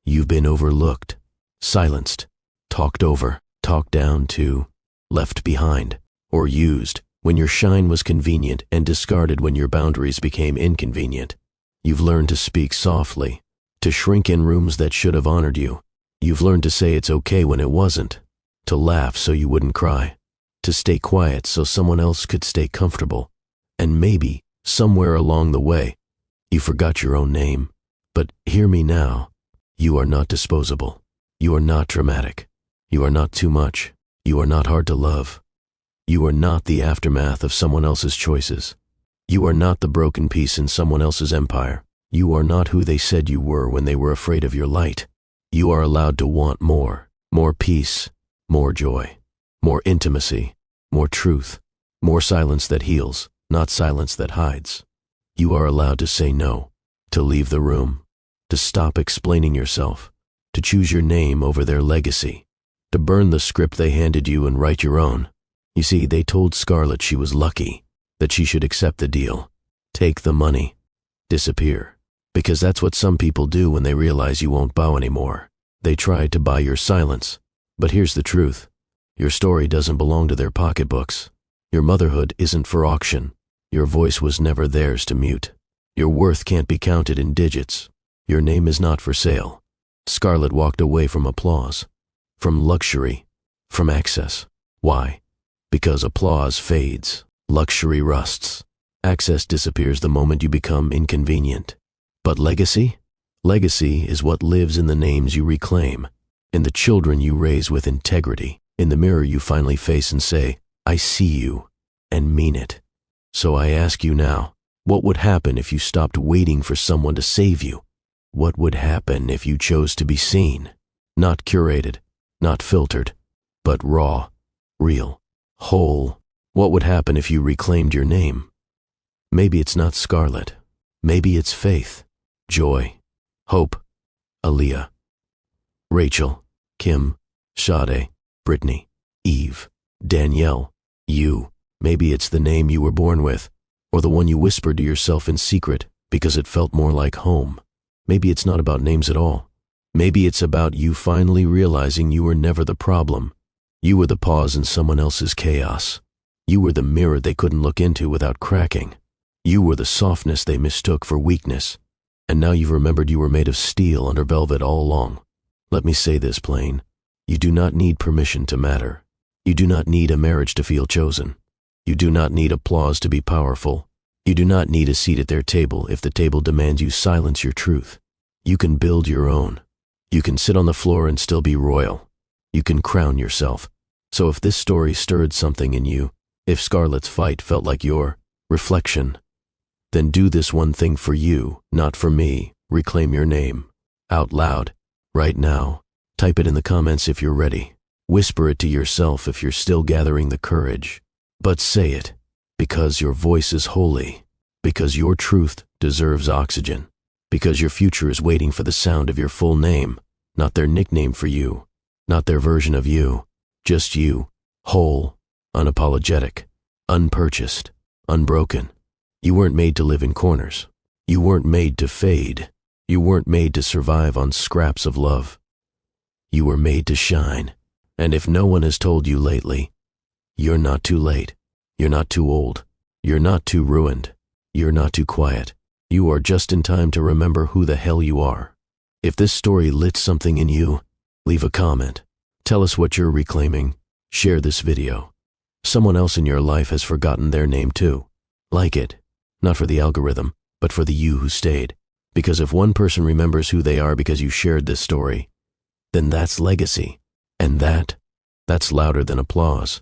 You've been overlooked, silenced, talked over, talked down to, left behind, or used when your shine was convenient and discarded when your boundaries became inconvenient. You've learned to speak softly, to shrink in rooms that should have honored you. You've learned to say it's okay when it wasn't, to laugh so you wouldn't cry, to stay quiet so someone else could stay comfortable. And maybe, somewhere along the way, you forgot your own name. But hear me now. You are not disposable. You are not dramatic. You are not too much. You are not hard to love. You are not the aftermath of someone else's choices. You are not the broken piece in someone else's empire. You are not who they said you were when they were afraid of your light. You are allowed to want more peace, more joy, more intimacy, more truth, more silence that heals, not silence that hides. You are allowed to say no, to leave the room, to stop explaining yourself, to choose your name over their legacy, to burn the script they handed you and write your own. You see, they told Scarlett she was lucky, that she should accept the deal, take the money, disappear. Because that's what some people do when they realize you won't bow anymore. They tried to buy your silence. But here's the truth. Your story doesn't belong to their pocketbooks. Your motherhood isn't for auction. Your voice was never theirs to mute. Your worth can't be counted in digits. Your name is not for sale. Scarlett walked away from applause, from luxury, from access. Why? Because applause fades, luxury rusts, access disappears the moment you become inconvenient. But legacy? Legacy is what lives in the names you reclaim, in the children you raise with integrity, in the mirror you finally face and say, I see you, and mean it. So I ask you now, what would happen if you stopped waiting for someone to save you? What would happen if you chose to be seen? Not curated, not filtered, but raw, real, whole. What would happen if you reclaimed your name? Maybe it's not Scarlett. Maybe it's Faith, Joy, Hope, Aaliyah, Rachel, Kim, Sade, Brittany, Eve, Danielle, you. Maybe it's the name you were born with, or the one you whispered to yourself in secret because it felt more like home. Maybe it's not about names at all. Maybe it's about you finally realizing you were never the problem. You were the pause in someone else's chaos. You were the mirror they couldn't look into without cracking. You were the softness they mistook for weakness. And now you've remembered you were made of steel under velvet all along. Let me say this plain. You do not need permission to matter. You do not need a marriage to feel chosen. You do not need applause to be powerful. You do not need a seat at their table if the table demands you silence your truth. You can build your own. You can sit on the floor and still be royal. You can crown yourself. So if this story stirred something in you, if Scarlett's fight felt like your reflection, then do this one thing for you, not for me. Reclaim your name. Out loud. Right now. Type it in the comments if you're ready. Whisper it to yourself if you're still gathering the courage. But say it, because your voice is holy, because your truth deserves oxygen, because your future is waiting for the sound of your full name, not their nickname for you, not their version of you, just you, whole, unapologetic, unpurchased, unbroken. You weren't made to live in corners. You weren't made to fade. You weren't made to survive on scraps of love. You were made to shine. And if no one has told you lately, you're not too late. You're not too old. You're not too ruined. You're not too quiet. You are just in time to remember who the hell you are. If this story lit something in you, leave a comment. Tell us what you're reclaiming. Share this video. Someone else in your life has forgotten their name too. Like it. Not for the algorithm, but for the you who stayed. Because if one person remembers who they are because you shared this story, then that's legacy. And that's louder than applause.